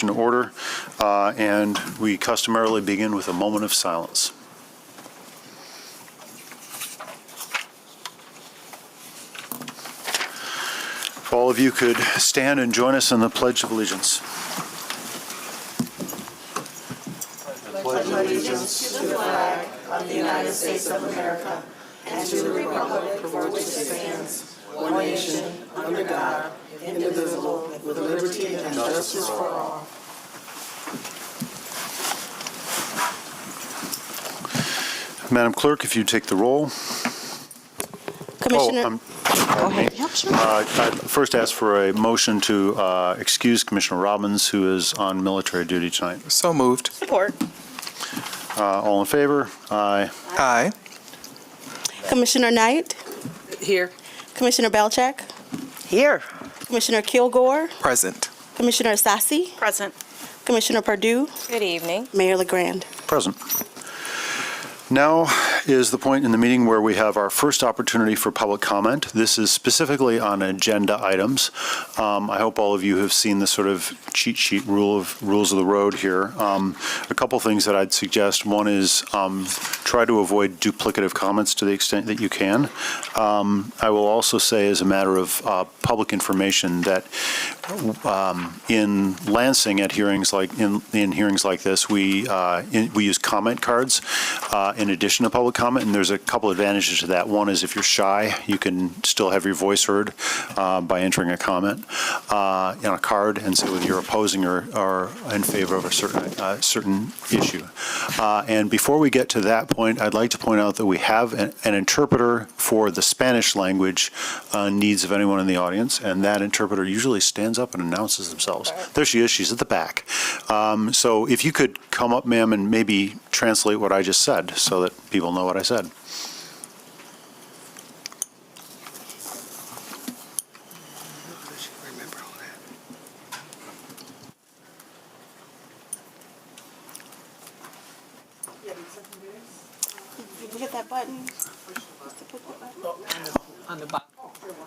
session to order, and we customarily begin with a moment of silence. If all of you could stand and join us in the Pledge of Allegiance. I pledge allegiance to the flag of the United States of America and to the republic for which it stands, one nation, under God, indivisible, with liberty and justice for all. Madam Clerk, if you take the roll. Commissioner, Go ahead. Yep, sure. I'd first ask for a motion to excuse Commissioner Robbins, who is on military duty tonight. So moved. Support. All in favor? Aye. Aye. Commissioner Knight, Here. Commissioner Belcheck, Here. Commissioner Kilgore, Present. Commissioner Sassi, Present. Commissioner Perdue, Good evening. Mayor LeGrand. Present. Now is the point in the meeting where we have our first opportunity for public comment. This is specifically on agenda items. I hope all of you have seen the sort of cheat sheet rules of the road here. A couple things that I'd suggest. One is try to avoid duplicative comments to the extent that you can. I will also say, as a matter of public information, that in Lansing at hearings like in hearings like this, we use comment cards in addition to public comment, and there's a couple advantages to that. One is if you're shy, you can still have your voice heard by entering a comment on a card and say whether you're opposing or in favor of a certain issue. And before we get to that point, I'd like to point out that we have an interpreter for the Spanish language needs of anyone in the audience, and that interpreter usually stands up and announces themselves. There she is. She's at the back. So if you could come up, ma'am, and maybe translate what I just said so that people know what I said. Did you hit that button?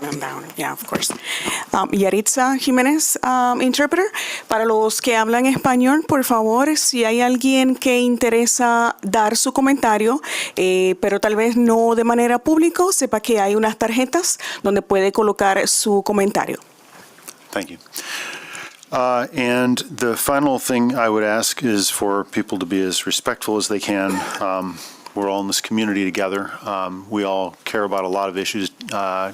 I'm down. Yeah, of course. Yaritza Jiménez, interpreter. Para los que hablan español, por favor, si hay alguien que interesa dar su comentario, pero tal vez no de manera pública, sepa que hay unas tarjetas donde puede colocar su comentario. Thank you. And the final thing I would ask is for people to be as respectful as they can. We're all in this community together. We all care about a lot of issues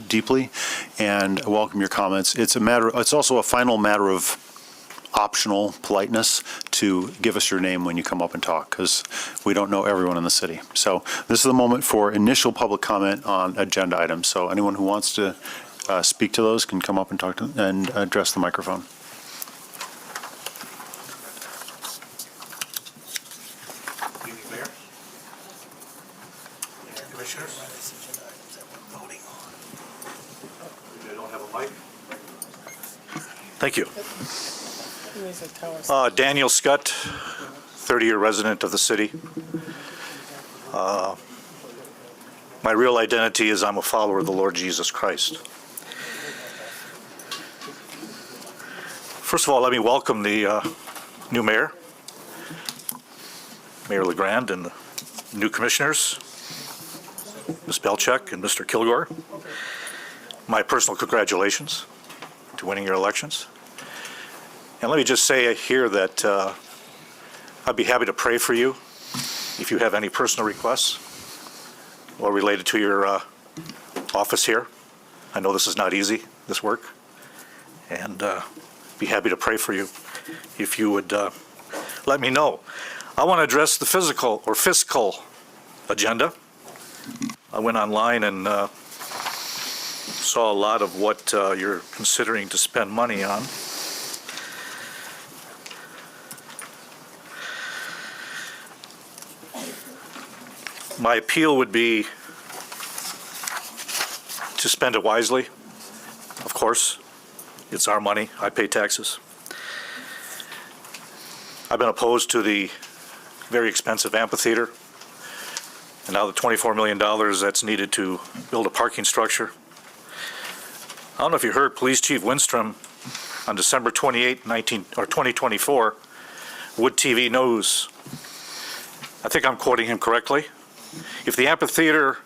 deeply, and I welcome your comments. It's also a final matter of optional politeness to give us your name when you come up and talk, because we don't know everyone in the city. So this is the moment for initial public comment on agenda items. So anyone who wants to speak to those can come up and talk to and address the microphone. Thank you. Daniel Scott, 30-year resident of the city. My real identity is I'm a follower of the Lord Jesus Christ. First of all, let me welcome the new mayor, Mayor LeGrand, and the new commissioners, Ms. Belcheck and Mr. Kilgore. My personal congratulations to winning your elections. And let me just say here that I'd be happy to pray for you if you have any personal requests or related to your office here. I know this is not easy, this work, and be happy to pray for you if you would let me know. I want to address the fiscal agenda. I went online and saw a lot of what you're considering to spend money on. My appeal would be to spend it wisely. Of course, it's our money. I pay taxes. I've been opposed to the very expensive amphitheater, and now the $24 million that's needed to build a parking structure. I don't know if you heard Police Chief Winstrom on December 28, 2024, Wood TV knows, I think I'm quoting him correctly, if the amphitheater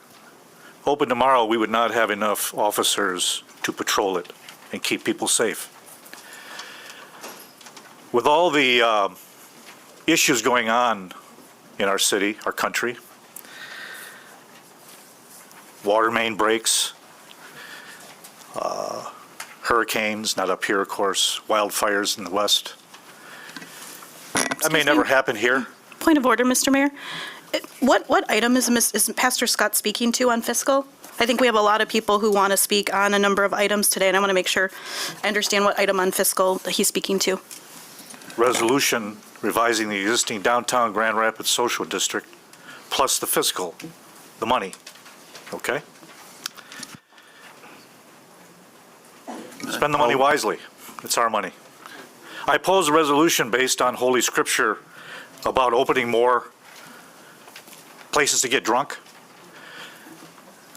opened tomorrow, we would not have enough officers to patrol it and keep people safe. With all the issues going on in our city, our country, water main breaks, hurricanes, not up here, of course, wildfires in the west. That may never happen here. Point of order, Mr. Mayor. What item is Pastor Scott speaking to on fiscal? I think we have a lot of people who want to speak on a number of items today, and I want to make sure I understand what item on fiscal that he's speaking to. Resolution revising the existing downtown Grand Rapids Social District, plus the fiscal, the money, okay? Spend the money wisely. It's our money. I oppose a resolution based on Holy Scripture about opening more places to get drunk.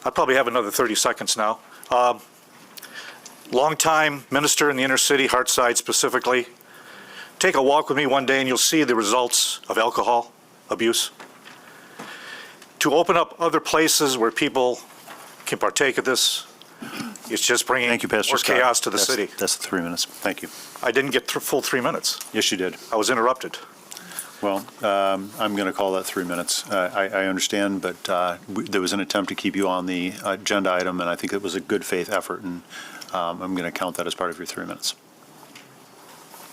I probably have another 30 seconds now. Longtime minister in the inner city, Hartside specifically. Take a walk with me one day and you'll see the results of alcohol abuse. To open up other places where people can partake of this, it's just bringing Thank you, Pastor more Scott. chaos to the That's- city. That's the 3 minutes. Thank you. I didn't get full 3 minutes. Yes, you did. I was interrupted. Well, I'm going to call that 3 minutes. I understand, but there was an attempt to keep you on the agenda item, and I think it was a good faith effort, and I'm going to count that as part of your 3 minutes.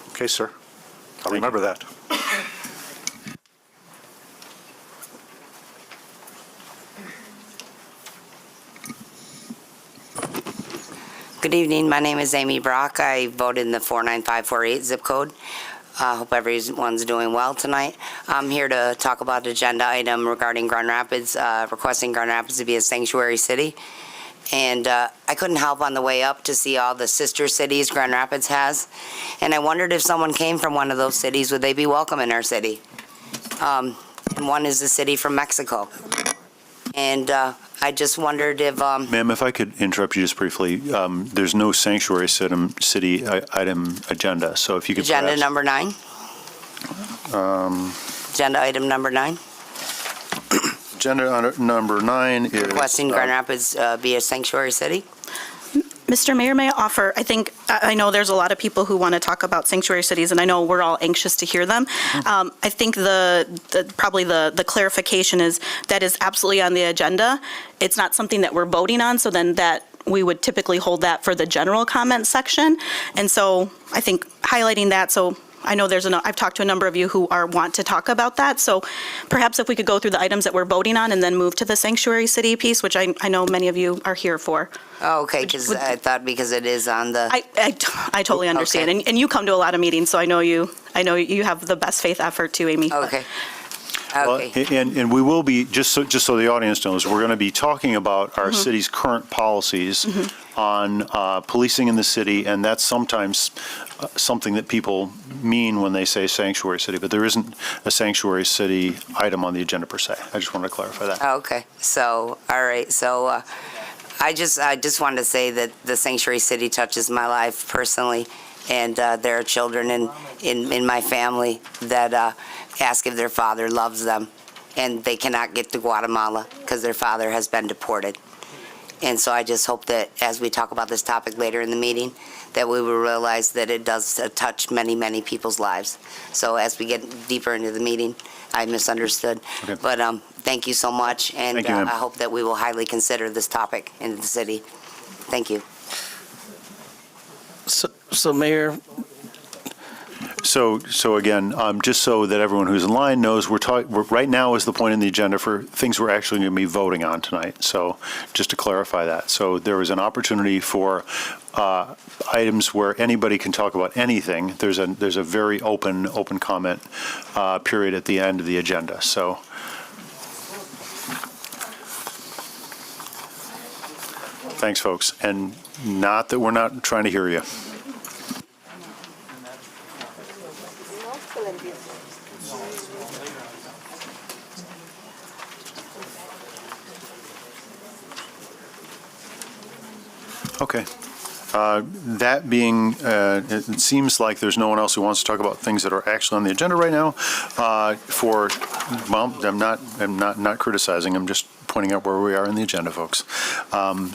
Okay, sir. I'll remember that. Good evening. My name is Amy Brock. I voted in the 49548 zip code. Hope everyone's doing well tonight. I'm here to talk about agenda item regarding Grand Rapids, requesting Grand Rapids to be a sanctuary city. And I couldn't help on the way up to see all the sister cities Grand Rapids has. And I wondered if someone came from one of those cities, would they be welcome in our city? And one is the city from Mexico. And I just wondered if, Ma'am, if I could interrupt you just briefly, there's no sanctuary city item agenda, so if you could agenda perhaps- number 9? Agenda item number 9? Agenda number 9 is... Requesting Grand Rapids be a sanctuary city? Mr. Mayor, may I offer, I know there's a lot of people who want to talk about sanctuary cities, and I know we're all anxious to hear them. I think probably the clarification is that is absolutely on the agenda. It's not something that we're voting on, so then that we would typically hold that for the general comment section. And so I think highlighting that, so I know I've talked to a number of you who want to talk about that. So perhaps if we could go through the items that we're voting on and then move to the sanctuary city piece, which I know many of you are here for. Oh, okay, because I thought because it is on the, I totally understand. Okay. And you come to a lot of meetings, so I know you have the best faith effort too, Amy. okay. Well, Okay, and we will be, just so the audience knows, we're going to be talking about our city's current policies on policing in the city, and that's sometimes something that people mean when they say sanctuary city, but there isn't a sanctuary city item on the agenda per se. I just wanted to clarify that. okay, so, all right, so I just wanted to say that the sanctuary city touches my life personally, and there are children in my family that ask if their father loves them, and they cannot get to Guatemala because their father has been deported. And so I just hope that as we talk about this topic later in the meeting, that we will realize that it does touch many, many people's lives. So as we get deeper into the meeting, I misunderstood. Okay. But thank you so much, and Thank you, ma'am. I hope that we will highly consider this topic in the city. Thank you. So Mayor, So again, just so that everyone who's in line knows, right now is the point in the agenda for things we're actually going to be voting on tonight. So just to clarify that. So there is an opportunity for items where anybody can talk about anything. There's a very open comment period at the end of the agenda. So thanks, folks. And not that we're not trying to hear you. Okay. That being, it seems like there's no one else who wants to talk about things that are actually on the agenda right now. Well, I'm not criticizing, I'm just pointing out where we are in the agenda, folks.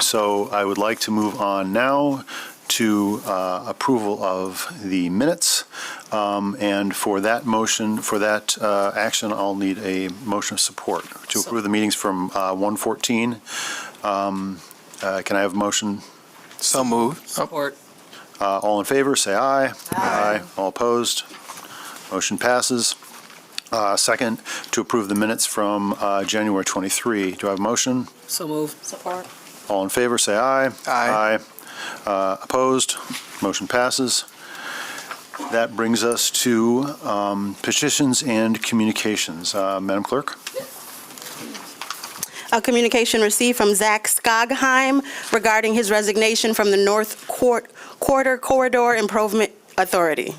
So I would like to move on now to approval of the minutes. And for that motion, for that action, I'll need a motion of support to approve the meetings from 1:14. Can I have a motion? So moved. Support. All in favor, say aye. Aye. All opposed? Motion passes. Second, to approve the minutes from January 23. Do I have a motion? So moved. Support. All in favor, say aye. Aye. Opposed? Motion passes. That brings us to petitions and communications. Madam Clerk? A communication received from Zach Skogheim regarding his resignation from the North Quarter Corridor Improvement Authority.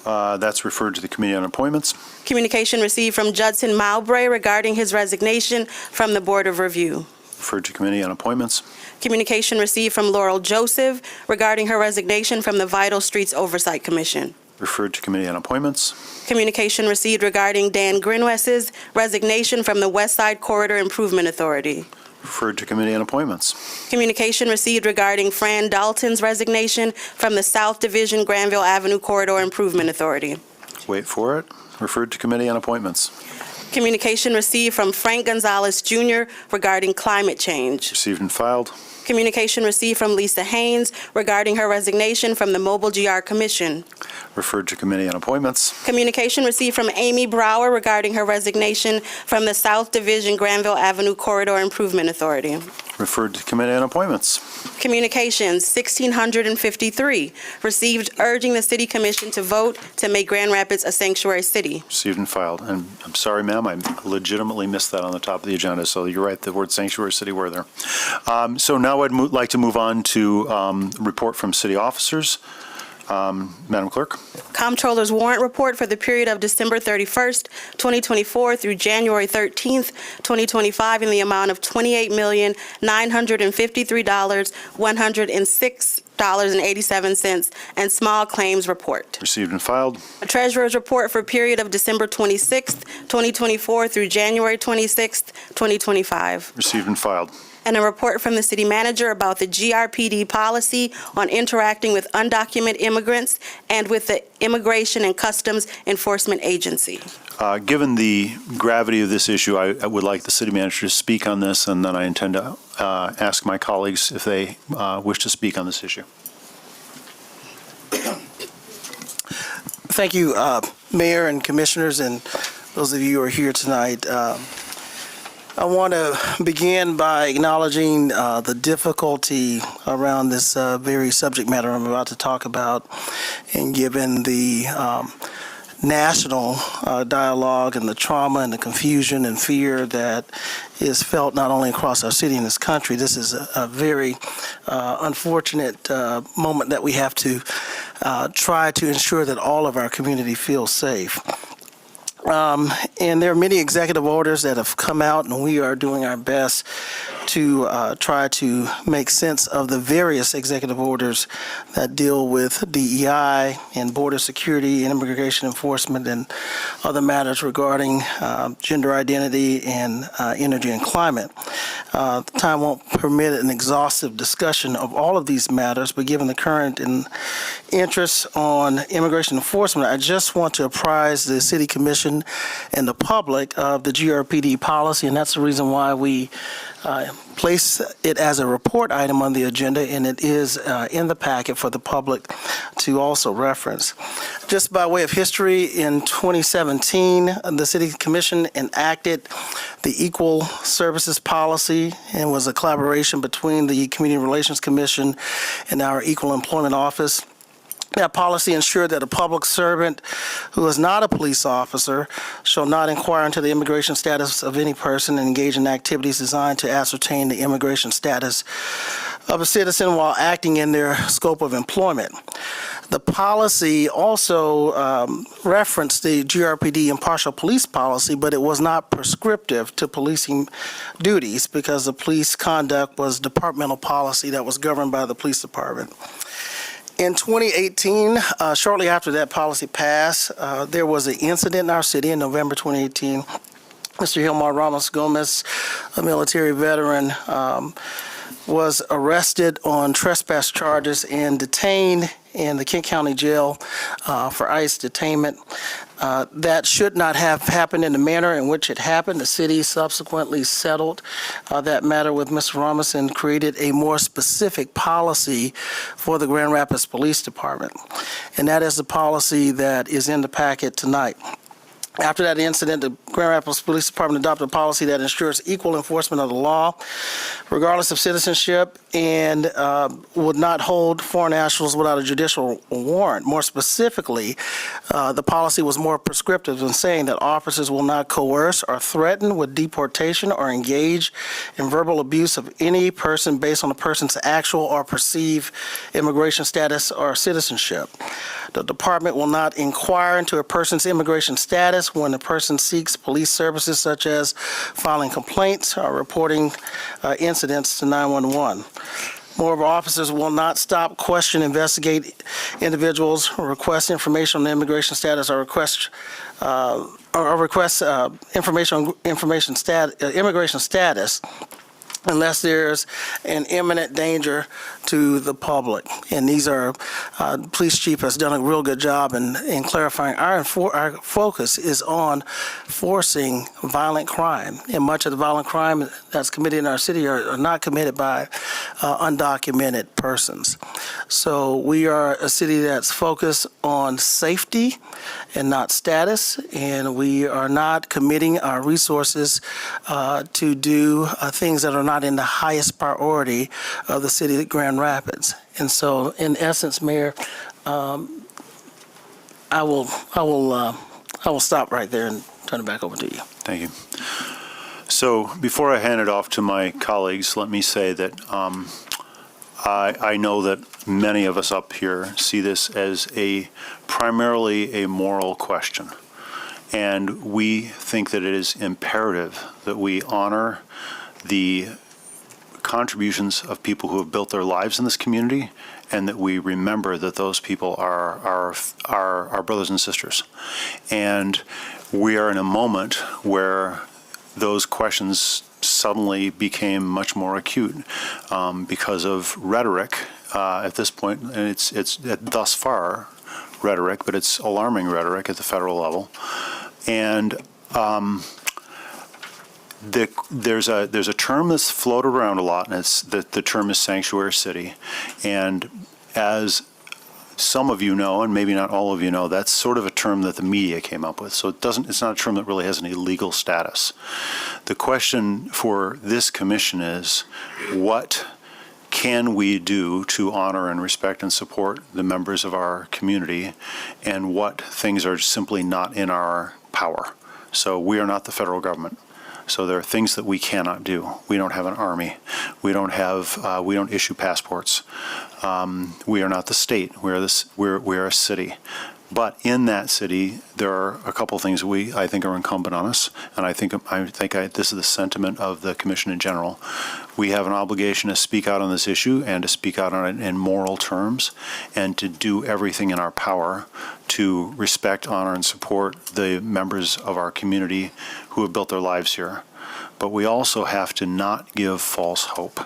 That's referred to the Committee on Appointments. Communication received from Judson Mowbray regarding his resignation from the Board of Review. Referred to Committee on Appointments. Communication received from Laurel Joseph regarding her resignation from the Vital Streets Oversight Commission. Referred to Committee on Appointments. Communication received regarding Dan Grinwes's resignation from the West Side Corridor Improvement Authority. Referred to Committee on Appointments. Communication received regarding Fran Dalton's resignation from the South Division Granville Avenue Corridor Improvement Authority. Wait for it. Referred to Committee on Appointments. Communication received from Frank Gonzalez Jr. regarding climate change. Received and filed. Communication received from Lisa Haynes regarding her resignation from the Mobile GR Commission. Referred to Committee on Appointments. Communication received from Amy Brower regarding her resignation from the South Division Granville Avenue Corridor Improvement Authority. Referred to Committee on Appointments. Communications 1653 received urging the City Commission to vote to make Grand Rapids a sanctuary city. Received and filed. And I'm sorry, ma'am, I legitimately missed that on the top of the agenda, so you're right, the word sanctuary city were there. So now I'd like to move on to report from city officers. Madam Clerk? Comptroller's warrant report for the period of December 31st, 2024 through January 13th, 2025 in the amount of $28,953,106.87 and small claims report. Received and filed. A treasurer's report for period of December 26th, 2024 through January 26th, 2025. Received and filed. And a report from the city manager about the GRPD policy on interacting with undocumented immigrants and with the Immigration and Customs Enforcement Agency. Given the gravity of this issue, I would like the city manager to speak on this, and then I intend to ask my colleagues if they wish to speak on this issue. Thank you, Mayor and Commissioners, and those of you who are here tonight. I want to begin by acknowledging the difficulty around this very subject matter I'm about to talk about, and given the national dialogue and the trauma and the confusion and fear that is felt not only across our city and this country. This is a very unfortunate moment that we have to try to ensure that all of our community feels safe. And there are many executive orders that have come out, and we are doing our best to try to make sense of the various executive orders that deal with DEI and border security and immigration enforcement and other matters regarding gender identity and energy and climate. Time won't permit an exhaustive discussion of all of these matters, but given the current interest on immigration enforcement, I just want to apprise the City Commission and the public of the GRPD policy, and that's the reason why we place it as a report item on the agenda, and it is in the packet for the public to also reference. Just by way of history, in 2017, the City Commission enacted the Equal Services Policy, and was a collaboration between the Community Relations Commission and our Equal Employment Office. That policy ensured that a public servant who is not a police officer shall not inquire into the immigration status of any person and engage in activities designed to ascertain the immigration status of a citizen while acting in their scope of employment. The policy also referenced the GRPD impartial police policy, but it was not prescriptive to policing duties because the police conduct was departmental policy that was governed by the police department. In 2018, shortly after that policy passed, there was an incident in our city in November 2018. Mr. Hilmar Ramos Gomez, a military veteran, was arrested on trespass charges and detained in the Kent County Jail for ICE detainment. That should not have happened in the manner in which it happened. The city subsequently settled that matter with Mr. Ramos and created a more specific policy for the Grand Rapids Police Department. And that is the policy that is in the packet tonight. After that incident, the Grand Rapids Police Department adopted a policy that ensures equal enforcement of the law, regardless of citizenship, and would not hold foreign nationals without a judicial warrant. More specifically, the policy was more prescriptive in saying that officers will not coerce or threaten with deportation or engage in verbal abuse of any person based on a person's actual or perceived immigration status or citizenship. The department will not inquire into a person's immigration status when a person seeks police services such as filing complaints or reporting incidents to 911. Moreover, officers will not stop, question, investigate individuals, request information on immigration status, or request information on immigration status unless there's an imminent danger to the public. And these are, police chief has done a real good job in clarifying. Our focus is on forcing violent crime. And much of the violent crime that's committed in our city are not committed by undocumented persons. So we are a city that's focused on safety and not status, and we are not committing our resources to do things that are not in the highest priority of the city of Grand Rapids. And so, in essence, Mayor, I will stop right there and turn it back over to you. Thank you. So before I hand it off to my colleagues, let me say that I know that many of us up here see this as primarily a moral question. And we think that it is imperative that we honor the contributions of people who have built their lives in this community, and that we remember that those people are our brothers and sisters. And we are in a moment where those questions suddenly became much more acute because of rhetoric at this point, and it's thus far rhetoric, but it's alarming rhetoric at the federal level. And there's a term that's floated around a lot, and it's the term is sanctuary city. And as some of you know, and maybe not all of you know, that's sort of a term that the media came up with. So it's not a term that really has any legal status. The question for this commission is, what can we do to honor and respect and support the members of our community, and what things are simply not in our power? So we are not the federal government. So there are things that we cannot do. We don't have an army. We don't issue passports. We are not the state. We're a city. But in that city, there are a couple things I think are incumbent on us, and I think this is the sentiment of the commission in general. We have an obligation to speak out on this issue and to speak out on it in moral terms, and to do everything in our power to respect, honor, and support the members of our community who have built their lives here. But we also have to not give false hope.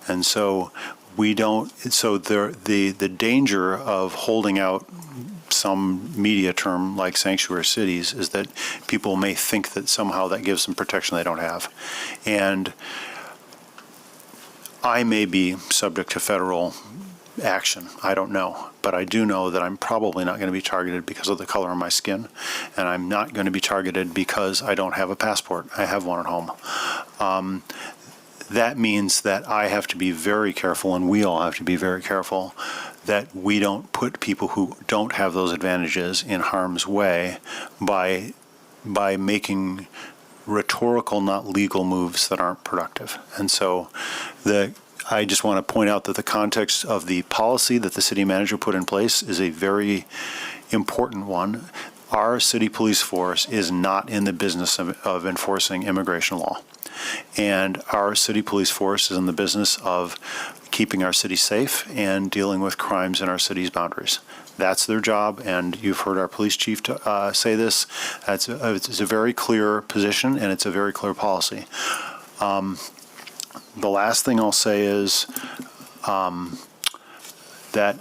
And so the danger of holding out some media term like sanctuary cities is that people may think that somehow that gives them protection they don't have. And I may be subject to federal action. I don't know. But I do know that I'm probably not going to be targeted because of the color of my skin. And I'm not going to be targeted because I don't have a passport. I have one at home. That means that I have to be very careful, and we all have to be very careful, that we don't put people who don't have those advantages in harm's way by making rhetorical, not legal moves that aren't productive. And so I just want to point out that the context of the policy that the city manager put in place is a very important one. Our city police force is not in the business of enforcing immigration law. And our city police force is in the business of keeping our city safe and dealing with crimes in our city's boundaries. That's their job, and you've heard our police chief say this. It's a very clear position, and it's a very clear policy. The last thing I'll say is that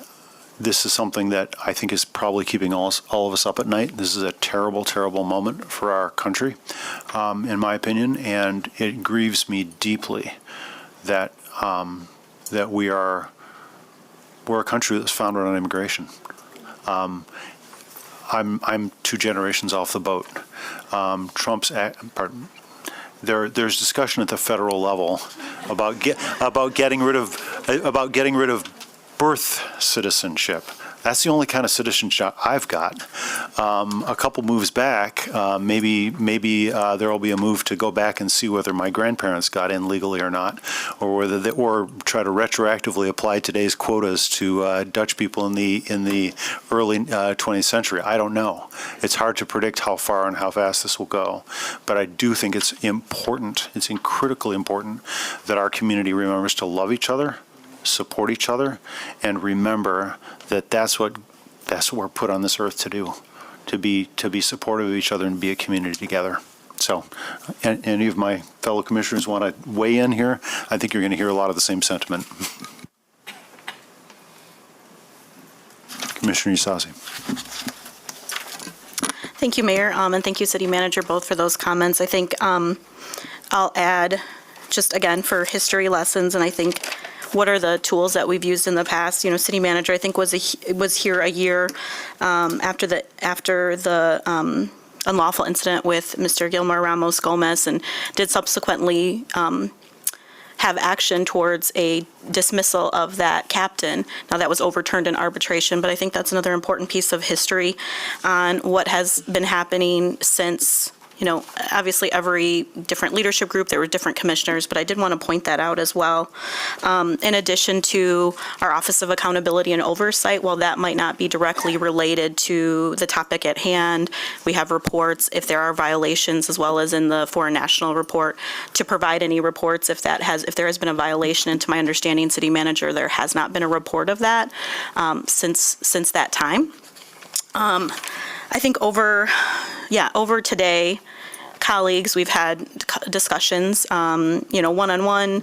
this is something that I think is probably keeping all of us up at night. This is a terrible, terrible moment for our country, in my opinion, and it grieves me deeply that that we're a country that's founded on immigration. I'm 2 generations off the boat. There's discussion at the federal level about getting rid of birth citizenship. That's the only kind of citizenship I've got. A couple moves back, maybe there will be a move to go back and see whether my grandparents got in legally or not, or whether or try to retroactively apply today's quotas to Dutch people in the early 20th century. I don't know. It's hard to predict how far and how fast this will go, but I do think it's important. It's critically important that our community remembers to love each other, support each other, and remember that that's what we're put on this earth to do, to be supportive of each other and be a community together. So, any of my fellow commissioners want to weigh in here? I think you're going to hear a lot of the same sentiment. Commissioner Isasi. Thank you, Mayor, and thank you, City Manager, both for those comments. I think I'll add, just again, for history lessons, and I think what are the tools that we've used in the past. You know, City Manager, I think, was here a year after the unlawful incident with Mr. Gilmar Ramos Gomez, and did subsequently have action towards a dismissal of that captain. Now, that was overturned in arbitration, but I think that's another important piece of history on what has been happening since. You know, obviously every different leadership group, there were different commissioners, but I did want to point that out as well. In addition to our Office of Accountability and Oversight, while that might not be directly related to the topic at hand, we have reports if there are violations, as well as in the Foreign National Report, to provide any reports if there has been a violation. And to my understanding, City Manager, there has not been a report of that since that time. I think over today, colleagues, we've had discussions, one-on-one,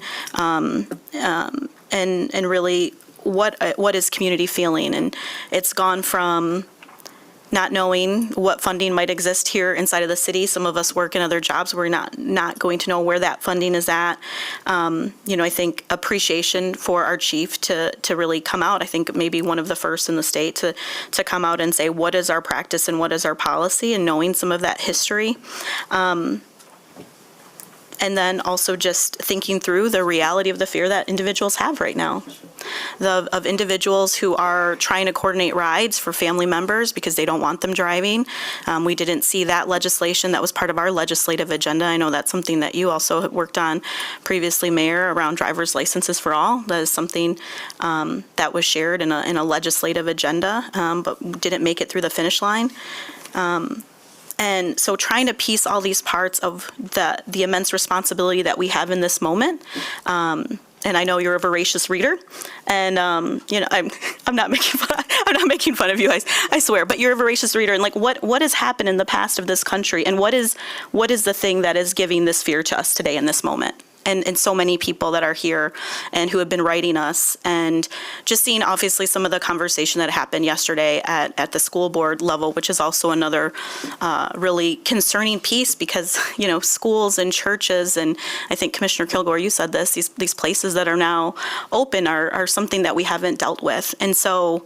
and really what is community feeling. And it's gone from not knowing what funding might exist here inside of the city. Some of us work in other jobs. We're not going to know where that funding is at. I think appreciation for our chief to really come out. I think maybe one of the first in the state to come out and say, what is our practice and what is our policy, and knowing some of that history. And then also just thinking through the reality of the fear that individuals have right now. Of individuals who are trying to coordinate rides for family members because they don't want them driving. We didn't see that legislation. That was part of our legislative agenda. I know that's something that you also worked on previously, Mayor, around driver's licenses for all. That is something that was shared in a legislative agenda, but didn't make it through the finish line. And so trying to piece all these parts of the immense responsibility that we have in this moment. And I know you're a voracious reader, and I'm not making fun of you, I swear. But you're a voracious reader, and like what has happened in the past of this country, and what is the thing that is giving this fear to us today in this moment? And so many people that are here and who have been writing us, and just seeing obviously some of the conversation that happened yesterday at the school board level, which is also another really concerning piece, because, schools and churches, and I think Commissioner Kilgore, you said this, these places that are now open are something that we haven't dealt with. And so,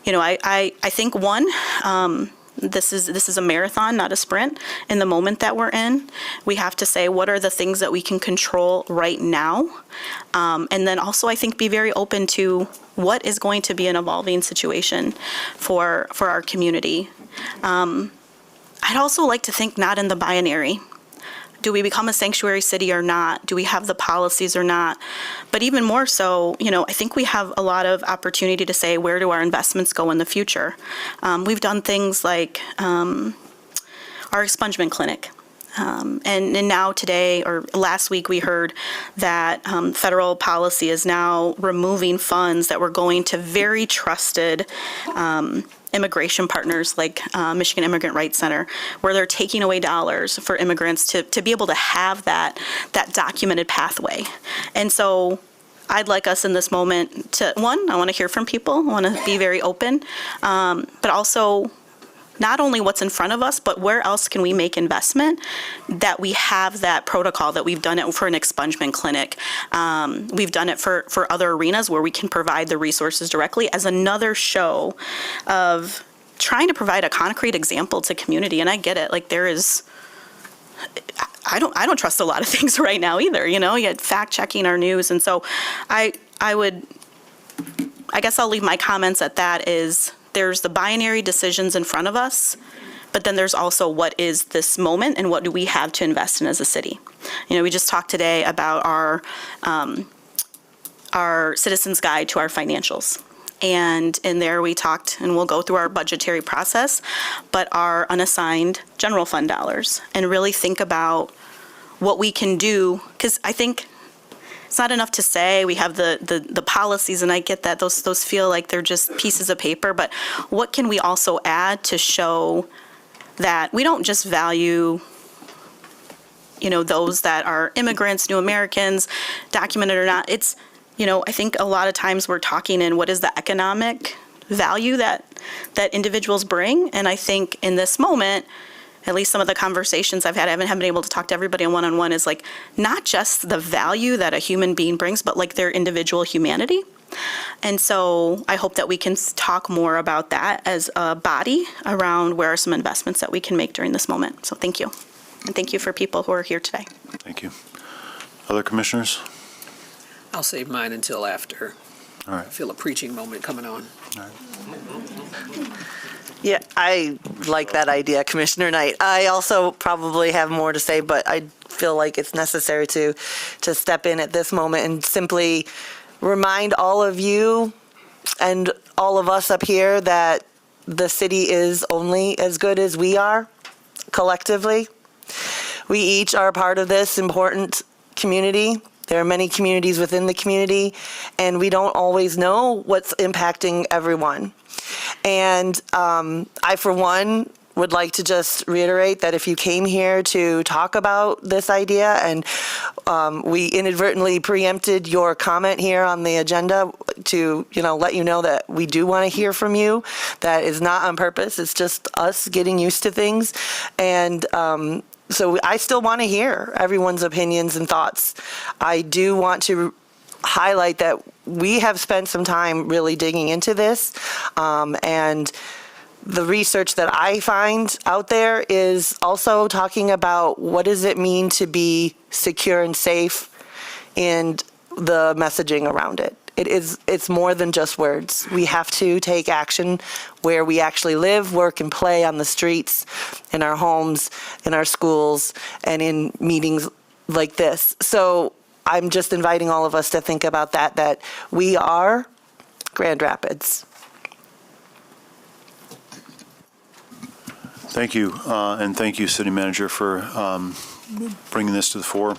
I think this is a marathon, not a sprint. In the moment that we're in, we have to say, what are the things that we can control right now? And then also, I think, be very open to what is going to be an evolving situation for our community. I'd also like to think not in the binary. do we become a sanctuary city or not? Do we have the policies or not? But even more so, I think we have a lot of opportunity to say, where do our investments go in the future? We've done things like our expungement clinic. And now today, or last week, we heard that federal policy is now removing funds that were going to very trusted immigration partners like Michigan Immigrant Rights Center, where they're taking away dollars for immigrants to be able to have that documented pathway. And so I'd like us in this moment to, one, I want to hear from people, I want to be very open, but also not only what's in front of us, but where else can we make investment that we have that protocol, that we've done it for an expungement clinic. We've done it for other arenas where we can provide the resources directly as another show of trying to provide a concrete example to community. And I get it, like there is, I don't trust a lot of things right now either, you had fact checking our news. And so I guess I'll leave my comments at that is, there's the binary decisions in front of us, but then there's also what is this moment and what do we have to invest in as a city. We just talked today about our citizens guide to our financials. And in there we talked, and we'll go through our budgetary process, but our unassigned general fund dollars and really think about what we can do, because I think it's not enough to say we have the policies, and I get that those feel like they're just pieces of paper, but what can we also add to show that we don't just value, those that are immigrants, new Americans, documented or not. It's, I think a lot of times we're talking in what is the economic value that individuals bring, and I think in this moment, at least some of the conversations I've had, I haven't been able to talk to everybody on one-on-one, is like not just the value that a human being brings, but like their individual humanity. And so I hope that we can talk more about that as a body around where are some investments that we can make during this moment. So thank you. And thank you for people who are here today. Thank you. Other commissioners? I'll save mine until after. All right. I feel a preaching moment coming on. All right. Yeah, I like that idea, Commissioner Knight. I also probably have more to say, but I feel like it's necessary to step in at this moment and simply remind all of you and all of us up here that the city is only as good as we are collectively. We each are part of this important community. There are many communities within the community, and we don't always know what's impacting everyone. And I, for one, would like to just reiterate that if you came here to talk about this idea and we inadvertently preempted your comment here on the agenda to, let you know that we do want to hear from you. That is not on purpose. It's just us getting used to things. And so I still want to hear everyone's opinions and thoughts. I do want to highlight that we have spent some time really digging into this, and the research that I find out there is also talking about what does it mean to be secure and safe and the messaging around it. It's more than just words. We have to take action where we actually live, work, and play on the streets, in our homes, in our schools, and in meetings like this. So I'm just inviting all of us to think about that we are Grand Rapids. Thank you, and thank you, City Manager, for bringing this to the fore.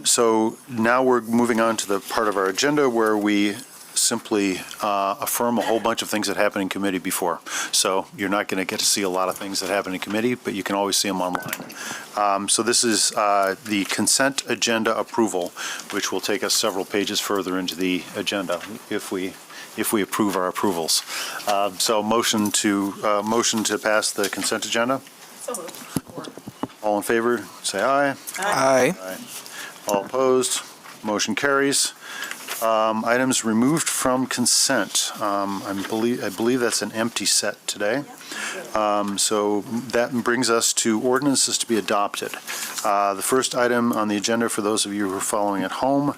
So now we're moving on to the part of our agenda where we simply affirm a whole bunch of things that happened in committee before. So you're not going to get to see a lot of things that happen in committee, but you can always see them online. So this is the consent agenda approval, which will take us several pages further into the agenda if we approve our approvals. So motion to pass the consent agenda. So moved. All in favor, say aye. Aye. All opposed, motion carries. Items removed from consent. I believe that's an empty set today. So that brings us to ordinances to be adopted. The first item on the agenda, for those of you who are following at home,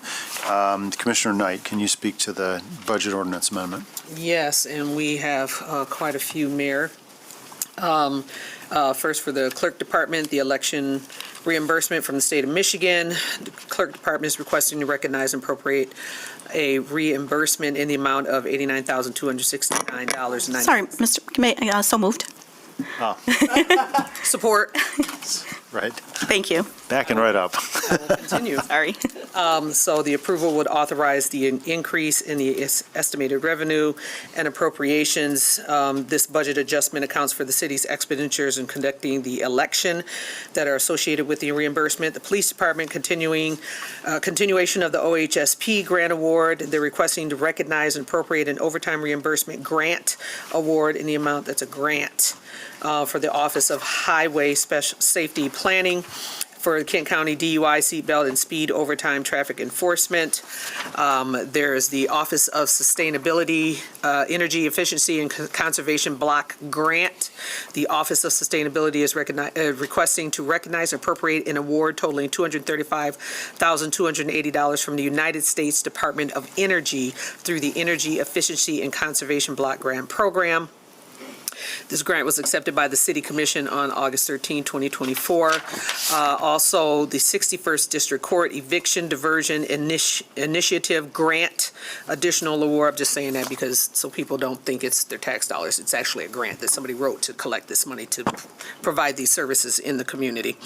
Commissioner Knight, can you speak to the budget ordinance amendment? Yes, and we have quite a few, Mayor. First, for the clerk department, the election reimbursement from the state of Michigan. The Clerk Department is requesting to recognize and appropriate a reimbursement in the amount of $89,269.90. Sorry, so moved. Support. Right? Thank you. Backing right up. Continue. Sorry. So the approval would authorize the increase in the estimated revenue and appropriations. This budget adjustment accounts for the city's expenditures in conducting the election that are associated with the reimbursement. The police department continuation of the OHSP grant award. They're requesting to recognize and appropriate an overtime reimbursement grant award in the amount that's a grant for the Office of Highway Special Safety Planning for Kent County DUI, seatbelt, and speed overtime traffic enforcement. There's the Office of Sustainability, Energy Efficiency and Conservation Block Grant. The Office of Sustainability is requesting to recognize and appropriate an award totaling $235,280 from the United States Department of Energy through the Energy Efficiency and Conservation Block Grant Program. This grant was accepted by the City Commission on August 13, 2024. Also, the 61st District Court Eviction Diversion Initiative Grant additional award. I'm just saying that because so people don't think it's their tax dollars. It's actually a grant that somebody wrote to collect this money to provide these services in the community.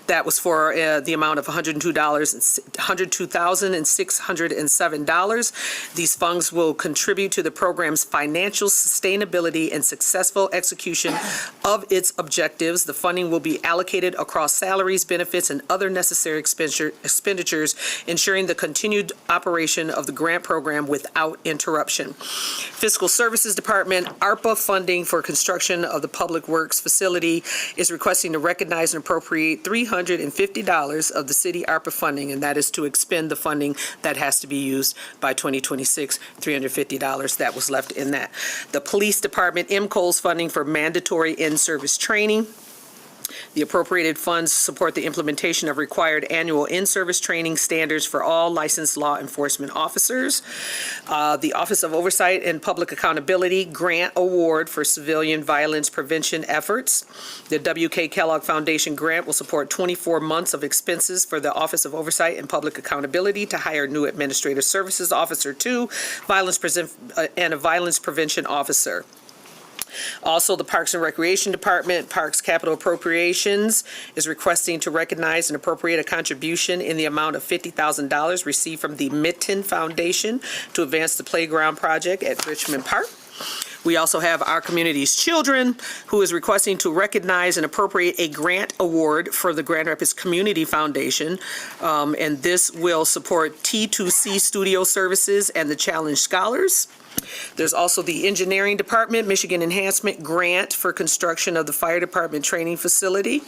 That was for the amount of $102,607. These funds will contribute to the program's financial sustainability and successful execution of its objectives. The funding will be allocated across salaries, benefits, and other necessary expenditures, ensuring the continued operation of the grant program without interruption. Fiscal Services Department, ARPA funding for construction of the Public Works facility is requesting to recognize and appropriate $350 of the city ARPA funding, and that is to expend the funding that has to be used by 2026, $350 that was left in that. The Police Department, MCOL's funding for mandatory in-service training. The appropriated funds support the implementation of required annual in-service training standards for all licensed law enforcement officers. The Office of Oversight and Public Accountability Grant Award for Civilian Violence Prevention Efforts. The W.K. Kellogg Foundation grant will support 24 months of expenses for the Office of Oversight and Public Accountability to hire new Administrative Services Officer 2, and a Violence Prevention Officer. Also, the Parks and Recreation Department, Parks Capital Appropriations, is requesting to recognize and appropriate a contribution in the amount of $50,000 received from the Mitten Foundation to advance the playground project at Richmond Park. We also have Our Community's Children, who is requesting to recognize and appropriate a grant award for the Grand Rapids Community Foundation, and this will support T2C Studio Services and the Challenge Scholars. There's also the Engineering Department, Michigan Enhancement Grant for construction of the Fire Department Training Facility.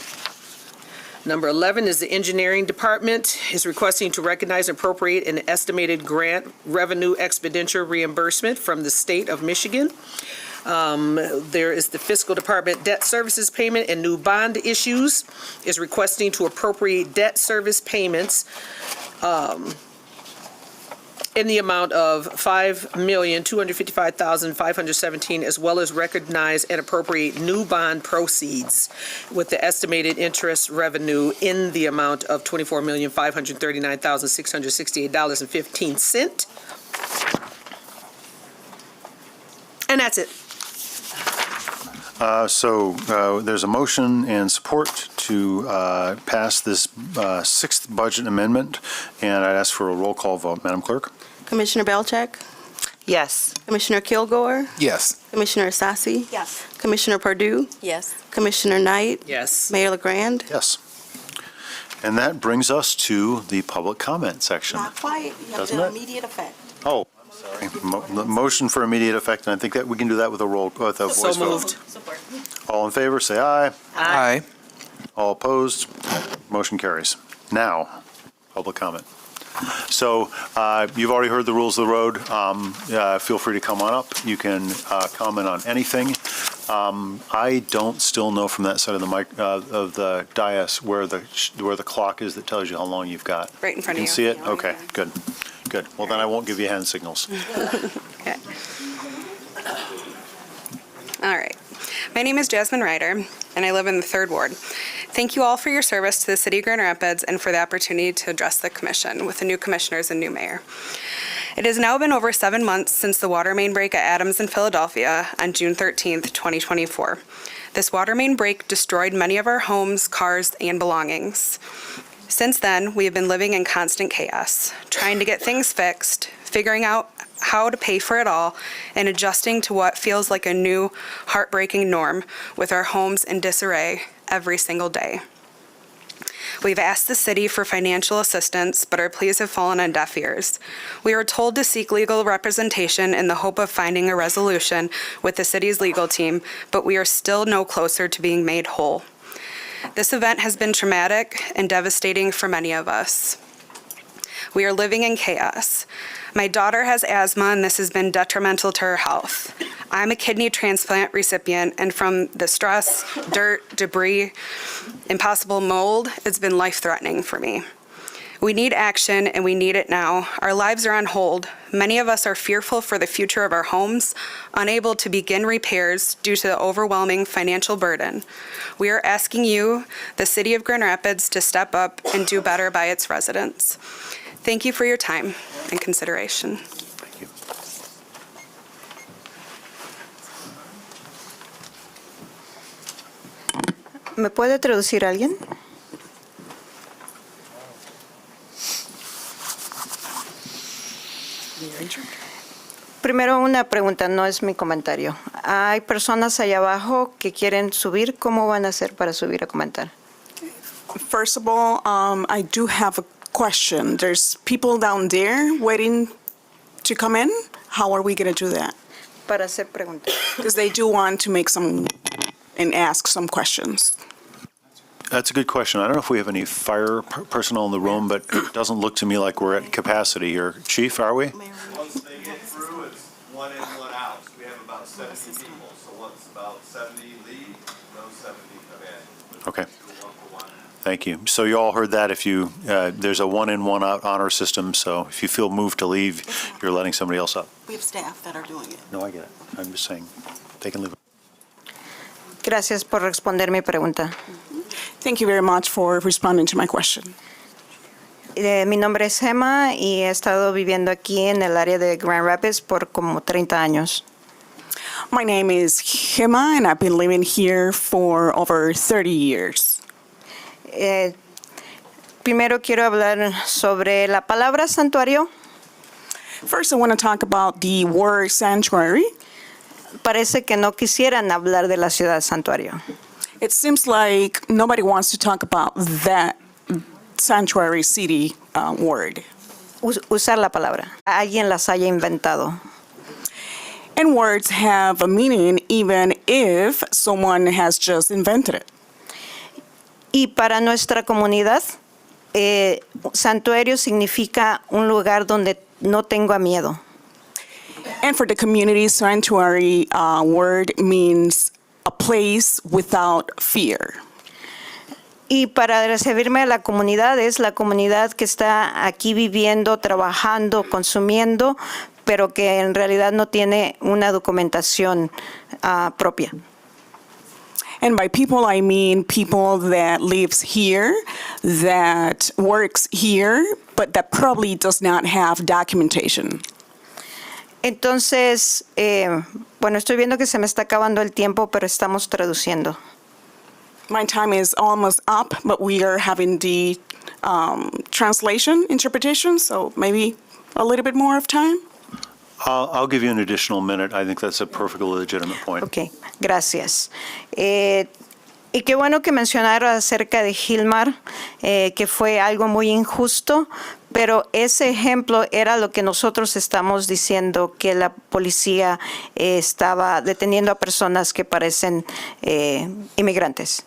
Number 11 is the Engineering Department is requesting to recognize and appropriate an estimated grant revenue expenditure reimbursement from the state of Michigan. There is the Fiscal Department Debt Services Payment and New Bond Issues is requesting to appropriate debt service payments in the amount of $5,255,517, as well as recognize and appropriate new bond proceeds with the estimated interest revenue in the amount of $24,539,668.15. And that's it. There's a motion and support to pass this sixth budget amendment, and I'd ask for a roll call vote. Madam Clerk? Commissioner Belcheck? Yes. Commissioner Kilgore? Yes. Commissioner Asasi? Yes. Commissioner Purdue? Yes. Commissioner Knight? Yes. Mayor LaGrand? Yes. And that brings us to the public comment section. Not quite. You have Doesn't the it? immediate effect. Oh, I'm sorry. Motion for immediate effect, and I think that we can do that with a voice vote. So moved. All in favor, say aye. Aye. All opposed? Motion carries. Now, public comment. So you've already heard the rules of the road. Feel free to come on up. You can comment on anything. I don't still know from that side of the mic of the dais where the clock is that tells you how long you've got. Right in front of you. You can see it? Okay, good. Good. Well, then I won't give you hand signals. Okay. All right. My name is Jasmine Ryder, and I live in the 3rd Ward. Thank you all for your service to the City of Grand Rapids and for the opportunity to address the commission with the new commissioners and new mayor. It has now been over 7 months since the water main break at Adams in Philadelphia on June 13th, 2024. This water main break destroyed many of our homes, cars, and belongings. Since then, we have been living in constant chaos, trying to get things fixed, figuring out how to pay for it all, and adjusting to what feels like a new, heartbreaking norm with our homes in disarray every single day. We've asked the city for financial assistance, but our pleas have fallen on deaf ears. We were told to seek legal representation in the hope of finding a resolution with the city's legal team, but we are still no closer to being made whole. This event has been traumatic and devastating for many of us. We are living in chaos. My daughter has asthma, and this has been detrimental to her health. I'm a kidney transplant recipient, and from the stress, dirt, debris, and possible mold, it's been life-threatening for me. We need action, and we need it now. Our lives are on hold. Many of us are fearful for the future of our homes, unable to begin repairs due to the overwhelming financial burden. We are asking you, the City of Grand Rapids, to step up and do better by its residents. Thank you for your time and consideration. Thank you. ¿Me puede traducir alguien? Primero una pregunta, no es mi comentario. Hay personas allá abajo que quieren subir. ¿Cómo van a hacer para subir a comentar? First of all, I do have a question. There's people down there waiting to come in. How are we going to do that? Para hacer preguntas. Because they do want to make some and ask some questions. That's a good question. I don't know if we have any fire personnel in the room, but it doesn't look to me like we're at capacity here. Chief, are we? Once they get through, it's one in, one out. We have about 70 people, so once about 70 leave, those 70 come in. Okay. Do one for one. Thank you. So you all heard that. If you, there's a one in, one out honor system, so if you feel moved to leave, you're letting somebody else up. We have staff that are doing it. No, I get it. I'm just saying, they can leave. Gracias por responder mi pregunta. Thank you very much for responding to my question. Mi nombre es Gemma y he estado viviendo aquí en el área de Grand Rapids por como 30 años. My name is Gemma, and I've been living here for over 30 years. Primero quiero hablar sobre la palabra santuario. First, I want to talk about the word sanctuary. Parece que no quisieran hablar de la ciudad santuario. It seems like nobody wants to talk about that sanctuary city word. Usar la palabra. Alguien las haya inventado. And words have a meaning even if someone has just invented it. Y para nuestra comunidad, santuario significa un lugar donde no tengo miedo. And for the community, sanctuary word means a place without fear. Y para recibirme a la comunidad es la comunidad que está aquí viviendo, trabajando, consumiendo, pero que en realidad no tiene una documentación propia. And by people, I mean people that lives here, that works here, but that probably does not have documentation. Entonces, bueno, estoy viendo que se me está acabando el tiempo, pero estamos traduciendo. My time is almost up, but we are having the translation, interpretation, so maybe a little bit more of time. I'll give you an additional minute. I think that's a perfectly legitimate point. Ok, gracias. Y qué bueno que mencionaron acerca de Gilmar, que fue algo muy injusto, pero ese ejemplo era lo que nosotros estamos diciendo, que la policía estaba deteniendo a personas que parecen inmigrantes.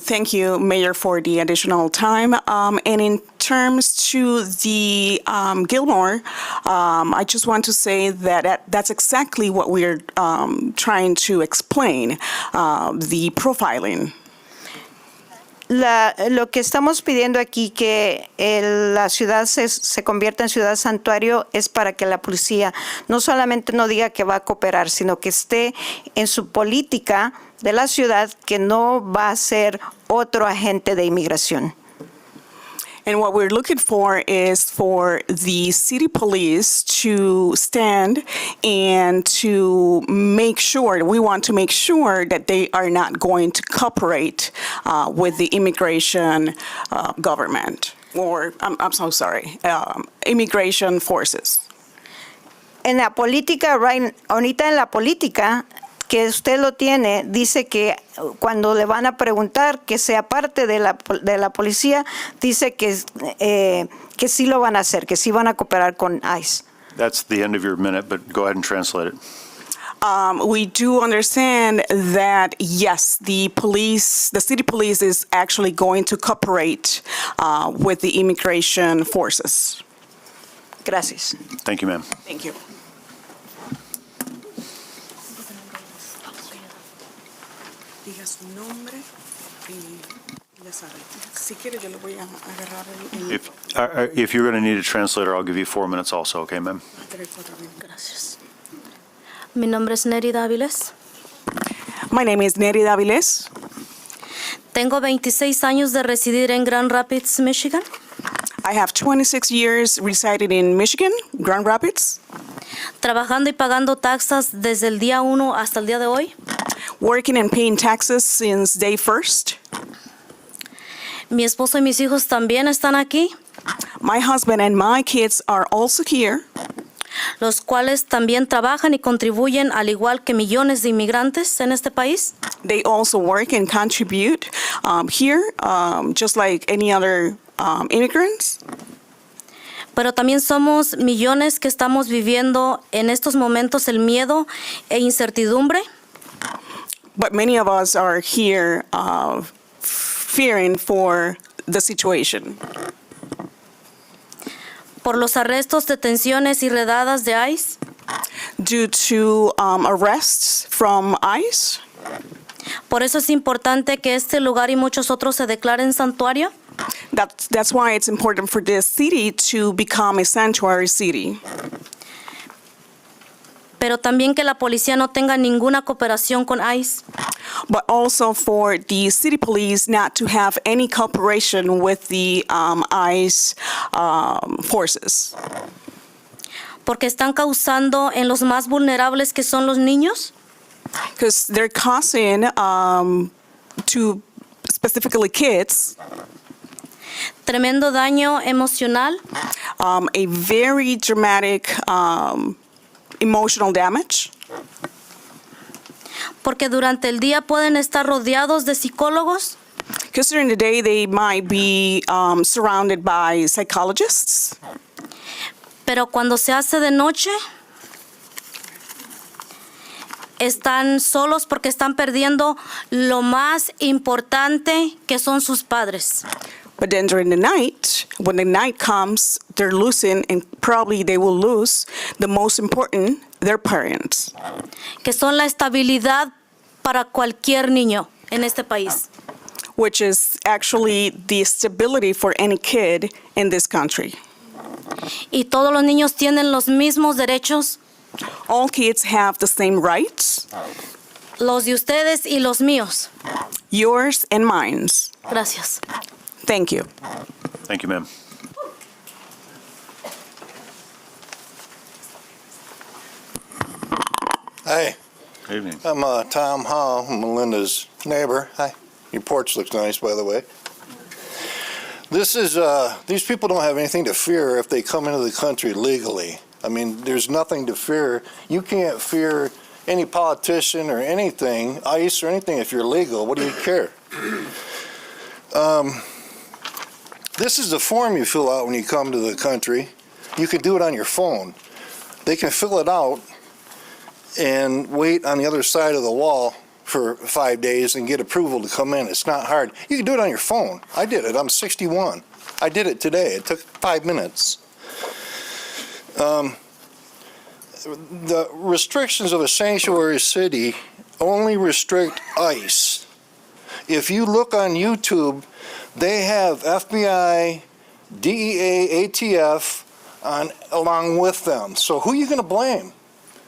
Thank you, Mayor, for the additional time. And in terms to the Gilmore, I just want to say that that's exactly what we're trying to explain, the profiling. Lo que estamos pidiendo aquí, que la ciudad se convierta en ciudad santuario, es para que la policía no solamente no diga que va a cooperar, sino que esté en su política de la ciudad, que no va a ser otro agente de inmigración. And what we're looking for is for the city police to stand and to make sure, we want to make sure that they are not going to cooperate with the immigration government, or, I'm so sorry, immigration forces. En la política, ahorita en la política, que usted lo tiene, dice que cuando le van a preguntar que sea parte de la policía, dice que sí lo van a hacer, que sí van a cooperar con ICE. That's the end of your minute, but go ahead and translate it. We do understand that, yes, the city police is actually going to cooperate with the immigration forces. Gracias. Thank you, ma'am. Thank you. Diga su nombre y ya sabe. Si quiere, yo le voy a agarrar If you're going to need a translator, I'll give you 4 minutes also, okay, ma'am? Gracias. Mi nombre es Nerida Áviles. My name is Nerida Áviles. Tengo 26 años de residir en Grand Rapids, Michigan. I have 26 years resided in Michigan, Grand Rapids, Trabajando y pagando taxas desde el día 1 hasta el día de hoy. working and paying taxes since day first. Mi esposo y mis hijos también están aquí, My husband and my kids are also here, los cuales también trabajan y contribuyen al igual que millones de inmigrantes en este país. they also work and contribute here, just like any other immigrants. Pero también somos millones que estamos viviendo en estos momentos el miedo e incertidumbre But many of us are here fearing for the situation por los arrestos, detenciones y redadas de ICE, due to arrests from ICE. por eso es importante que este lugar y muchos otros se declaren santuario. That's why it's important for this city to become a sanctuary city. Pero también que la policía no tenga ninguna cooperación con ICE, But also for the city police not to have any cooperation with the ICE forces, porque están causando en los más vulnerables que son los niños, because they're causing to specifically kids tremendo daño emocional, a very dramatic emotional damage, porque durante el día pueden estar rodeados de psicólogos, because during the day they might be surrounded by psychologists, pero cuando se hace de noche están solos porque están perdiendo lo más importante que son sus padres. but then during the night, when the night comes, they're losing, and probably they will lose the most important, their parents, Que son la estabilidad para cualquier niño en este país. which is actually the stability for any kid in this country. Y todos los niños tienen los mismos derechos, All kids have the same rights, los de ustedes y los míos. yours and mine. Gracias. Thank you. Thank you, ma'am. Hi, Good evening. I'm Tom Hall, Melinda's neighbor. Hi, your porch looks nice, by the way. This is, these people don't have anything to fear if they come into the country legally. I mean, there's nothing to fear. You can't fear any politician or anything, ICE or anything, if you're legal. What do you care? This is the form you fill out when you come to the country. You can do it on your phone. They can fill it out and wait on the other side of the wall for 5 days and get approval to come in. It's not hard. You can do it on your phone. I did it. I'm 61. I did it today. It took 5 minutes. The restrictions of a sanctuary city only restrict ICE. If you look on YouTube, they have FBI, DEA, ATF along with them. So who are you going to blame?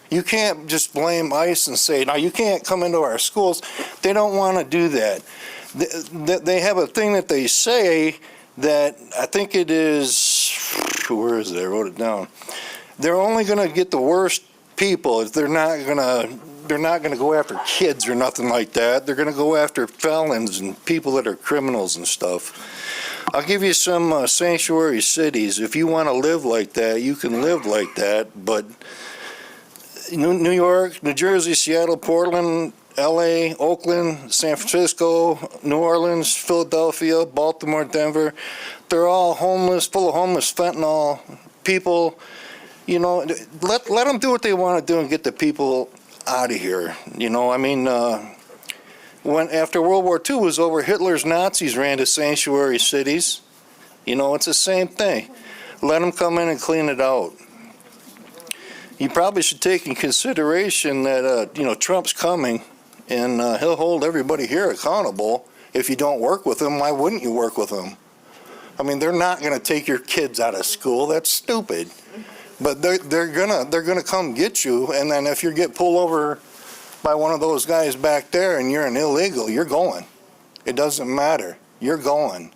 You can't just blame ICE and say, no, you can't come into our schools. They don't want to do that. They have a thing that they say that I think it is, where is it? I wrote it down. They're only going to get the worst people. They're not going to go after kids or nothing like that. They're going to go after felons and people that are criminals and stuff. I'll give you some sanctuary cities. If you want to live like that, you can live like that. But New York, New Jersey, Seattle, Portland, LA, Oakland, San Francisco, New Orleans, Philadelphia, Baltimore, Denver, they're all homeless, full of homeless fentanyl people. You know, let them do what they want to do and get the people out of here. You know, I mean, when after World War II was over, Hitler's Nazis ran to sanctuary cities. You know, it's the same thing. Let them come in and clean it out. You probably should take in consideration that, you know, Trump's coming and he'll hold everybody here accountable. If you don't work with him, why wouldn't you work with him? I mean, they're not going to take your kids out of school. That's stupid. But they're gonna come get you, and then if you get pulled over by one of those guys back there and you're an illegal, you're going. It doesn't matter. You're going.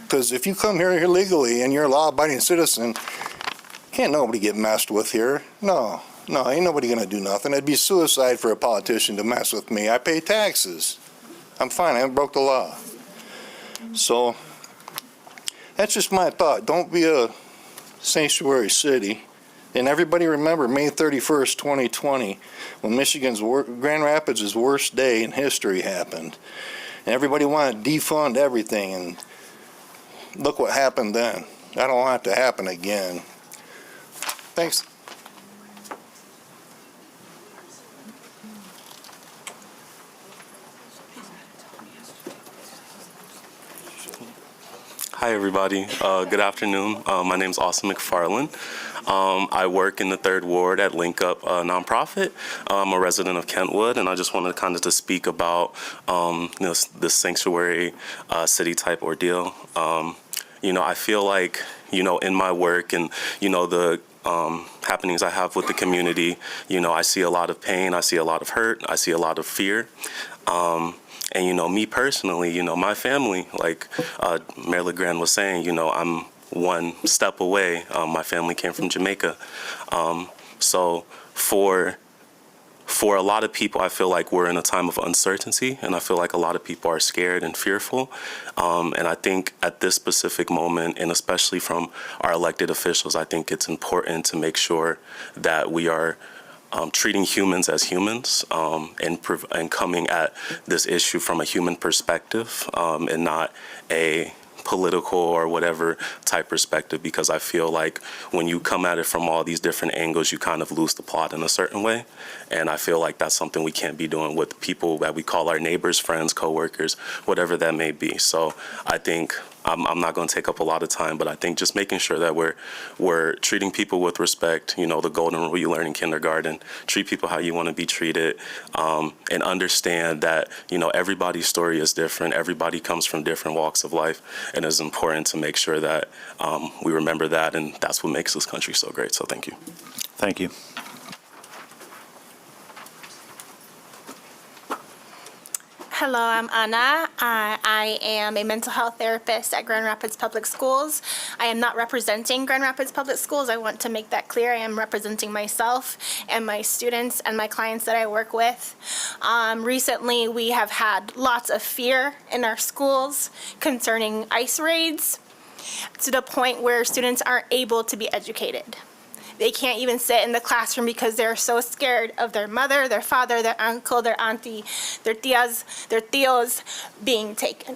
Because if you come here illegally and you're a law-abiding citizen, can't nobody get messed with here. No, ain't nobody gonna do nothing. It'd be suicide for a politician to mess with me. I pay taxes. I'm fine. I haven't broke the law. So that's just my thought. Don't be a sanctuary city. And everybody remember May 31st, 2020, when Michigan's Grand Rapids' worst day in history happened. And everybody wanted to defund everything, and look what happened then. I don't want it to happen again. Thanks. Hi, everybody. Good afternoon. My name's Austin McFarland. I work in the 3rd Ward at Link Up nonprofit. I'm a resident of Kentwood, and I just wanted kind of to speak about this sanctuary city type ordeal. I feel like, in my work and, the happenings I have with the community, I see a lot of pain, I see a lot of hurt, I see a lot of fear. And, me personally, my family, like Mayor LeGrand was saying, I'm one step away. My family came from Jamaica. So for a lot of people, I feel like we're in a time of uncertainty, and I feel like a lot of people are scared and fearful. And I think at this specific moment, and especially from our elected officials, I think it's important to make sure that we are treating humans as humans and coming at this issue from a human perspective and not a political or whatever type perspective, because I feel like when you come at it from all these different angles, you kind of lose the plot in a certain way. And I feel like that's something we can't be doing with people that we call our neighbors, friends, coworkers, whatever that may be. So I think I'm not going to take up a lot of time, but I think just making sure that we're treating people with respect, the golden rule you learn in kindergarten, treat people how you want to be treated, and understand that, everybody's story is different. Everybody comes from different walks of life, and it's important to make sure that we remember that, and that's what makes this country so great. So thank you. Thank you. Hello, I'm Anna. I am a mental health therapist at Grand Rapids Public Schools. I am not representing Grand Rapids Public Schools. I want to make that clear. I am representing myself and my students and my clients that I work with. Recently, we have had lots of fear in our schools concerning ICE raids, to the point where students aren't able to be educated. They can't even sit in the classroom because they're so scared of their mother, their father, their uncle, their auntie, their tios being taken.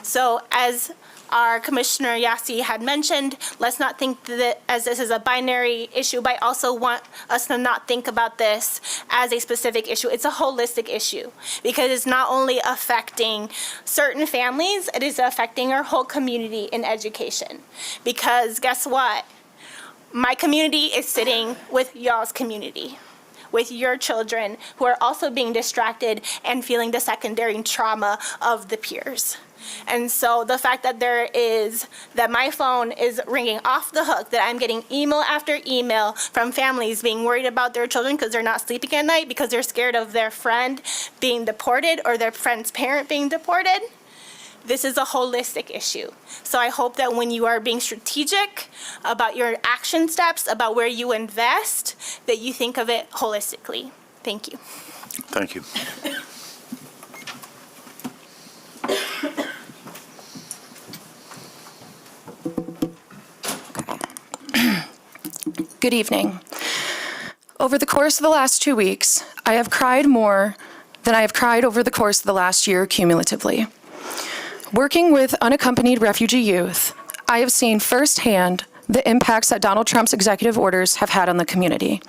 So as our Commissioner Yasi had mentioned, let's not think that as this is a binary issue, but I also want us to not think about this as a specific issue. It's a holistic issue, because it's not only affecting certain families, it is affecting our whole community in education. Because guess what? My community is sitting with y'all's community. with your children who are also being distracted and feeling the secondary trauma of the peers. And so the fact that that my phone is ringing off the hook, that I'm getting email after email from families being worried about their children because they're not sleeping at night because they're scared of their friend being deported or their friend's parent being deported. This is a holistic issue. So I hope that when you are being strategic about your action steps, about where you invest, that you think of it holistically. Thank you. Thank you. Good evening. Over the course of the last 2 weeks, I have cried more than I have cried over the course of the last year cumulatively. Working with unaccompanied refugee youth, I have seen firsthand the impacts that Donald Trump's executive orders have had on the community,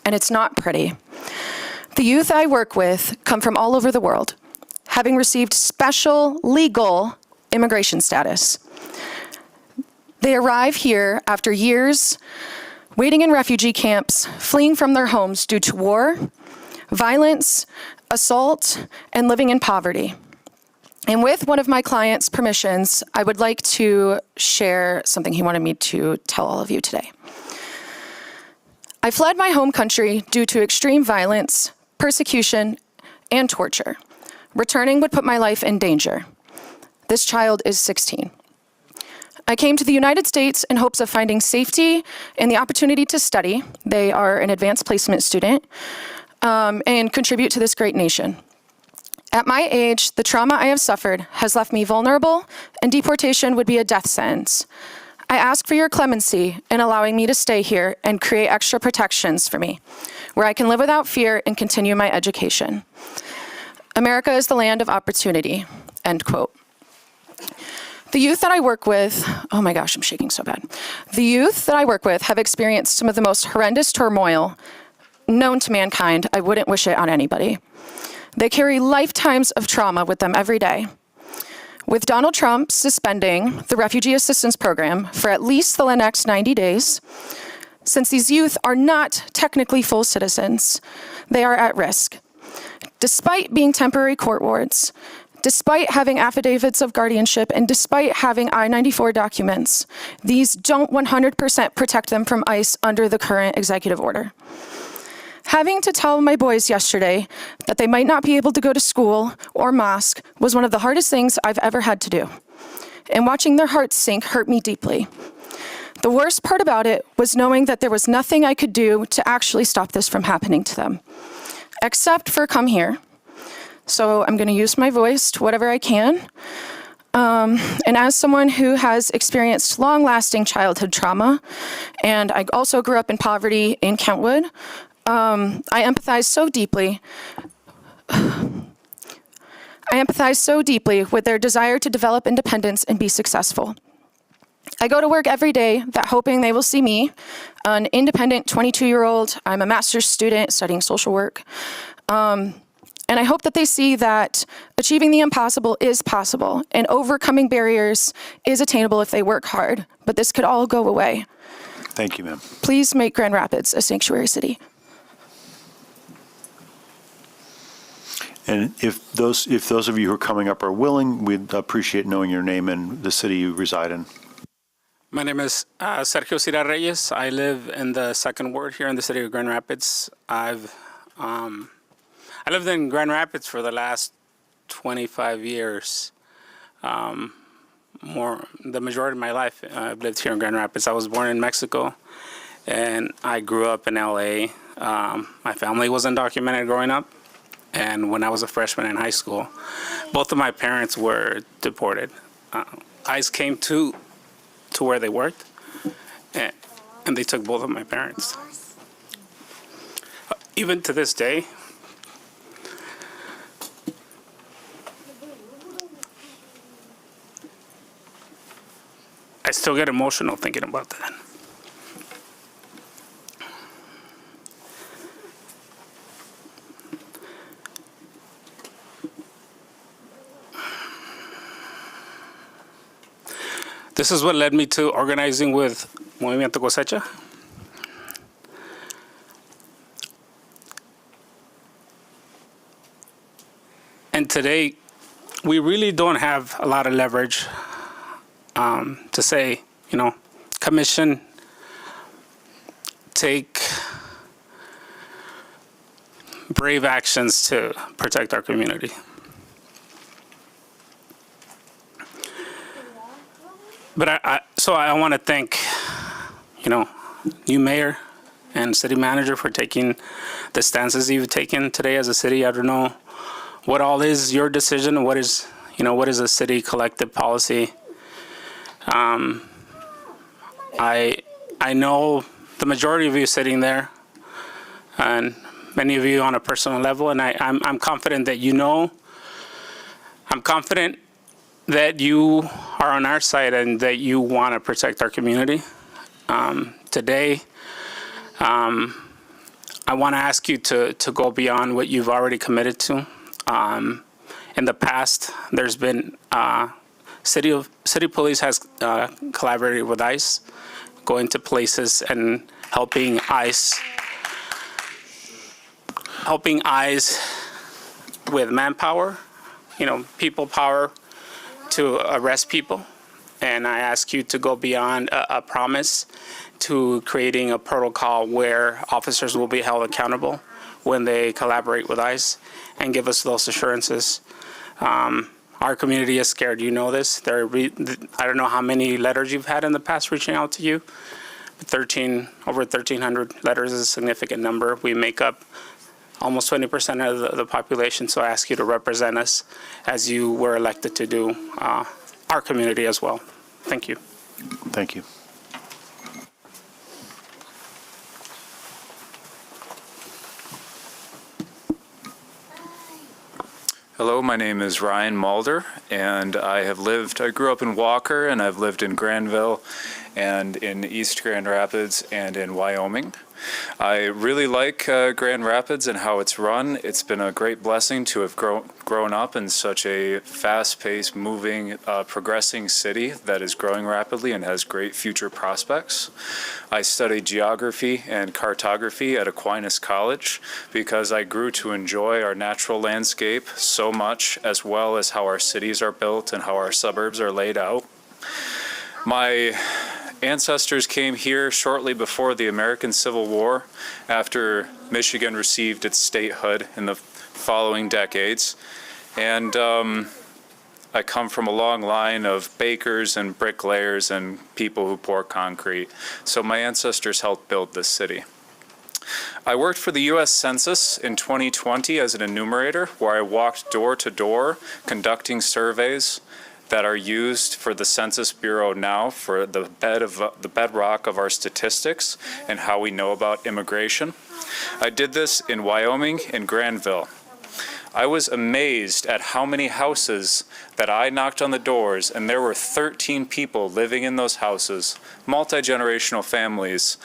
and it's not pretty. The youth I work with come from all over the world, having received special legal immigration status. They arrive here after years waiting in refugee camps, fleeing from their homes due to war, violence, assault, and living in poverty. And with one of my clients' permissions, I would like to share something he wanted me to tell all of you today. I fled my home country due to extreme violence, persecution, and torture. Returning would put my life in danger. This child is 16. I came to the United States in hopes of finding safety and the opportunity to study. They are an advanced placement student, and contribute to this great nation. At my age, the trauma I have suffered has left me vulnerable, and deportation would be a death sentence. I ask for your clemency in allowing me to stay here and create extra protections for me, where I can live without fear and continue my education. America is the land of opportunity, end quote. The youth that I work with, oh my gosh, I'm shaking so bad. The youth that I work with have experienced some of the most horrendous turmoil known to mankind. I wouldn't wish it on anybody. They carry lifetimes of trauma with them every day. With Donald Trump suspending the Refugee Assistance Program for at least the next 90 days, since these youth are not technically full citizens, they are at risk. Despite being temporary court wards, despite having affidavits of guardianship, and despite having I-94 documents, these don't 100% protect them from ICE under the current executive order. Having to tell my boys yesterday that they might not be able to go to school or mosque was one of the hardest things I've ever had to do. And watching their hearts sink hurt me deeply. The worst part about it was knowing that there was nothing I could do to actually stop this from happening to them, except for come here. So I'm going to use my voice to whatever I can. And as someone who has experienced long-lasting childhood trauma, and I also grew up in poverty in Kentwood, I empathize so deeply. I empathize so deeply with their desire to develop independence and be successful. I go to work every day hoping they will see me, an independent 22-year-old. I'm a master's student studying social work. And I hope that they see that achieving the impossible is possible and overcoming barriers is attainable if they work hard. But this could all go away. Thank you, ma'am. Please make Grand Rapids a sanctuary city. And if those of you who are coming up are willing, we'd appreciate knowing your name and the city you reside in. My name is Sergio Cira Reyes. I live in the 2nd Ward here in the city of Grand Rapids. I lived in Grand Rapids for the last 25 years. The majority of my life, I've lived here in Grand Rapids. I was born in Mexico, and I grew up in LA. My family was undocumented growing up, and when I was a freshman in high school, both of my parents were deported. ICE came to where they worked, and they took both of my parents. Even to this day, I still get emotional thinking about that. This is what led me to organizing with Movimiento Cosecha. And today, we really don't have a lot of leverage to say, commission, take brave actions to protect our community. But I want to thank, new mayor and city manager for taking the stances you've taken today as a city. I don't know what all is your decision. What is a city collective policy? I know the majority of you sitting there, and many of you on a personal level, and I'm confident that I'm confident that you are on our side and that you want to protect our community. Today, I want to ask you to go beyond what you've already committed to. In the past, there's been city police has collaborated with ICE, going to places and helping ICE with manpower, people power to arrest people. And I ask you to go beyond a promise to creating a protocol where officers will be held accountable when they collaborate with ICE, and give us those assurances. Our community is scared. You know this. I don't know how many letters you've had in the past reaching out to you. Over 1,300 letters is a significant number. We make up almost 20% of the population, so I ask you to represent us as you were elected to do, our community as well. Thank you. Thank you. Hello, my name is Ryan Mulder, and I grew up in Walker, and I've lived in Granville and in East Grand Rapids and in Wyoming. I really like Grand Rapids and how it's run. It's been a great blessing to have grown up in such a fast-paced, moving, progressing city that is growing rapidly and has great future prospects. I studied geography and cartography at Aquinas College because I grew to enjoy our natural landscape so much, as well as how our cities are built and how our suburbs are laid out. My ancestors came here shortly before the American Civil War, after Michigan received its statehood in the following decades. And I come from a long line of bakers and bricklayers and people who pour concrete. So my ancestors helped build this city. I worked for the U.S. Census in 2020 as an enumerator, where I walked door to door conducting surveys that are used for the Census Bureau now for the bedrock of our statistics and how we know about immigration. I did this in Wyoming and Granville. I was amazed at how many houses that I knocked on the doors, and there were 13 people living in those houses, multi-generational families,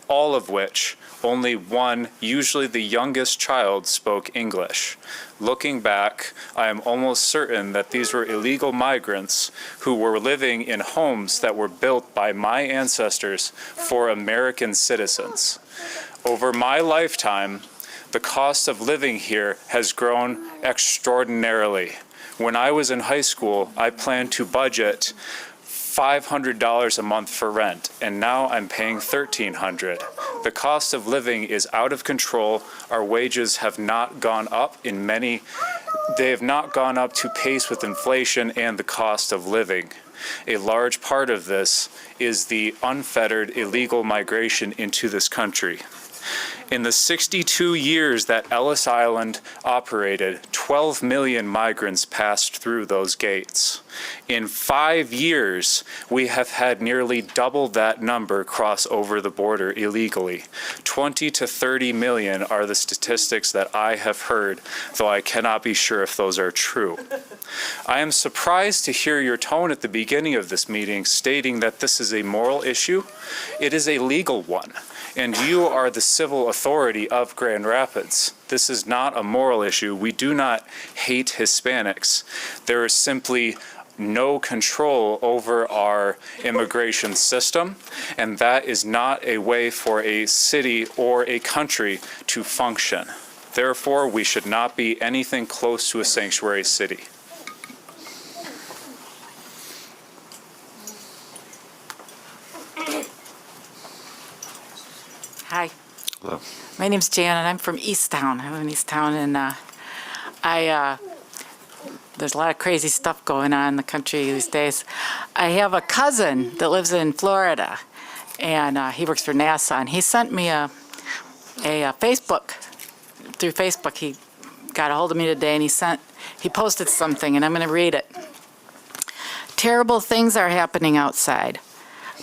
all of which only one, usually the youngest child, spoke English. Looking back, I am almost certain that these were illegal migrants who were living in homes that were built by my ancestors for American citizens. Over my lifetime, the cost of living here has grown extraordinarily. When I was in high school, I planned to budget $500 a month for rent, and now I'm paying $1,300. The cost of living is out of control. Our wages have not gone up they have not gone up to pace with inflation and the cost of living. A large part of this is the unfettered illegal migration into this country. In the 62 years that Ellis Island operated, 12 million migrants passed through those gates. In 5 years, we have had nearly double that number cross over the border illegally. 20 to 30 million are the statistics that I have heard, though I cannot be sure if those are true. I am surprised to hear your tone at the beginning of this meeting stating that this is a moral issue. It is a legal one. And you are the civil authority of Grand Rapids. This is not a moral issue. We do not hate Hispanics. There is simply no control over our immigration system, and that is not a way for a city or a country to function. Therefore, we should not be anything close to a sanctuary city. Hi. Hello. My name's Jan, and I'm from Easttown. I live in Easttown, and there's a lot of crazy stuff going on in the country these days. I have a cousin that lives in Florida, and he works for NASA, and he sent me a Facebook. Through Facebook, he got a hold of me today, and he posted something, and I'm going to read it. Terrible things are happening outside.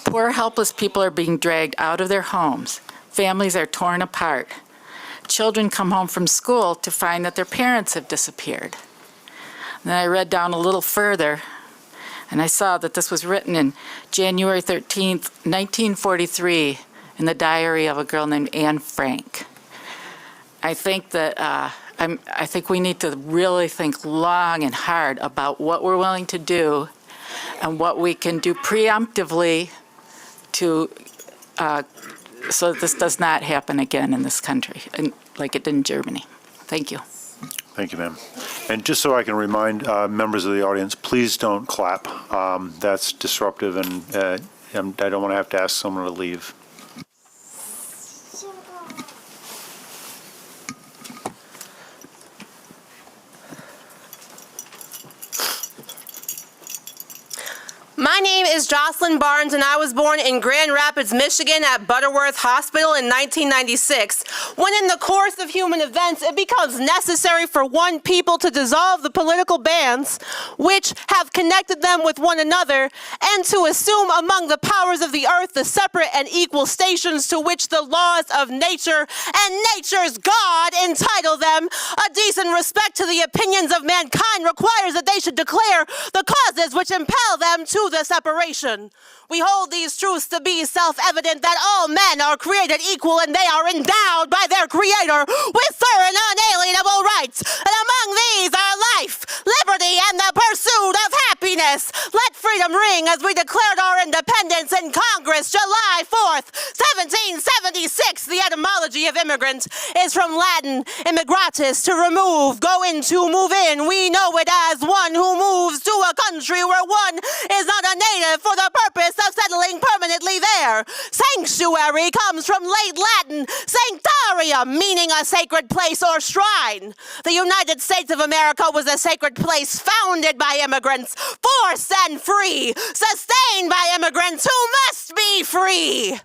Poor, helpless people are being dragged out of their homes. Families are torn apart. Children come home from school to find that their parents have disappeared. And then I read down a little further, and I saw that this was written in January 13th, 1943, in the diary of a girl named Anne Frank. I think that I think we need to really think long and hard about what we're willing to do and what we can do preemptively to so that this does not happen again in this country, and like it did in Germany. Thank you. Thank you, ma'am. And just so I can remind members of the audience, please don't clap. That's disruptive, and I don't want to have to ask someone to leave. My name is Jocelyn Barnes, and I was born in Grand Rapids, Michigan at Butterworth Hospital in 1996. When in the course of human events, it becomes necessary for one people to dissolve the political bands which have connected them with one another, and to assume among the powers of the earth the separate and equal stations to which the laws of nature and nature's God entitle them. A decent respect to the opinions of mankind requires that they should declare the causes which impel them to the separation. We hold these truths to be self-evident, that all men are created equal and they are endowed by their Creator with certain unalienable rights. And among these are life, liberty, and the pursuit of happiness. Let freedom ring as we declared our independence in Congress July 4th, 1776. The etymology of immigrant is from Latin immigratus, to remove, go into, move in. We know it as one who moves to a country where one is not a native for the purpose of settling permanently there. Sanctuary comes from late Latin sanctarium, meaning a sacred place or shrine. The United States of America was a sacred place founded by immigrants, forced and free, sustained by immigrants who must be free.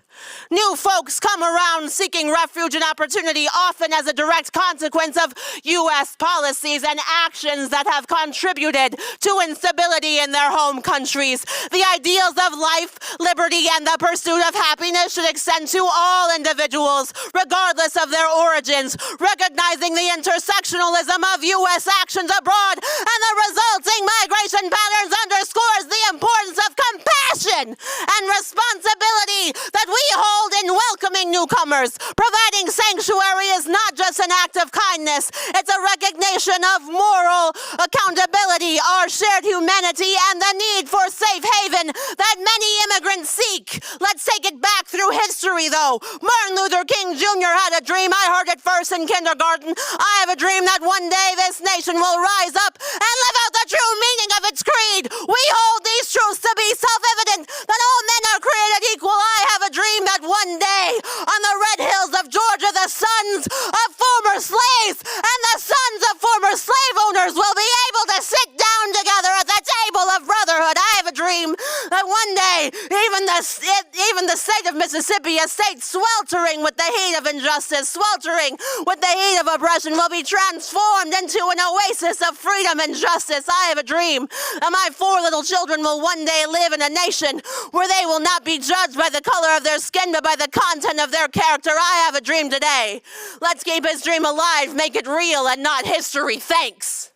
New folks come around seeking refuge and opportunity, often as a direct consequence of U.S. policies and actions that have contributed to instability in their home countries. The ideals of life, liberty, and the pursuit of happiness should extend to all individuals, regardless of their origins, recognizing the intersectionalism of U.S. actions abroad and the resulting migration patterns underscores the importance of compassion and responsibility that we hold in welcoming newcomers. Providing sanctuary is not just an act of kindness, it's a recognition of moral accountability, our shared humanity, and the need for safe haven that many immigrants seek. Let's take it back through history, though. Martin Luther King Jr. had a dream. I heard it first in kindergarten. I have a dream that one day this nation will rise up and live out the true meaning of its creed. We hold these truths to be self-evident, that all men are created equal. I have a dream that one day on the red hills of Georgia, the sons of former slaves and the sons of former slave owners will be able to sit down together at the table of brotherhood. I have a dream that one day even the state of Mississippi, a state sweltering with the heat of injustice, sweltering with the heat of oppression, will be transformed into an oasis of freedom and justice. I have a dream that my 4 little children will one day live in a nation where they will not be judged by the color of their skin, but by the content of their character. I have a dream today. Let's keep his dream alive, make it real and not history. Thanks.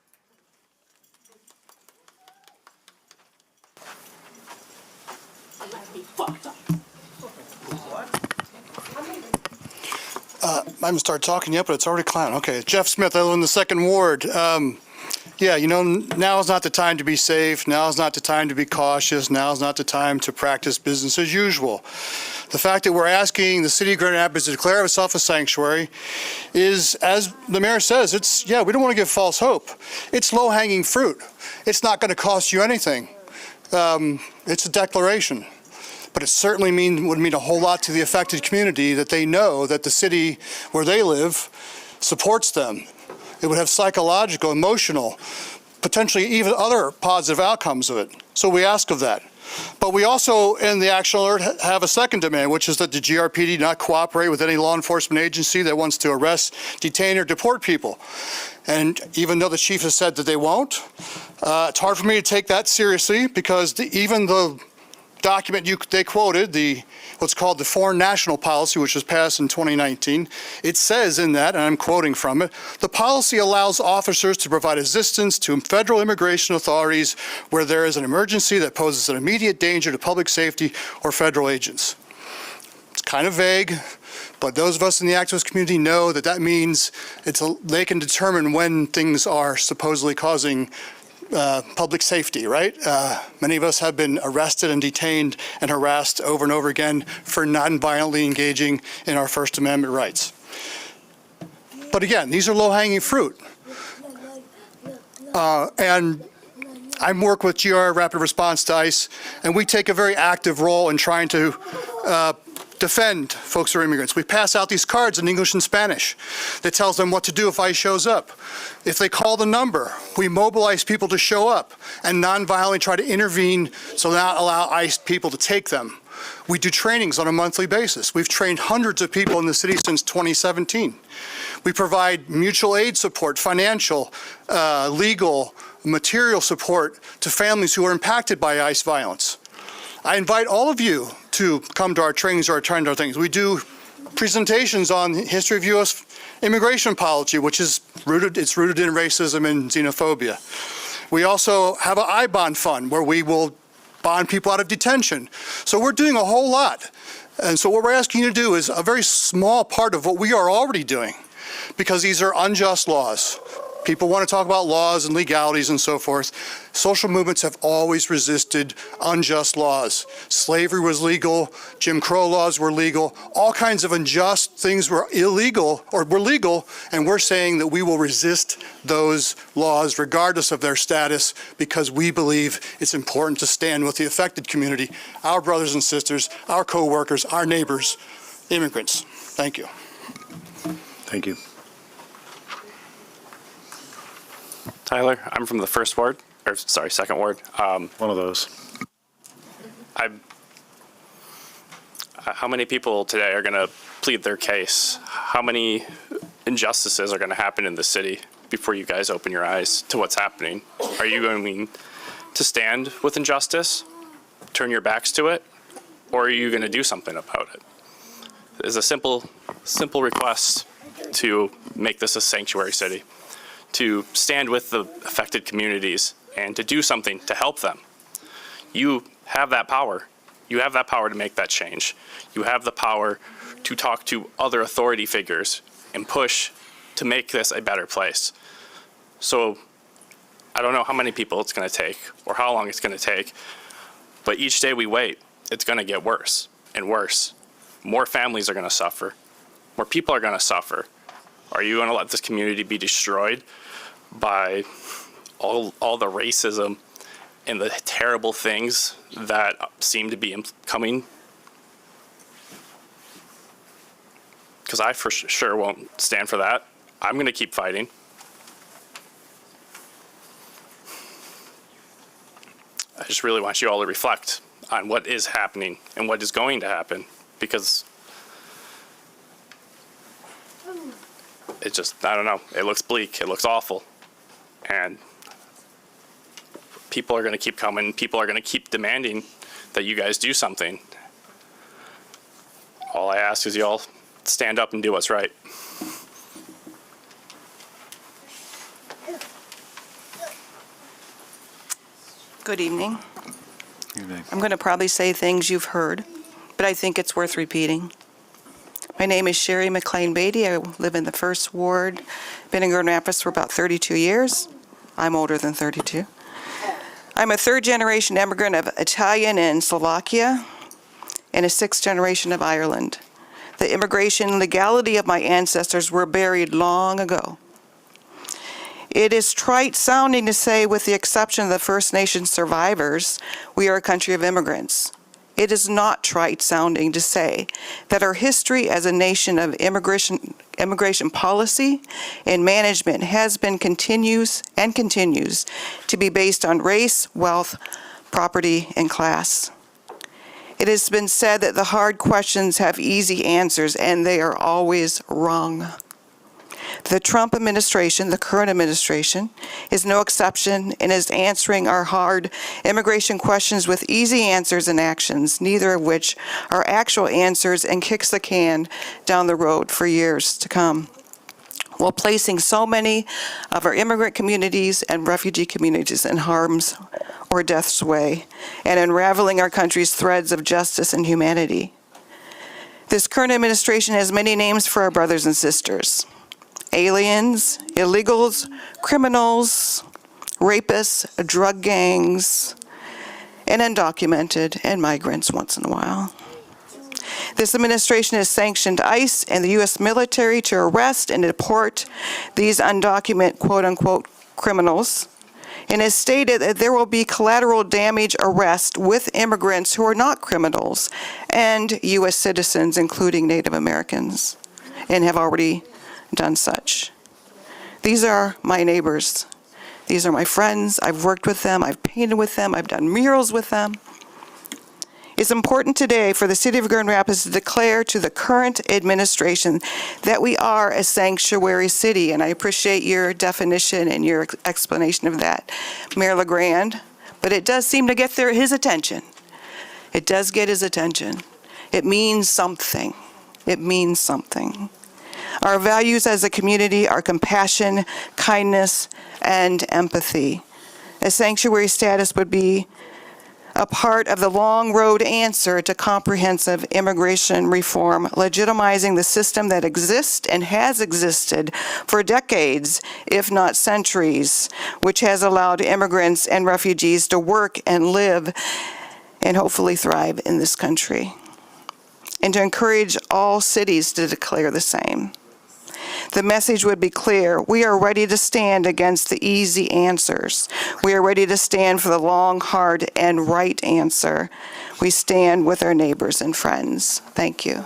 I haven't started talking yet, but it's already clown. Okay, Jeff Smith, I live in the 2nd Ward. Yeah, you know, now is not the time to be safe. Now is not the time to be cautious. Now is not the time to practice business as usual. The fact that we're asking the city of Grand Rapids to declare itself a sanctuary is, as the mayor says, we don't want to give false hope. It's low-hanging fruit. It's not going to cost you anything. It's a declaration. But it certainly would mean a whole lot to the affected community that they know that the city where they live supports them. It would have psychological, emotional, potentially even other positive outcomes of it. So we ask of that. But we also, in the action alert, have a second demand, which is that the GRPD not cooperate with any law enforcement agency that wants to arrest, detain, or deport people. And even though the chief has said that they won't, it's hard for me to take that seriously because even the document they quoted, what's called the Foreign National Policy, which was passed in 2019, it says in that, and I'm quoting from it, the policy allows officers to provide assistance to federal immigration authorities where there is an emergency that poses an immediate danger to public safety or federal agents. It's kind of vague, but those of us in the activist community know that that means they can determine when things are supposedly causing public safety, right? Many of us have been arrested and detained and harassed over and over again for non-violently engaging in our First Amendment rights. But again, these are low-hanging fruit. And I work with GR Rapid Response to ICE, and we take a very active role in trying to defend folks who are immigrants. We pass out these cards in English and Spanish that tells them what to do if ICE shows up. If they call the number, we mobilize people to show up and non-violently try to intervene so not allow ICE people to take them. We do trainings on a monthly basis. We've trained hundreds of people in the city since 2017. We provide mutual aid support, financial, legal, material support to families who are impacted by ICE violence. I invite all of you to come to our trainings or attend our things. We do presentations on the history of U.S. immigration policy, which is rooted in racism and xenophobia. We also have an I-bond fund where we will bond people out of detention. So we're doing a whole lot. And so what we're asking you to do is a very small part of what we are already doing, because these are unjust laws. People want to talk about laws and legalities and so forth. Social movements have always resisted unjust laws. Slavery was legal, Jim Crow laws were legal, all kinds of unjust things were illegal or were legal, and we're saying that we will resist those laws regardless of their status because we believe it's important to stand with the affected community, our brothers and sisters, our co-workers, our neighbors, immigrants. Thank you. Thank you. Tyler, I'm from the second ward. One of those. How many people today are going to plead their case? How many injustices are going to happen in the city before you guys open your eyes to what's happening? Are you going to stand with injustice, turn your backs to it, or are you going to do something about it? It's a simple request to make this a sanctuary city, to stand with the affected communities and to do something to help them. You have that power. You have that power to make that change. You have the power to talk to other authority figures and push to make this a better place. So I don't know how many people it's going to take or how long it's going to take, but each day we wait, it's going to get worse and worse. More families are going to suffer. More people are going to suffer. Are you going to let this community be destroyed by all the racism and the terrible things that seem to be coming? Because I for sure won't stand for that. I'm going to keep fighting. I just really want you all to reflect on what is happening and what is going to happen, because it just, I don't know, it looks bleak, it looks awful. And people are going to keep coming, people are going to keep demanding that you guys do something. All I ask is you all stand up and do what's right. Good evening. I'm going to probably say things you've heard, but I think it's worth repeating. My name is Sherry McLean Beatty. I live in the First Ward. Been in Grand Rapids for about 32 years. I'm older than 32. I'm a third-generation immigrant of Italian and Slovakia. and a sixth generation of Ireland. The immigration legality of my ancestors were buried long ago. It is trite sounding to say, with the exception of the First Nation survivors, we are a country of immigrants. It is not trite sounding to say that our history as a nation of immigration policy and management has been continues to be based on race, wealth, property, and class. It has been said that the hard questions have easy answers, and they are always wrong. The Trump administration, the current administration, is no exception and is answering our hard immigration questions with easy answers and actions, neither of which are actual answers, and kicks the can down the road for years to come, while placing so many of our immigrant communities and refugee communities in harm's or death's way, and unraveling our country's threads of justice and humanity. This current administration has many names for our brothers and sisters: aliens, illegals, criminals, rapists, drug gangs, and undocumented, and migrants once in a while. This administration has sanctioned ICE and the U.S. military to arrest and deport these undocumented quote-unquote criminals, and has stated that there will be collateral damage arrest with immigrants who are not criminals and U.S. citizens, including Native Americans, and have already done such. These are my neighbors. These are my friends. I've worked with them. I've painted with them. I've done murals with them. It's important today for the City of Grand Rapids to declare to the current administration that we are a sanctuary city, and I appreciate your definition and your explanation of that, Mayor LaGrand, but it does seem to get his attention. It does get his attention. It means something. It means something. Our values as a community are compassion, kindness, and empathy. A sanctuary status would be a part of the long road answer to comprehensive immigration reform, legitimizing the system that exists and has existed for decades, if not centuries, which has allowed immigrants and refugees to work and live and hopefully thrive in this country, and to encourage all cities to declare the same. The message would be clear. We are ready to stand against the easy answers. We are ready to stand for the long, hard, and right answer. We stand with our neighbors and friends. Thank you.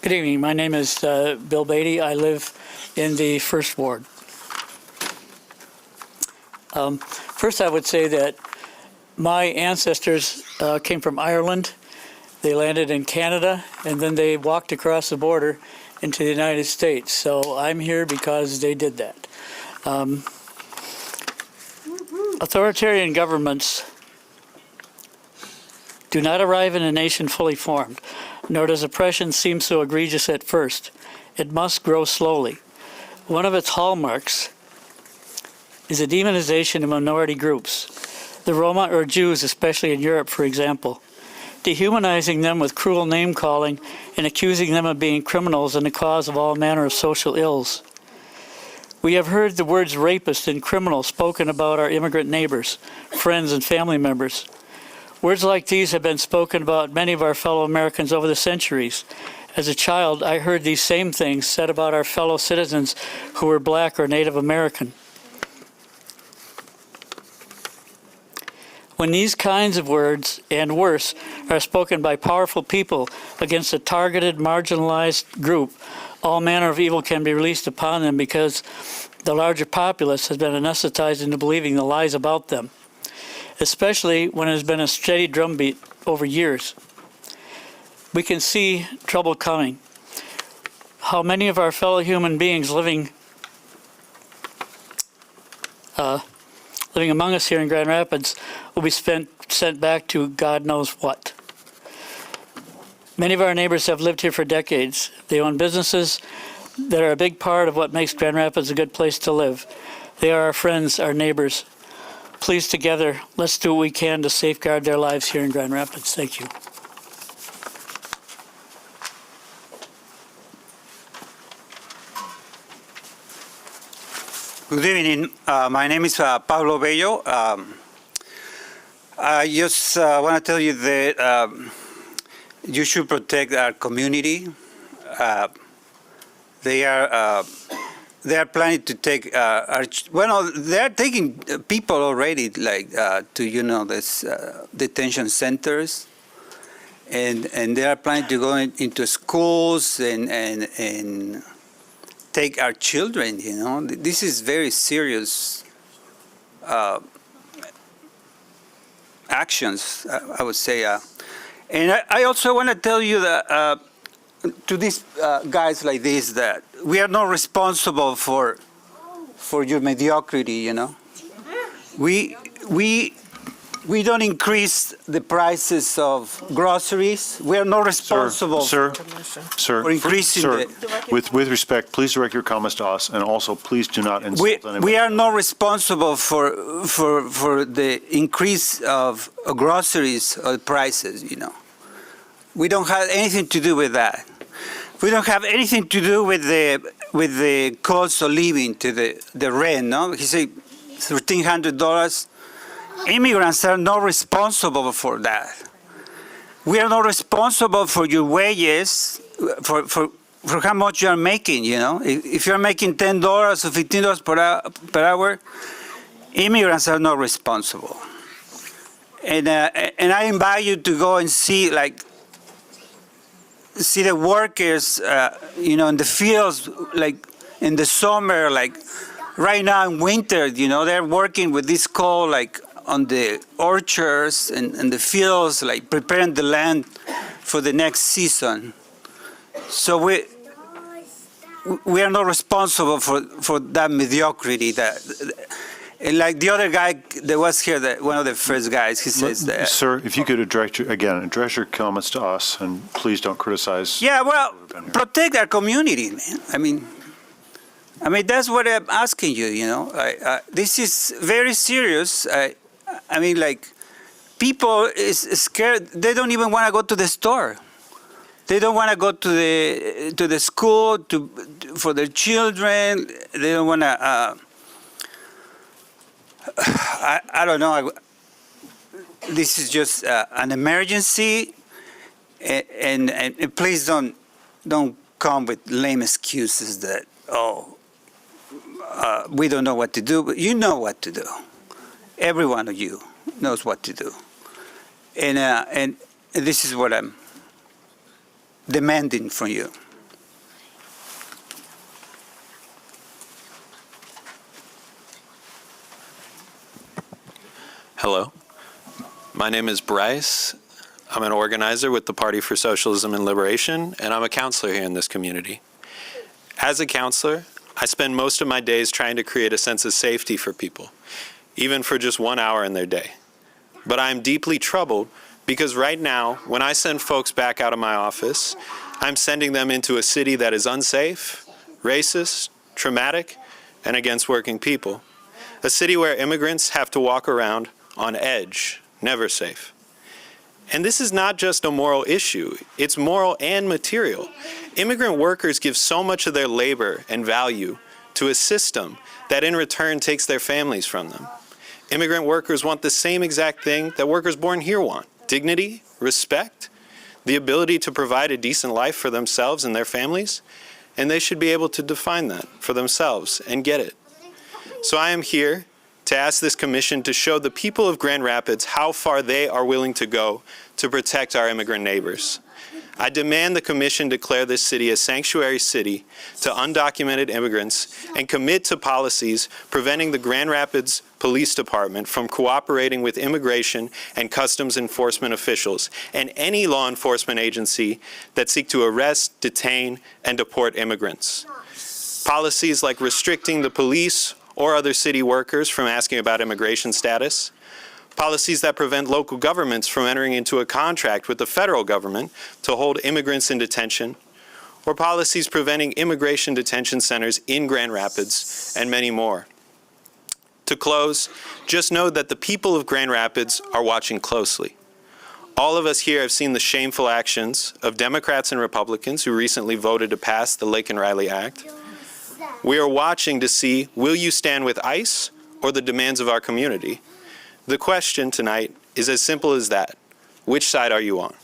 Good evening. My name is Bill Beatty. I live in the First Ward. First, I would say that my ancestors came from Ireland. They landed in Canada, and then they walked across the border into the United States. So I'm here because they did that. Authoritarian governments do not arrive in a nation fully formed, nor does oppression seem so egregious at first. It must grow slowly. One of its hallmarks is a demonization of minority groups, the Roma or Jews, especially in Europe, for example, dehumanizing them with cruel name-calling and accusing them of being criminals and the cause of all manner of social ills. We have heard the words rapist and criminal spoken about our immigrant neighbors, friends, and family members. Words like these have been spoken about many of our fellow Americans over the centuries. As a child, I heard these same things said about our fellow citizens who were Black or Native American. When these kinds of words, and worse, are spoken by powerful people against a targeted, marginalized group, all manner of evil can be released upon them because the larger populace has been anesthetized into believing the lies about them, especially when it has been a steady drumbeat over years. We can see trouble coming. How many of our fellow human beings living among us here in Grand Rapids will be sent back to God knows what. Many of our neighbors have lived here for decades. They own businesses that are a big part of what makes Grand Rapids a good place to live. They are our friends, our neighbors. Please, together, let's do what we can to safeguard their lives here in Grand Rapids. Thank you. Good evening. My name is Pablo Bello. I just want to tell you that you should protect our community. They are planning to take they are taking people already, like to this detention centers, and they are planning to go into schools and take our children. This is very serious actions, I would say. And I also want to tell you that to these guys like this, that we are not responsible for your mediocrity. We don't increase the prices of groceries. We are not responsible Sir, for increasing sir, the. with respect, please direct your comments to us, and also please do not insult anybody. We are not responsible for the increase of groceries prices. We don't have anything to do with that. We don't have anything to do with the cost of living, to the rent. No, he said $1,300. Immigrants are not responsible for that. We are not responsible for your wages, for how much you are making. If you're making $10 or $15 per hour, immigrants are not responsible. And I invite you to go and see the workers, in the fields, like in the summer, like right now in winter. They're working with this coal, like on the orchards and the fields, like preparing the land for the next season. So we are not responsible for that mediocrity. And like the other guy that was here, one of the first guys, he says that. Sir, if you could address your comments to us, and please don't criticize. Yeah, well, protect our community, man. I mean, that's what I'm asking you. This is very serious. People is scared. They don't even want to go to the store. They don't want to go to the school for their children. They don't want to. I don't know. This is just an emergency, and please don't come with lame excuses that we don't know what to do. But you know what to do. Every one of you knows what to do, and this is what I'm demanding from you. Hello, my name is Bryce. I'm an organizer with the Party for Socialism and Liberation, and I'm a counselor here in this community. As a counselor, I spend most of my days trying to create a sense of safety for people, even for just 1 hour in their day. But I am deeply troubled because right now, when I send folks back out of my office, I'm sending them into a city that is unsafe, racist, traumatic, and against working people. A city where immigrants have to walk around on edge, never safe. And this is not just a moral issue, it's moral and material. Immigrant workers give so much of their labor and value to a system that in return takes their families from them. Immigrant workers want the same exact thing that workers born here want: dignity, respect, the ability to provide a decent life for themselves and their families, and they should be able to define that for themselves and get it. So I am here to ask this commission to show the people of Grand Rapids how far they are willing to go to protect our immigrant neighbors. I demand the commission declare this city a sanctuary city to undocumented immigrants and commit to policies preventing the Grand Rapids Police Department from cooperating with immigration and customs enforcement officials and any law enforcement agency that seek to arrest, detain, and deport immigrants. Policies like restricting the police or other city workers from asking about immigration status, policies that prevent local governments from entering into a contract with the federal government to hold immigrants in detention, or policies preventing immigration detention centers in Grand Rapids, and many more. To close, just know that the people of Grand Rapids are watching closely. All of us here have seen the shameful actions of Democrats and Republicans who recently voted to pass the Laken Riley Act. We are watching to see, will you stand with ICE or the demands of our community? The question tonight is as simple as that. Which side are you on?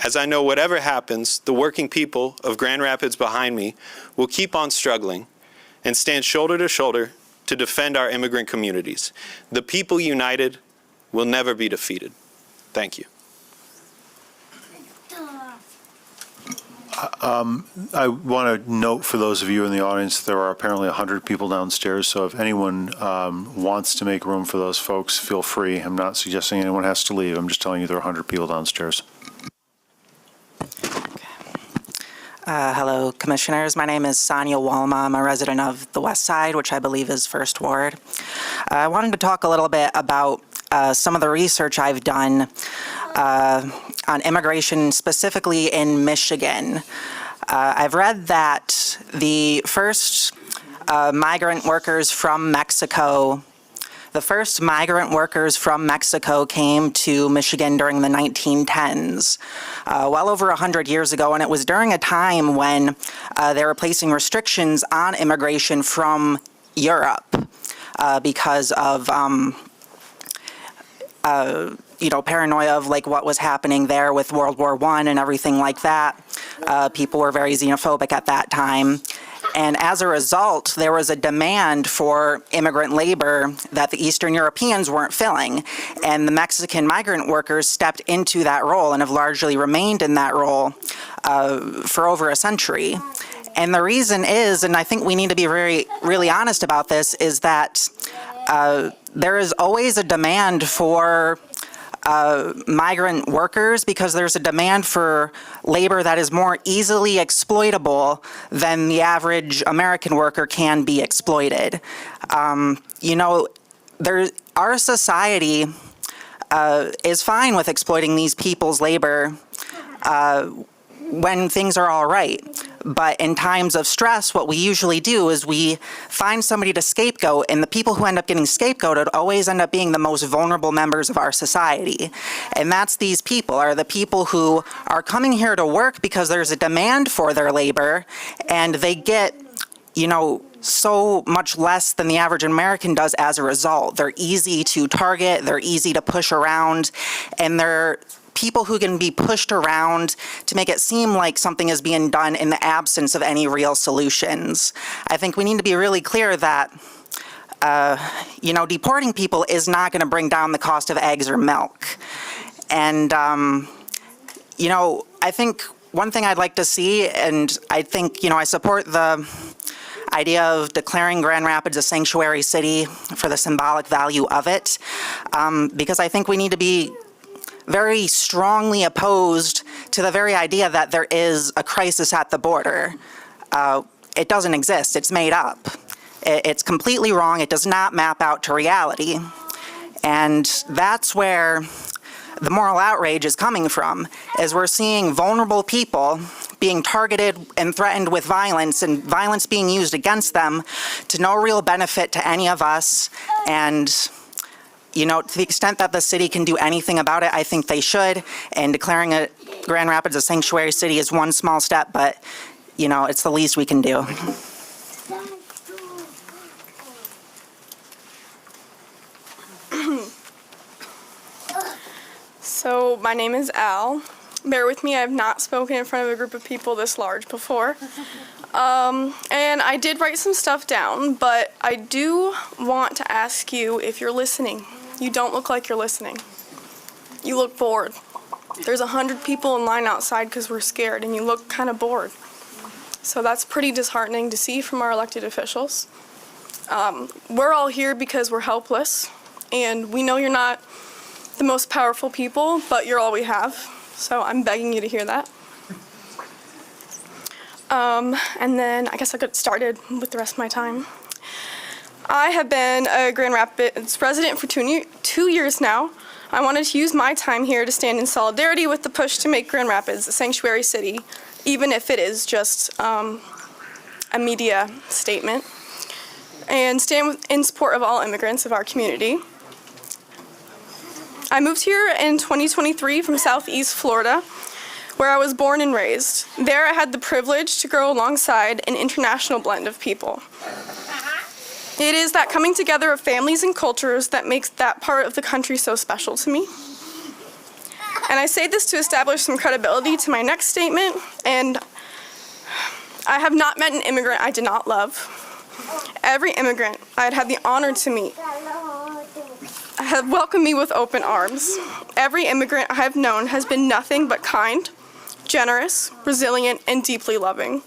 As I know, whatever happens, the working people of Grand Rapids behind me will keep on struggling and stand shoulder to shoulder to defend our immigrant communities. The people united will never be defeated. Thank you. I want to note for those of you in the audience, there are apparently 100 people downstairs, so if anyone wants to make room for those folks, feel free. I'm not suggesting anyone has to leave. I'm just telling you there are 100 people downstairs. Hello, Commissioners. My name is Sonia Walma. I'm a resident of the West Side, which I believe is First Ward. I wanted to talk a little bit about some of the research I've done on immigration, specifically in Michigan. I've read that the first migrant workers from Mexico came to Michigan during the 1910s, well over 100 years ago, and it was during a time when they were placing restrictions on immigration from Europe because of paranoia of like what was happening there with World War I and everything like that. People were very xenophobic at that time. And as a result, there was a demand for immigrant labor that the Eastern Europeans weren't filling. And the Mexican migrant workers stepped into that role and have largely remained in that role for over a century. And the reason is, and I think we need to be really honest about this, is that there is always a demand for migrant workers because there's a demand for labor that is more easily exploitable than the average American worker can be exploited. Our society is fine with exploiting these people's labor when things are all right. But in times of stress, what we usually do is we find somebody to scapegoat, and the people who end up getting scapegoated always end up being the most vulnerable members of our society. And that's these people, are the people who are coming here to work because there's a demand for their labor, and they get, so much less than the average American does as a result. They're easy to target, they're easy to push around, and they're people who can be pushed around to make it seem like something is being done in the absence of any real solutions. I think we need to be really clear that, deporting people is not going to bring down the cost of eggs or milk. And, I think one thing I'd like to see, and I think, I support the idea of declaring Grand Rapids a sanctuary city for the symbolic value of it, because I think we need to be very strongly opposed to the very idea that there is a crisis at the border. It doesn't exist. It's made up. It's completely wrong. It does not map out to reality. And that's where the moral outrage is coming from, is we're seeing vulnerable people being targeted and threatened with violence, and violence being used against them to no real benefit to any of us. And to the extent that the city can do anything about it, I think they should. And declaring Grand Rapids a sanctuary city is one small step, but, it's the least we can do. So, my name is Al. Bear with me, I have not spoken in front of a group of people this large before. And I did write some stuff down, but I do want to ask you if you're listening. You don't look like you're listening. You look bored. There's 100 people in line outside because we're scared, and you look kind of bored. So that's pretty disheartening to see from our elected officials. We're all here because we're helpless, and we know you're not the most powerful people, but you're all we have. So I'm begging you to hear that. And then I guess I'll get started with the rest of my time. I have been a Grand Rapids resident for 2 years now. I wanted to use my time here to stand in solidarity with the push to make Grand Rapids a sanctuary city, even if it is just a media statement, and stand in support of all immigrants of our community. I moved here in 2023 from Southeast Florida, where I was born and raised. There I had the privilege to grow alongside an international blend of people. It is that coming together of families and cultures that makes that part of the country so special to me. And I say this to establish some credibility to my next statement, and I have not met an immigrant I did not love. Every immigrant I had the honor to meet have welcomed me with open arms. Every immigrant I have known has been nothing but kind, generous, resilient, and deeply loving.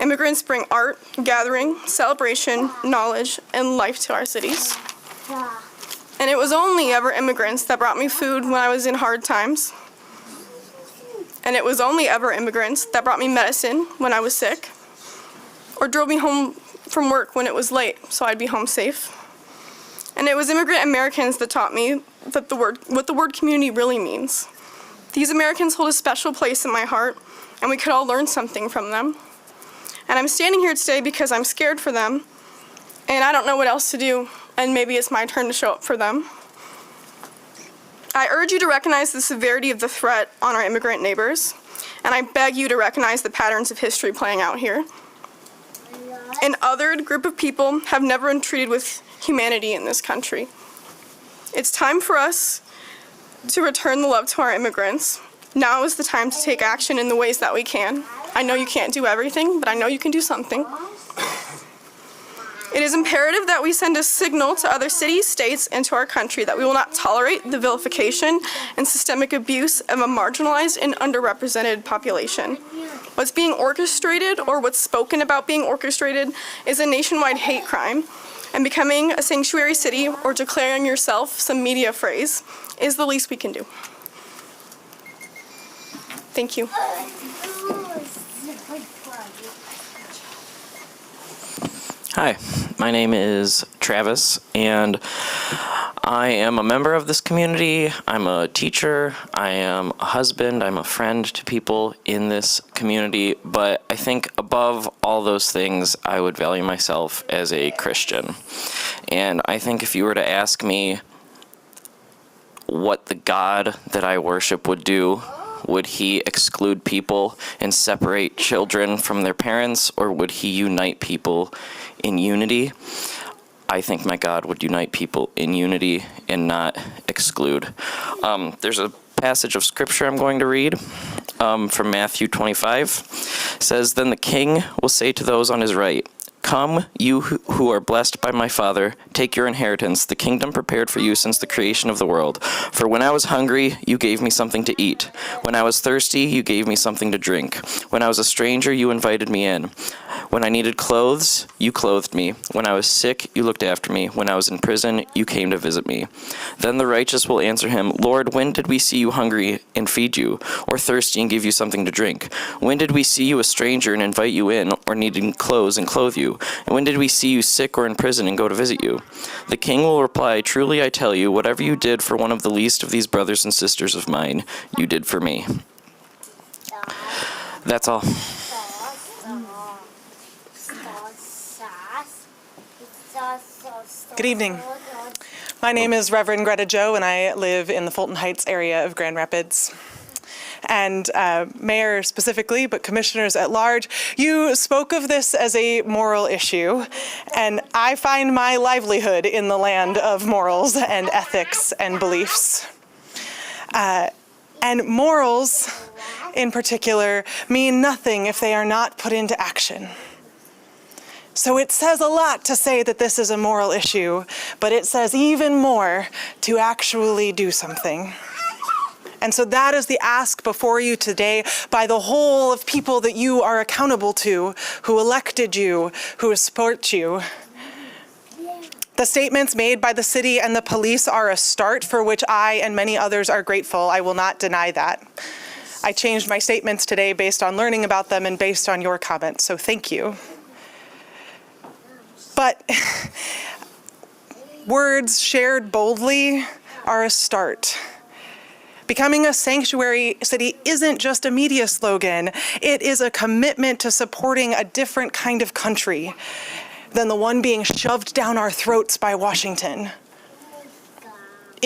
Immigrants bring art, gathering, celebration, knowledge, and life to our cities. And it was only ever immigrants that brought me food when I was in hard times. And it was only ever immigrants that brought me medicine when I was sick, or drove me home from work when it was late so I'd be home safe. And it was immigrant Americans that taught me that what the word community really means. These Americans hold a special place in my heart, and we could all learn something from them. And I'm standing here today because I'm scared for them, and I don't know what else to do, and maybe it's my turn to show up for them. I urge you to recognize the severity of the threat on our immigrant neighbors, and I beg you to recognize the patterns of history playing out here. An othered group of people have never been treated with humanity in this country. It's time for us to return the love to our immigrants. Now is the time to take action in the ways that we can. I know you can't do everything, but I know you can do something. It is imperative that we send a signal to other cities, states, and to our country that we will not tolerate the vilification and systemic abuse of a marginalized and underrepresented population. What's being orchestrated, or what's spoken about being orchestrated, is a nationwide hate crime, and becoming a sanctuary city or declaring yourself some media phrase is the least we can do. Thank you. Hi, my name is Travis, and I am a member of this community. I'm a teacher, I am a husband, I'm a friend to people in this community, but I think above all those things, I would value myself as a Christian. And I think if you were to ask me what the God that I worship would do, would he exclude people and separate children from their parents, or would he unite people in unity? I think my God would unite people in unity and not exclude. There's a passage of scripture I'm going to read from Matthew 25. It says, "Then the king will say to those on his right, 'Come, you who are blessed by my Father, take your inheritance, the kingdom prepared for you since the creation of the world. For when I was hungry, you gave me something to eat. When I was thirsty, you gave me something to drink. When I was a stranger, you invited me in. When I needed clothes, you clothed me. When I was sick, you looked after me. When I was in prison, you came to visit me.' Then the righteous will answer him, 'Lord, when did we see you hungry and feed you, or thirsty and give you something to drink? When did we see you a stranger and invite you in, or needing clothes and clothe you? And when did we see you sick or in prison and go to visit you?' The king will reply, 'Truly I tell you, whatever you did for one of the least of these brothers and sisters of mine, you did for me.'" That's all. Good evening. My name is Reverend Greta Joe, and I live in the Fulton Heights area of Grand Rapids. And Mayor specifically, but commissioners at large, you spoke of this as a moral issue, and I find my livelihood in the land of morals and ethics and beliefs. And morals, in particular, mean nothing if they are not put into action. So it says a lot to say that this is a moral issue, but it says even more to actually do something. And so that is the ask before you today by the whole of people that you are accountable to, who elected you, who support you. The statements made by the city and the police are a start for which I and many others are grateful. I will not deny that. I changed my statements today based on learning about them and based on your comments, so thank you. But words shared boldly are a start. Becoming a sanctuary city isn't just a media slogan. It is a commitment to supporting a different kind of country than the one being shoved down our throats by Washington.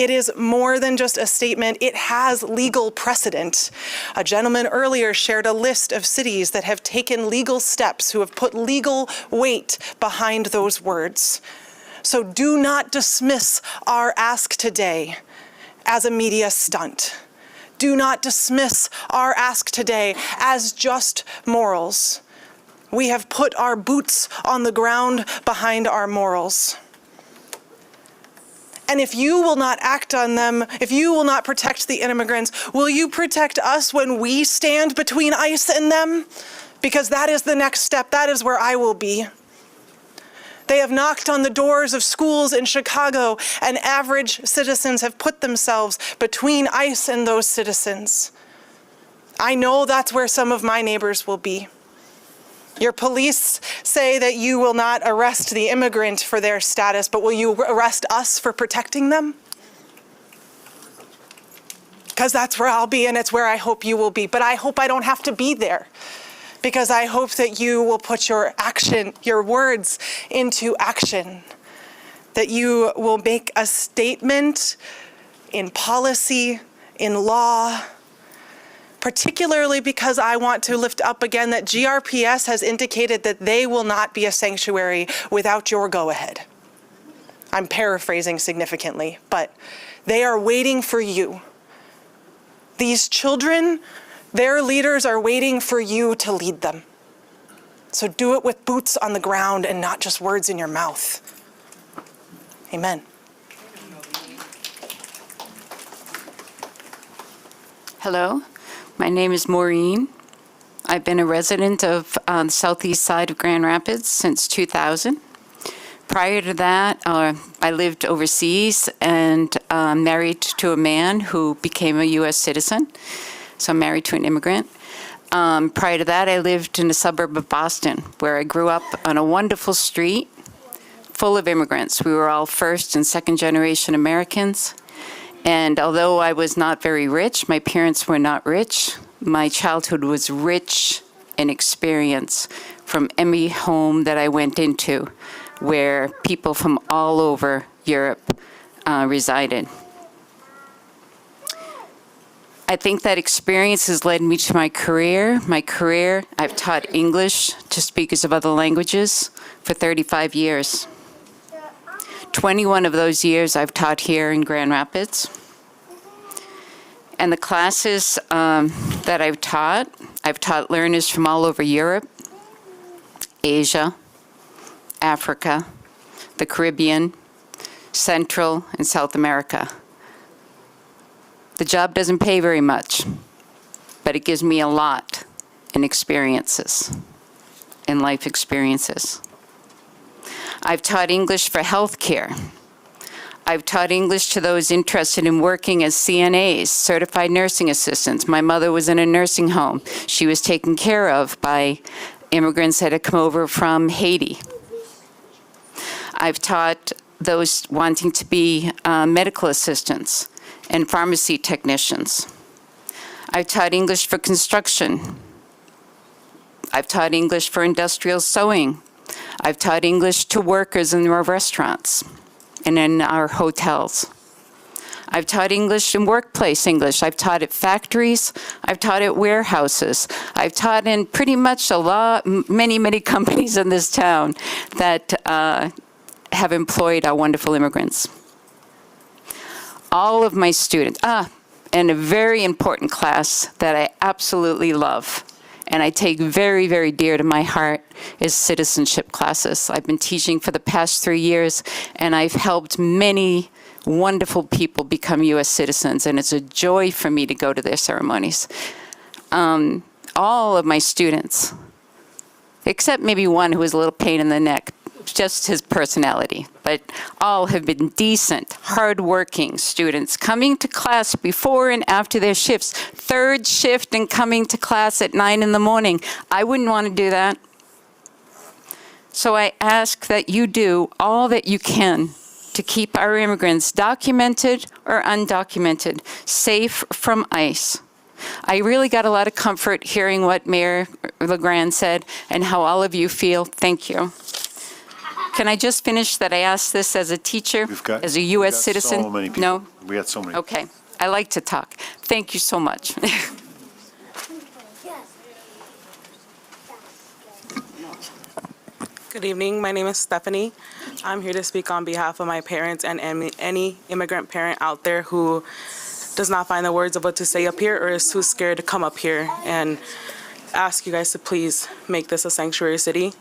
It is more than just a statement. It has legal precedent. A gentleman earlier shared a list of cities that have taken legal steps, who have put legal weight behind those words. So do not dismiss our ask today as a media stunt. Do not dismiss our ask today as just morals. We have put our boots on the ground behind our morals. And if you will not act on them, if you will not protect the immigrants, will you protect us when we stand between ICE and them? Because that is the next step. That is where I will be. They have knocked on the doors of schools in Chicago, and average citizens have put themselves between ICE and those citizens. I know that's where some of my neighbors will be. Your police say that you will not arrest the immigrant for their status, but will you arrest us for protecting them? Because that's where I'll be, and it's where I hope you will be. But I hope I don't have to be there, because I hope that you will put your action, your words into action, that you will make a statement in policy, in law, particularly because I want to lift up again that GRPS has indicated that they will not be a sanctuary without your go-ahead. I'm paraphrasing significantly, but they are waiting for you. These children, their leaders are waiting for you to lead them. So do it with boots on the ground and not just words in your mouth. Amen. Hello, my name is Maureen. I've been a resident of the southeast side of Grand Rapids since 2000. Prior to that, I lived overseas and married to a man who became a U.S. citizen. So I'm married to an immigrant. Prior to that, I lived in a suburb of Boston, where I grew up on a wonderful street full of immigrants. We were all first and second generation Americans. And although I was not very rich, my parents were not rich, my childhood was rich in experience from every home that I went into, where people from all over Europe resided. I think that experience has led me to my career. I've taught English to speakers of other languages for 35 years. 21 of those years I've taught here in Grand Rapids. And the classes that I've taught learners from all over Europe, Asia, Africa, the Caribbean, Central and South America. The job doesn't pay very much, but it gives me a lot in experiences, in life experiences. I've taught English for healthcare. I've taught English to those interested in working as CNAs, certified nursing assistants. My mother was in a nursing home. She was taken care of by immigrants that had come over from Haiti. I've taught those wanting to be medical assistants and pharmacy technicians. I've taught English for construction. I've taught English for industrial sewing. I've taught English to workers in our restaurants and in our hotels. I've taught English in workplace English. I've taught at factories. I've taught at warehouses. I've taught in pretty much many companies in this town that have employed our wonderful immigrants. All of my students, and a very important class that I absolutely love and I take very, very dear to my heart is citizenship classes. I've been teaching for the past 3 years, and I've helped many wonderful people become U.S. citizens, and it's a joy for me to go to their ceremonies. All of my students, except maybe one who was a little pain in the neck, just his personality, but all have been decent, hardworking students coming to class before and after their shifts, third shift and coming to class at 9 in the morning. I wouldn't want to do that. So I ask that you do all that you can to keep our immigrants, documented or undocumented, safe from ICE. I really got a lot of comfort hearing what Mayor LaGrande said and how all of you feel. Thank you. Can I just finish that I asked this as a teacher, as a U.S. citizen? So many people. No? We got so many. Okay. I like to talk. Thank you so much. Good evening. My name is Stephanie. I'm here to speak on behalf of my parents and any immigrant parent out there who does not find the words of what to say up here or is too scared to come up here, and ask you guys to please make this a sanctuary city.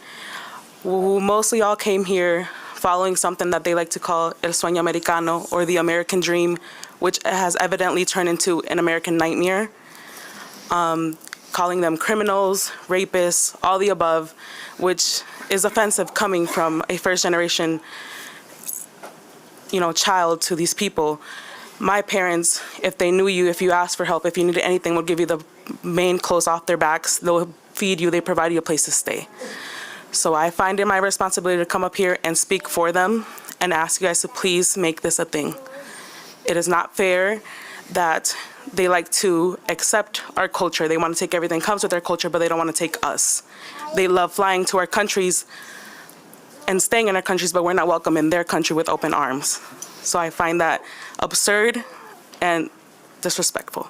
We mostly all came here following something that they like to call el sueño americano, or the American dream, which has evidently turned into an American nightmare. Calling them criminals, rapists, all the above, which is offensive coming from a first generation, child to these people. My parents, if they knew you, if you asked for help, if you needed anything, would give you the main clothes off their backs. They'll feed you, they provide you a place to stay. So I find it my responsibility to come up here and speak for them and ask you guys to please make this a thing. It is not fair that they like to accept our culture. They want to take everything that comes with their culture, but they don't want to take us. They love flying to our countries and staying in our countries, but we're not welcome in their country with open arms. So I find that absurd and disrespectful.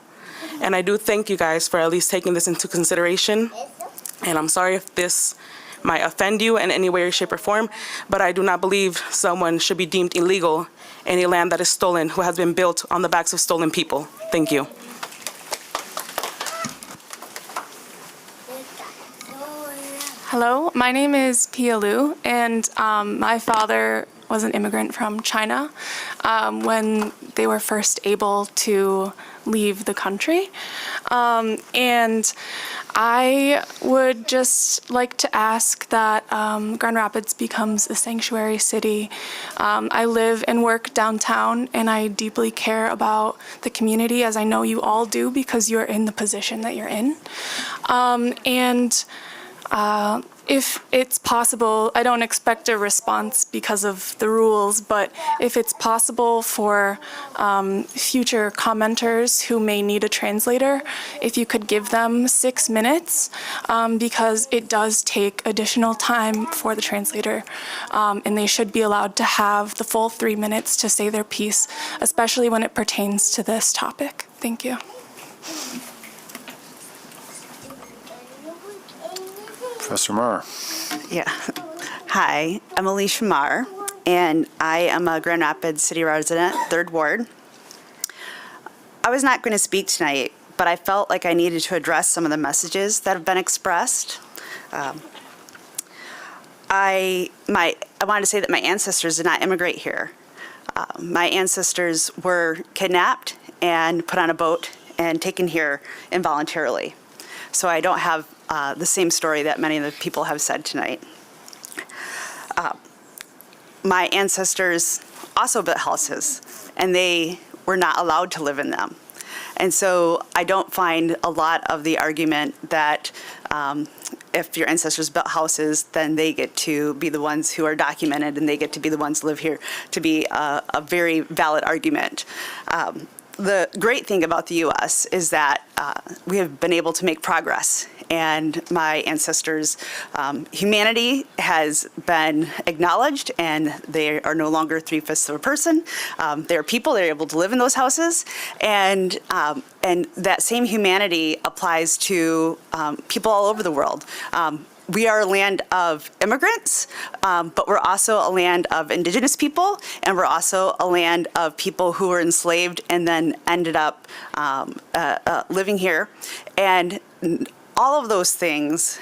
And I do thank you guys for at least taking this into consideration. And I'm sorry if this might offend you in any way, shape, or form, but I do not believe someone should be deemed illegal in a land that is stolen, who has been built on the backs of stolen people. Thank you. Hello, my name is Pia Lu, and my father was an immigrant from China when they were first able to leave the country. And I would just like to ask that Grand Rapids becomes a sanctuary city. I live and work downtown, and I deeply care about the community, as I know you all do, because you're in the position that you're in. If it's possible, I don't expect a response because of the rules, but if it's possible for future commenters who may need a translator, if you could give them 6 minutes, because it does take additional time for the translator, and they should be allowed to have the full 3 minutes to say their piece, especially when it pertains to this topic. Thank you. Professor Marr. Yeah. Hi, I'm Alicia Marr, and I am a Grand Rapids City resident, 3rd Ward. I was not going to speak tonight, but I felt like I needed to address some of the messages that have been expressed. I wanted to say that my ancestors did not immigrate here. My ancestors were kidnapped and put on a boat and taken here involuntarily. So I don't have the same story that many of the people have said tonight. My ancestors also built houses, and they were not allowed to live in them. And so I don't find a lot of the argument that if your ancestors built houses, then they get to be the ones who are documented and they get to be the ones who live here, to be a very valid argument. The great thing about the U.S. is that we have been able to make progress, and my ancestors' humanity has been acknowledged, and they are no longer 3/5 of a person. They're people, they're able to live in those houses, and that same humanity applies to people all over the world. We are a land of immigrants, but we're also a land of indigenous people, and we're also a land of people who were enslaved and then ended up living here. And all of those things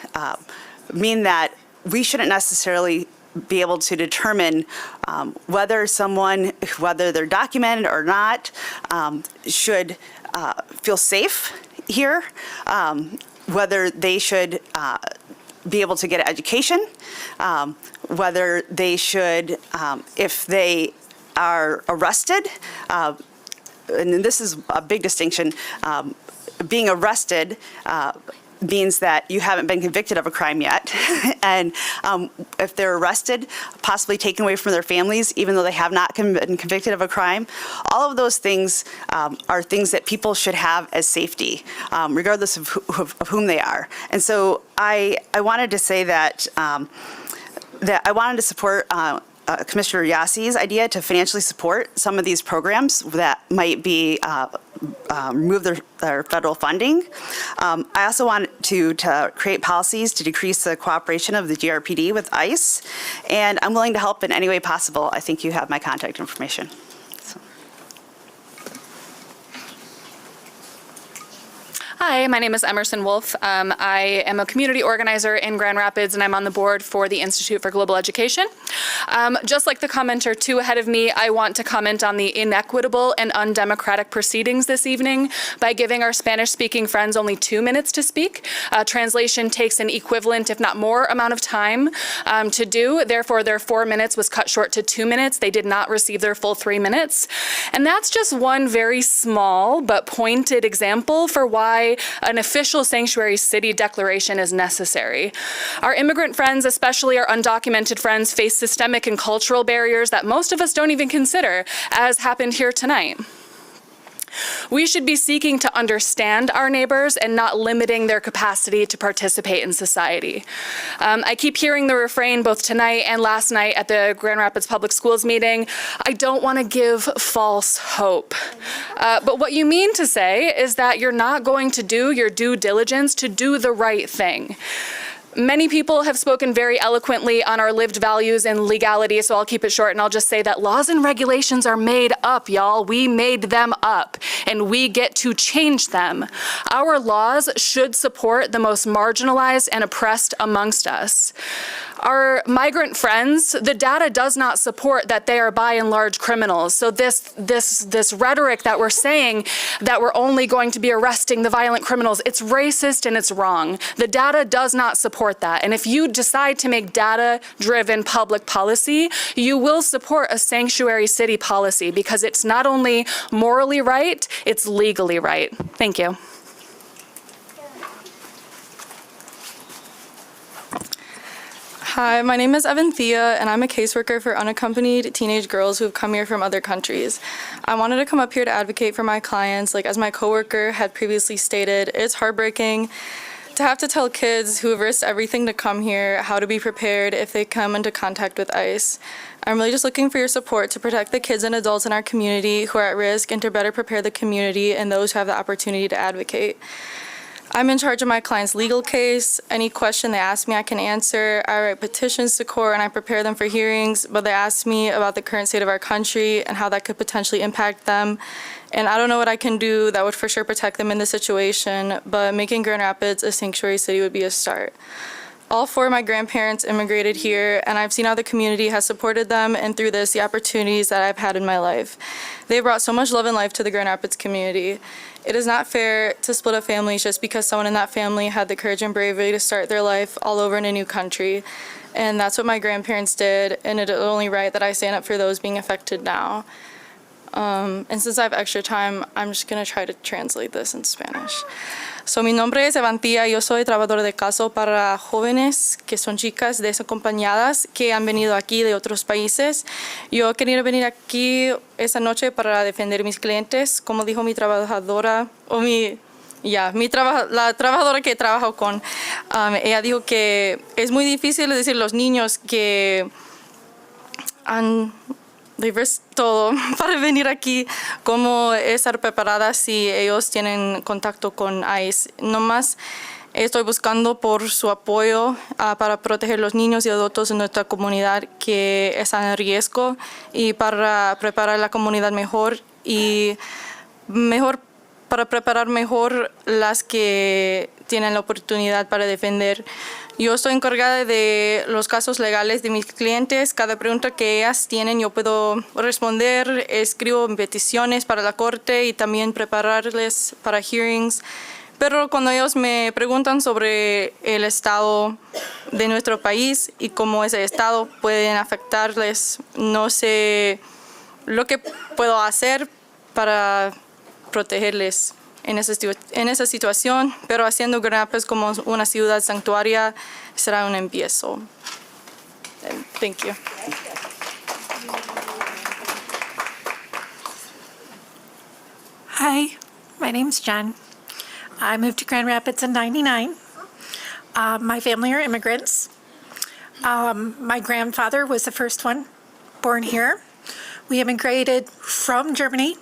mean that we shouldn't necessarily be able to determine whether they're documented or not, should feel safe here, whether they should be able to get an education, whether they should, if they are arrested, and this is a big distinction, being arrested means that you haven't been convicted of a crime yet. And if they're arrested, possibly taken away from their families, even though they have not been convicted of a crime, all of those things are things that people should have as safety, regardless of whom they are. And so I wanted to say that that I wanted to support Commissioner Yassi's idea to financially support some of these programs that might be remove their federal funding. I also wanted to create policies to decrease the cooperation of the GRPD with ICE, and I'm willing to help in any way possible. I think you have my contact information. Hi, my name is Emerson Wolf. I am a community organizer in Grand Rapids, and I'm on the board for the Institute for Global Education. Just like the commenter two ahead of me, I want to comment on the inequitable and undemocratic proceedings this evening by giving our Spanish-speaking friends only 2 minutes to speak. Translation takes an equivalent, if not more, amount of time to do. Therefore, their 4 minutes was cut short to 2 minutes. They did not receive their full 3 minutes. And that's just one very small but pointed example for why an official sanctuary city declaration is necessary. Our immigrant friends, especially our undocumented friends, face systemic and cultural barriers that most of us don't even consider, as happened here tonight. We should be seeking to understand our neighbors and not limiting their capacity to participate in society. I keep hearing the refrain both tonight and last night at the Grand Rapids Public Schools meeting, I don't want to give false hope. But what you mean to say is that you're not going to do your due diligence to do the right thing. Many people have spoken very eloquently on our lived values and legality, so I'll keep it short and I'll just say that laws and regulations are made up, y'all. We made them up, and we get to change them. Our laws should support the most marginalized and oppressed amongst us. Our migrant friends, the data does not support that they are by and large criminals. So this rhetoric that we're saying that we're only going to be arresting the violent criminals, it's racist and it's wrong. The data does not support that. And if you decide to make data-driven public policy, you will support a sanctuary city policy because it's not only morally right, it's legally right. Thank you. Hi, my name is Evan Thea, and I'm a caseworker for unaccompanied teenage girls who have come here from other countries. I wanted to come up here to advocate for my clients. Like, as my coworker had previously stated, it's heartbreaking to have to tell kids who have risked everything to come here how to be prepared if they come into contact with ICE. I'm really just looking for your support to protect the kids and adults in our community who are at risk and to better prepare the community and those who have the opportunity to advocate. I'm in charge of my client's legal case. Any question they ask me, I can answer. I write petitions to court and I prepare them for hearings, but they ask me about the current state of our country and how that could potentially impact them. And I don't know what I can do that would for sure protect them in this situation, but making Grand Rapids a sanctuary city would be a start. All four of my grandparents immigrated here, and I've seen how the community has supported them, and through this, the opportunities that I've had in my life. They brought so much love and life to the Grand Rapids community. It is not fair to split up families just because someone in that family had the courage and bravery to start their life all over in a new country. And that's what my grandparents did, and it is only right that I stand up for those being affected now. And since I have extra time, I'm just going to try to translate this in Spanish. So, mi nombre es Evan Thea, yo soy trabajador de caso para jóvenes que son chicas desacompañadas que han venido aquí de otros países. Yo quería venir aquí esa noche para defender mis clientes, como dijo mi trabajadora, o la trabajadora que trabajo con. Ella dijo que es muy difícil decir a los niños que han todo para venir aquí, cómo estar preparadas si ellos tienen contacto con ICE. Nomás estoy buscando por su apoyo para proteger los niños y adultos en nuestra comunidad que están en riesgo y para preparar la comunidad mejor y para preparar mejor las que tienen la oportunidad para defender. Yo estoy encargada de los casos legales de mis clientes. Cada pregunta que ellas tienen yo puedo responder. Escribo peticiones para la corte y también prepararles para hearings. Pero cuando ellos me preguntan sobre el estado de nuestro país y cómo ese estado puede afectarles, no sé lo que puedo hacer para protegerles en esa situación, pero haciendo Grand Rapids como una ciudad santuaria será un empiezo. Thank you. Hi, my name's Jen. I moved to Grand Rapids in '99. My family are immigrants. My grandfather was the first one born here. We immigrated from Germany.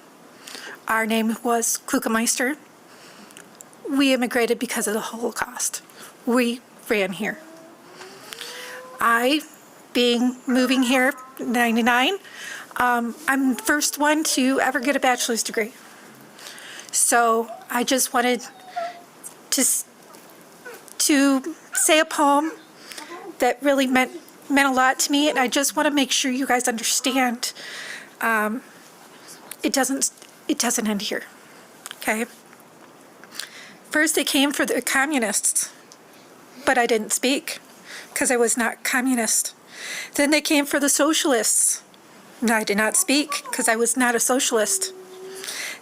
Our name was Klugemeister. We immigrated because of the Holocaust. We ran here. Moving here in 99, I'm the first one to ever get a bachelor's degree. So I just wanted to say a poem that really meant a lot to me, and I just want to make sure you guys understand it doesn't end here, okay? First they came for the communists, but I didn't speak because I was not communist. Then they came for the socialists, and I did not speak because I was not a socialist.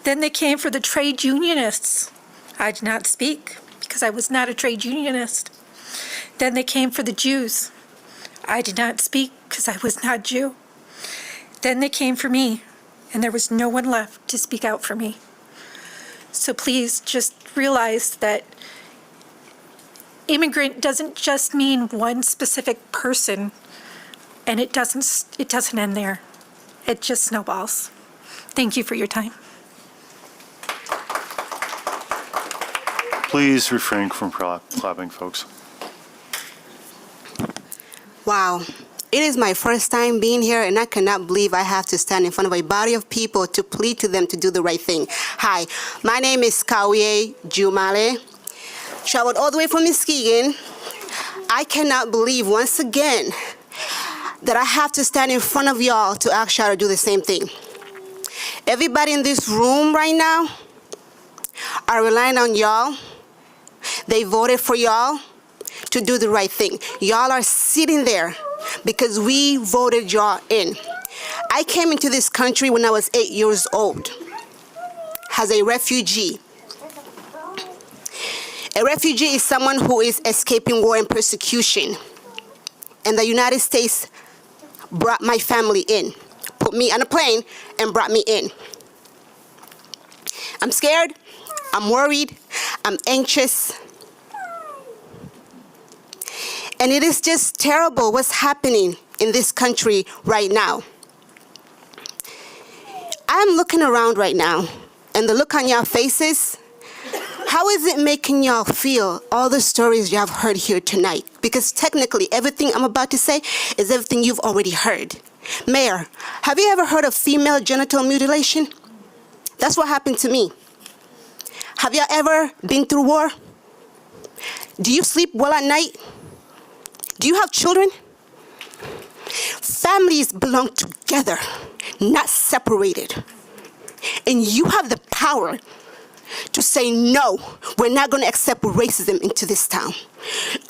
Then they came for the trade unionists. I did not speak because I was not a trade unionist. Then they came for the Jews. I did not speak because I was not Jew. Then they came for me, and there was no one left to speak out for me. So please just realize that immigrant doesn't just mean one specific person, and it doesn't end there. It just snowballs. Thank you for your time. Please refrain from clapping, folks. Wow. It is my first time being here, and I cannot believe I have to stand in front of a body of people to plead to them to do the right thing. Hi, my name is Kawie Jumale. Traveled all the way from Muskegon. I cannot believe once again that I have to stand in front of y'all to ask y'all to do the same thing. Everybody in this room right now are relying on y'all. They voted for y'all to do the right thing. Y'all are sitting there because we voted y'all in. I came into this country when I was 8 years old as a refugee. A refugee is someone who is escaping war and persecution. And the United States brought my family in, put me on a plane and brought me in. I'm scared, I'm worried, I'm anxious. And it is just terrible what's happening in this country right now. I'm looking around right now, and the look on your faces, how is it making y'all feel, all the stories you have heard here tonight? Because technically, everything I'm about to say is everything you've already heard. Mayor, have you ever heard of female genital mutilation? That's what happened to me. Have you ever been through war? Do you sleep well at night? Do you have children? Families belong together, not separated. And you have the power to say, no, we're not going to accept racism into this town.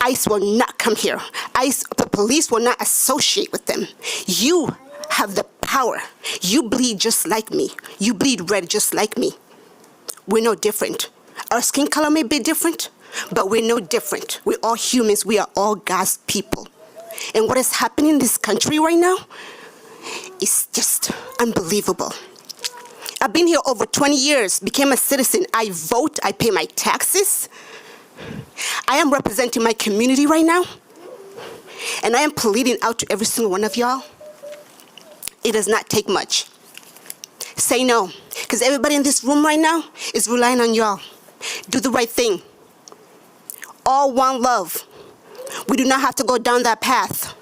ICE will not come here. The police will not associate with them. You have the power. You bleed just like me. You bleed red just like me. We're no different. Our skin color may be different, but we're no different. We're all humans. We are all God's people. And what is happening in this country right now is just unbelievable. I've been here over 20 years, became a citizen. I vote, I pay my taxes. I am representing my community right now. And I am pleading out to every single one of y'all. It does not take much. Say no, because everybody in this room right now is relying on y'all. Do the right thing. All one love. We do not have to go down that path.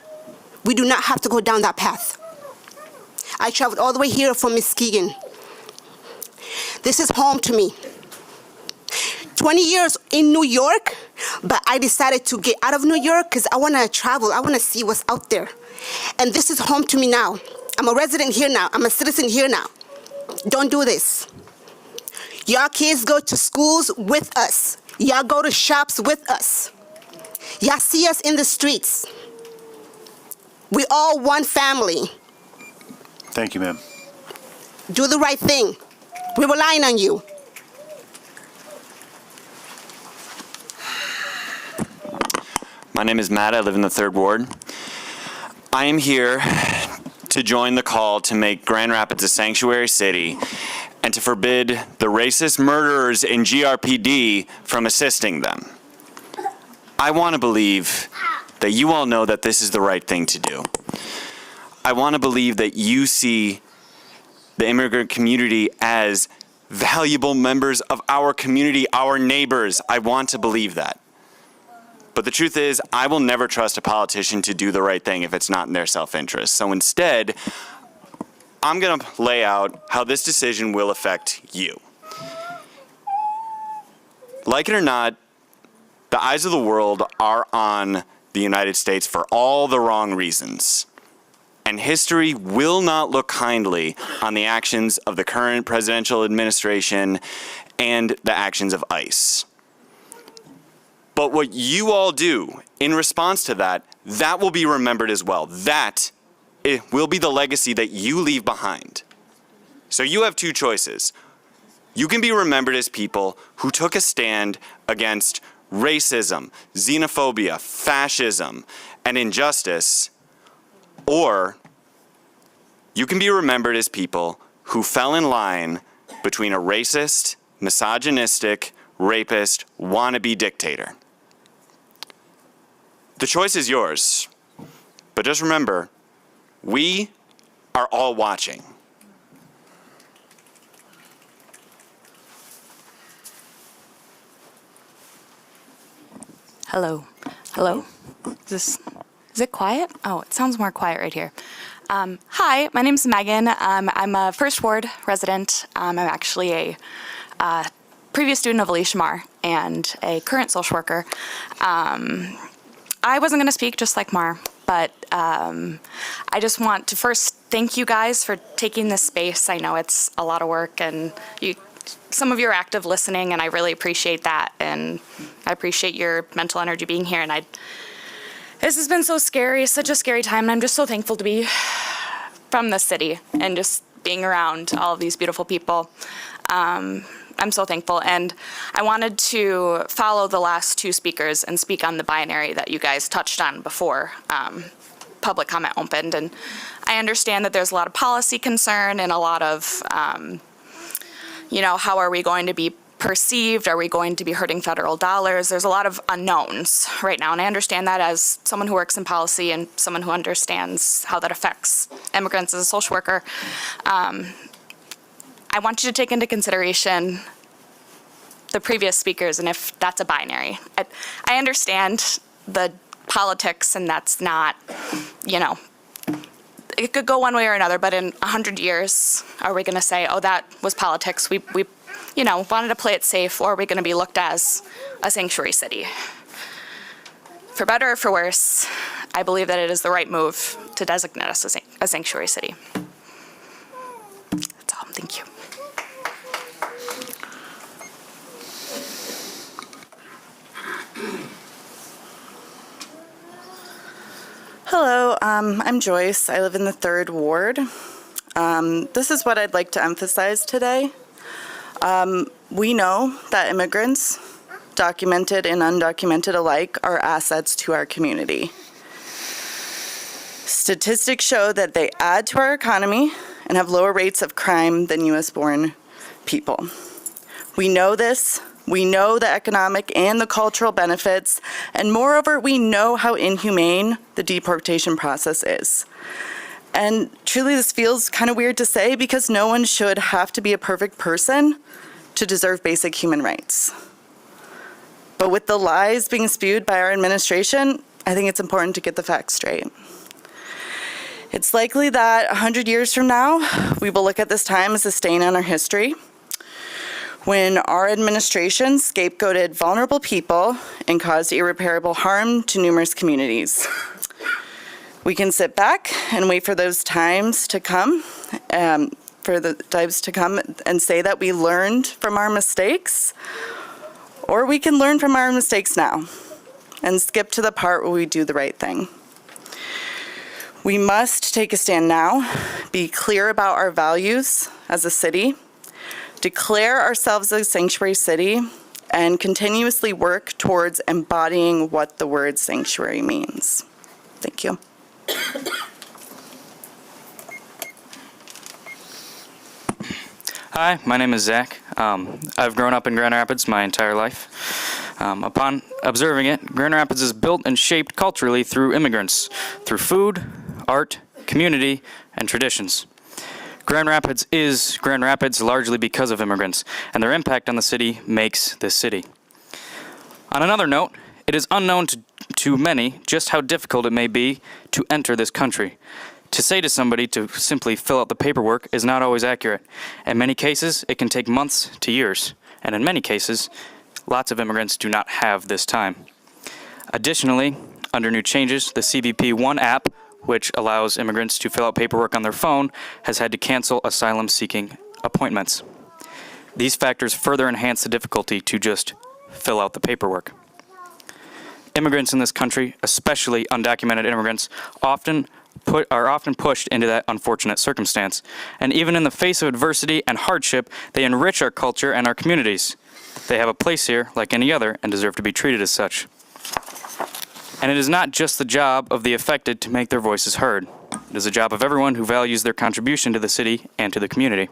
We do not have to go down that path. I traveled all the way here from Muskegon. This is home to me. 20 years in New York, but I decided to get out of New York because I want to travel. I want to see what's out there. And this is home to me now. I'm a resident here now. I'm a citizen here now. Don't do this. Y'all kids go to schools with us. Y'all go to shops with us. Y'all see us in the streets. We all one family. Thank you, ma'am. Do the right thing. We're relying on you. My name is Matt. I live in the 3rd Ward. I am here to join the call to make Grand Rapids a sanctuary city and to forbid the racist murderers in GRPD from assisting them. I want to believe that you all know that this is the right thing to do. I want to believe that you see the immigrant community as valuable members of our community, our neighbors. I want to believe that. But the truth is, I will never trust a politician to do the right thing if it's not in their self-interest. So instead, I'm going to lay out how this decision will affect you. Like it or not, the eyes of the world are on the United States for all the wrong reasons. And history will not look kindly on the actions of the current presidential administration and the actions of ICE. But what you all do in response to that, that will be remembered as well. That it will be the legacy that you leave behind. So you have two choices. You can be remembered as people who took a stand against racism, xenophobia, fascism, and injustice, or you can be remembered as people who fell in line between a racist, misogynistic, rapist, wannabe dictator. The choice is yours, but just remember, we are all watching. Hello. Hello? Is it quiet? Oh, it sounds more quiet right here. Hi, my name's Megan. I'm a First Ward resident. I'm actually a previous student of Alicia Marr and a current social worker. I wasn't going to speak just like Marr, but I just want to first thank you guys for taking this space. I know it's a lot of work, and some of you are active listening, and I really appreciate that, and I appreciate your mental energy being here. And this has been so scary, such a scary time, and I'm just so thankful to be from the city and just being around all of these beautiful people. I'm so thankful, and I wanted to follow the last two speakers and speak on the binary that you guys touched on before public comment opened. And I understand that there's a lot of policy concern and a lot of how are we going to be perceived? Are we going to be hurting federal dollars? There's a lot of unknowns right now, and I understand that as someone who works in policy and someone who understands how that affects immigrants as a social worker. I want you to take into consideration the previous speakers and if that's a binary. I understand the politics, and that's not, it could go one way or another, but in 100 years, are we going to say, oh, that was politics, we wanted to play it safe, or are we going to be looked as a sanctuary city? For better or for worse, I believe that it is the right move to designate us as a sanctuary city. That's all. Thank you. Hello, I'm Joyce. I live in the 3rd Ward. This is what I'd like to emphasize today. We know that immigrants, documented and undocumented alike, are assets to our community. Statistics show that they add to our economy and have lower rates of crime than U.S.-born people. We know this. We know the economic and the cultural benefits, and moreover, we know how inhumane the deportation process is. And truly, this feels kind of weird to say because no one should have to be a perfect person to deserve basic human rights. But with the lies being spewed by our administration, I think it's important to get the facts straight. It's likely that 100 years from now, we will look at this time as a stain on our history, when our administration scapegoated vulnerable people and caused irreparable harm to numerous communities. We can sit back and wait for those times to come, and say that we learned from our mistakes, or we can learn from our mistakes now and skip to the part where we do the right thing. We must take a stand now, be clear about our values as a city, declare ourselves a sanctuary city, and continuously work towards embodying what the word sanctuary means. Thank you. Hi, my name is Zach. I've grown up in Grand Rapids my entire life. Upon observing it, Grand Rapids is built and shaped culturally through immigrants, through food, art, community, and traditions. Grand Rapids is Grand Rapids largely because of immigrants, and their impact on the city makes this city. On another note, it is unknown to many just how difficult it may be to enter this country. To say to somebody to simply fill out the paperwork is not always accurate. In many cases, it can take months to years, and in many cases, lots of immigrants do not have this time. Additionally, under new changes, the CBP One app, which allows immigrants to fill out paperwork on their phone, has had to cancel asylum-seeking appointments. These factors further enhance the difficulty to just fill out the paperwork. Immigrants in this country, especially undocumented immigrants, are often pushed into that unfortunate circumstance. And even in the face of adversity and hardship, they enrich our culture and our communities. They have a place here like any other and deserve to be treated as such. And it is not just the job of the affected to make their voices heard. It is the job of everyone who values their contribution to the city and to the community.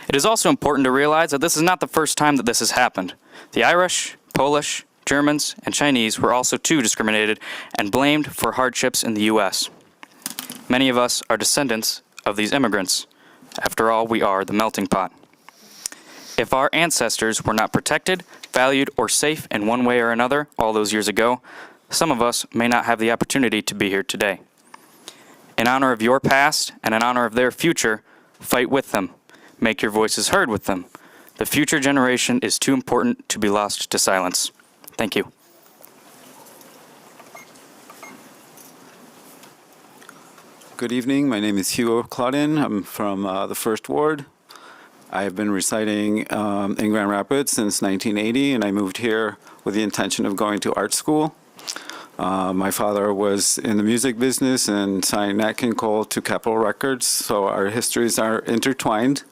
It is also important to realize that this is not the first time that this has happened. The Irish, Polish, Germans, and Chinese were also too discriminated and blamed for hardships in the U.S. Many of us are descendants of these immigrants. After all, we are the melting pot. If our ancestors were not protected, valued, or safe in one way or another all those years ago, some of us may not have the opportunity to be here today. In honor of your past and in honor of their future, fight with them. Make your voices heard with them. The future generation is too important to be lost to silence. Thank you. Good evening. My name is Hugo Claudin. I'm from the First Ward. I have been residing in Grand Rapids since 1980, and I moved here with the intention of going to art school. My father was in the music business and signed Nat King Cole to Capitol Records, so our histories are intertwined.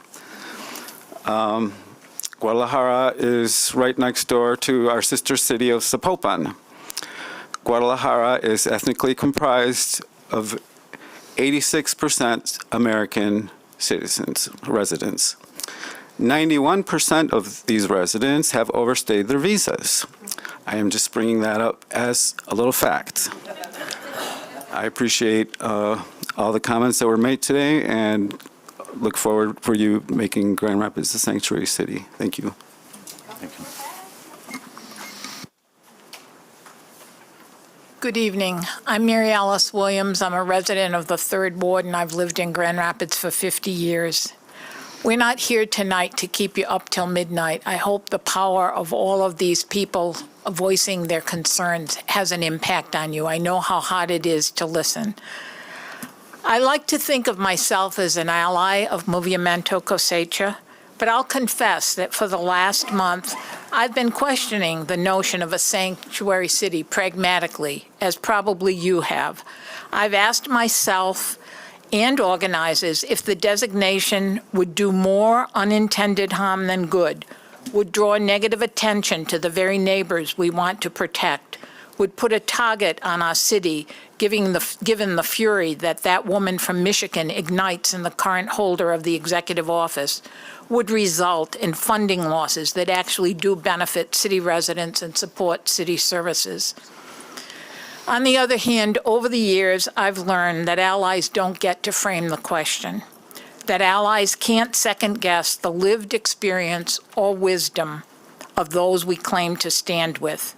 Guadalajara is right next door to our sister city of Zapopan. Guadalajara is ethnically comprised of 86% American citizens, residents. 91% of these residents have overstayed their visas. I am just bringing that up as a little fact. I appreciate all the comments that were made today and look forward for you making Grand Rapids a sanctuary city. Thank you. Thank you. Good evening. I'm Mary Alice Williams. I'm a resident of the Third Ward, and I've lived in Grand Rapids for 50 years. We're not here tonight to keep you up till midnight. I hope the power of all of these people voicing their concerns has an impact on you. I know how hard it is to listen. I like to think of myself as an ally of Movimiento Cosecha, but I'll confess that for the last month, I've been questioning the notion of a sanctuary city pragmatically, as probably you have. I've asked myself and organizers if the designation would do more unintended harm than good, would draw negative attention to the very neighbors we want to protect, would put a target on our city, given the fury that that woman from Michigan ignites in the current holder of the executive office, would result in funding losses that actually do benefit city residents and support city services. On the other hand, over the years, I've learned that allies don't get to frame the question, that allies can't second-guess the lived experience or wisdom of those we claim to stand with.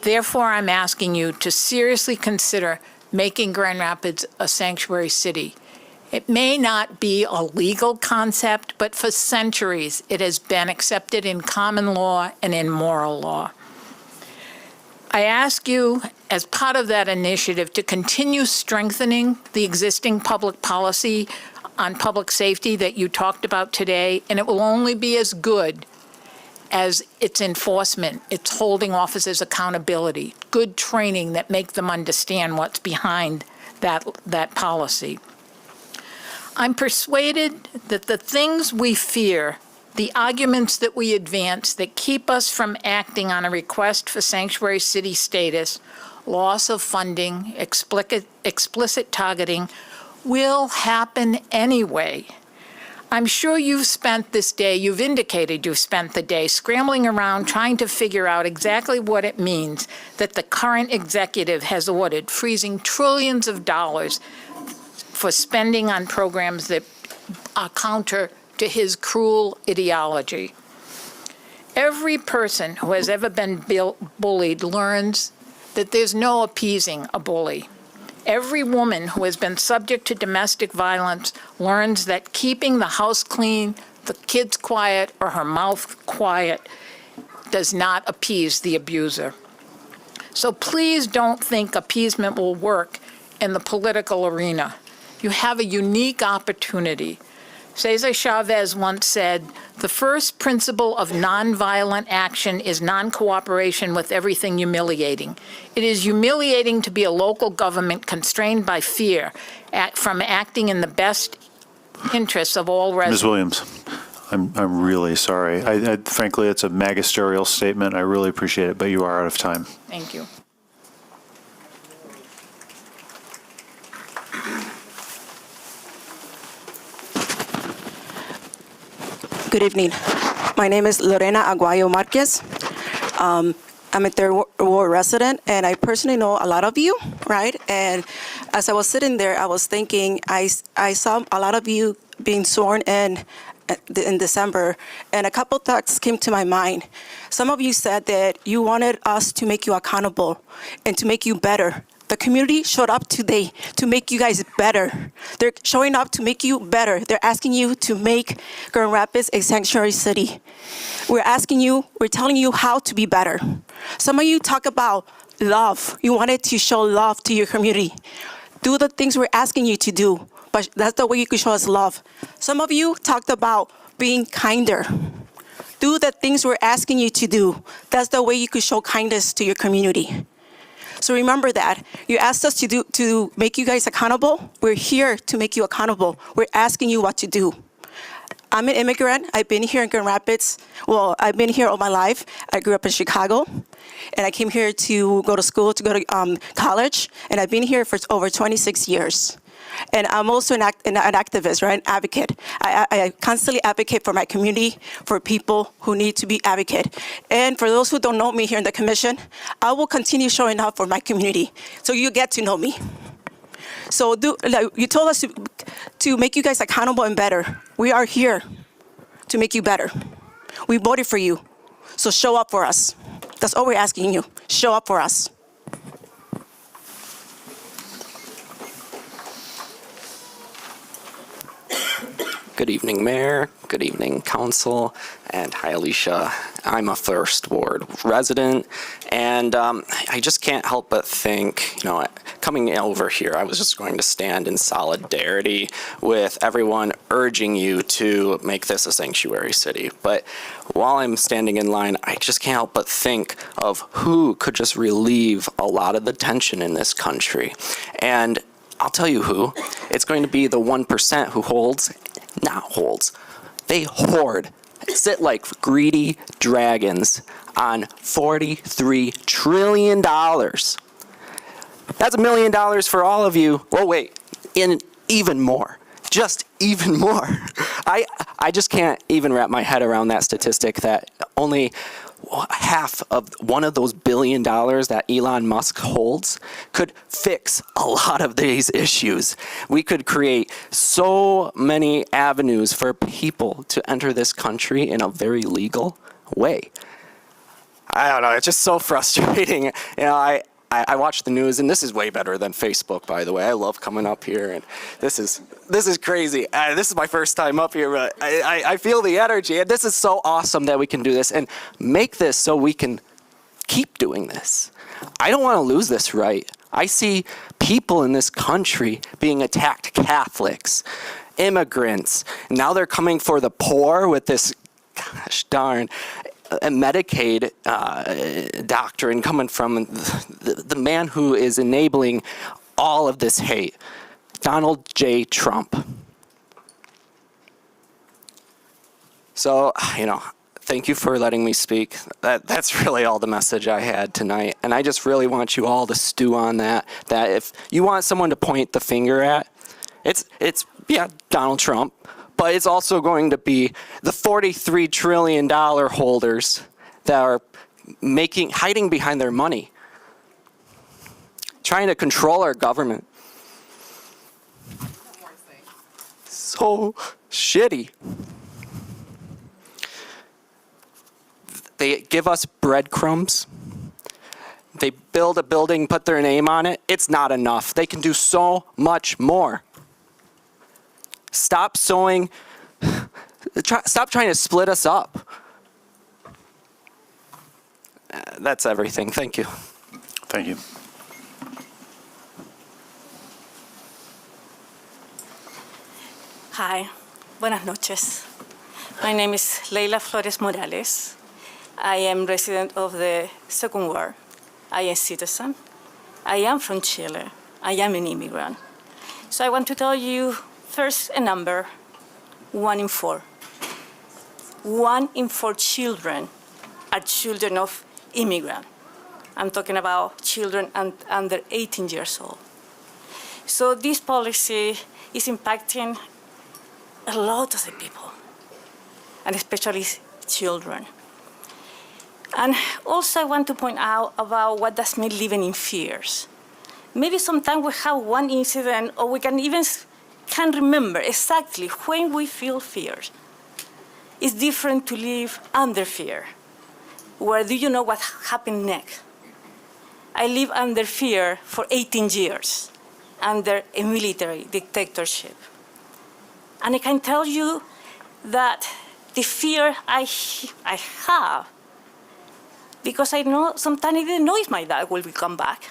Therefore, I'm asking you to seriously consider making Grand Rapids a sanctuary city. It may not be a legal concept, but for centuries it has been accepted in common law and in moral law. I ask you, as part of that initiative, to continue strengthening the existing public policy on public safety that you talked about today, and it will only be as good as its enforcement, its holding officers accountability, good training that make them understand what's behind that policy. I'm persuaded that the things we fear, the arguments that we advance that keep us from acting on a request for sanctuary city status, loss of funding, explicit targeting, will happen anyway. I'm sure you've indicated you've spent the day scrambling around trying to figure out exactly what it means that the current executive has ordered, freezing trillions of dollars for spending on programs that are counter to his cruel ideology. Every person who has ever been bullied learns that there's no appeasing a bully. Every woman who has been subject to domestic violence learns that keeping the house clean, the kids quiet, or her mouth quiet does not appease the abuser. So please don't think appeasement will work in the political arena. You have a unique opportunity. Cesar Chavez once said, "The first principle of nonviolent action is non-cooperation with everything humiliating. It is humiliating to be a local government constrained by fear from acting in the best interests of all residents." Ms. Williams, I'm really sorry. Frankly, it's a magisterial statement. I really appreciate it, but you are out of time. Thank you. Good evening. My name is Lorena Aguayo Marquez. I'm a third ward resident, and I personally know a lot of you, right? And as I was sitting there, I was thinking, I saw a lot of you being sworn in December, and a couple thoughts came to my mind. Some of you said that you wanted us to make you accountable and to make you better. The community showed up today to make you guys better. They're showing up to make you better. They're asking you to make Grand Rapids a sanctuary city. We're telling you how to be better. Some of you talk about love. You wanted to show love to your community. Do the things we're asking you to do, but that's the way you can show us love. Some of you talked about being kinder. Do the things we're asking you to do. That's the way you could show kindness to your community. So remember that. You asked us to make you guys accountable. We're here to make you accountable. We're asking you what to do. I'm an immigrant. I've been here in Grand Rapids. Well, I've been here all my life. I grew up in Chicago, and I came here to go to school, to go to college, and I've been here for over 26 years. And I'm also an activist, right? An advocate. I constantly advocate for my community, for people who need to be advocated. And for those who don't know me here in the commission, I will continue showing up for my community, so you get to know me. So you told us to make you guys accountable and better. We are here to make you better. We voted for you, so show up for us. That's all we're asking you. Show up for us. Good evening, Mayor. Good evening, Council. And hi, Alicia. I'm a First Ward resident, and I just can't help but think, coming over here, I was just going to stand in solidarity with everyone urging you to make this a sanctuary city. But while I'm standing in line, I just can't help but think of who could just relieve a lot of the tension in this country. And I'll tell you who. It's going to be the 1% who they hoard, sit like greedy dragons on $43 trillion. That's $1 million for all of you. Well, wait, even more. Just even more. I just can't even wrap my head around that statistic that only half of one of those $1 billion that Elon Musk holds could fix a lot of these issues. We could create so many avenues for people to enter this country in a very legal way. I don't know, it's just so frustrating. I watch the news, and this is way better than Facebook, by the way. I love coming up here, and this is crazy. This is my first time up here, but I feel the energy, and this is so awesome that we can do this and make this so we can keep doing this. I don't want to lose this right. I see people in this country being attacked, Catholics, immigrants. Now they're coming for the poor with this, gosh darn, a Medicaid doctrine coming from the man who is enabling all of this hate, Donald J. Trump. So, thank you for letting me speak. That's really all the message I had tonight. And I just really want you all to stew on that if you want someone to point the finger at, it's Donald Trump. but it's also going to be the $43 trillion holders that are hiding behind their money, trying to control our government. So shitty. They give us breadcrumbs. They build a building, put their name on it. It's not enough. They can do so much more. Stop trying to split us up. That's everything. Thank you. Thank you. Hi, buenas noches. My name is Leila Flores Morales. I am resident of the Second Ward. I am a citizen. I am from Chile. I am an immigrant. So I want to tell you first a number, 1 in 4. 1 in 4 children are children of immigrants. I'm talking about children under 18 years old. So this policy is impacting a lot of the people, and especially children. And also I want to point out about what does mean living in fears. Maybe sometimes we have one incident, or we can remember exactly when we feel fears. It's different to live under fear. Where do you know what happened next? I lived under fear for 18 years, under a military dictatorship. And I can tell you that the fear I have, because I know sometimes I didn't know if my dad will come back.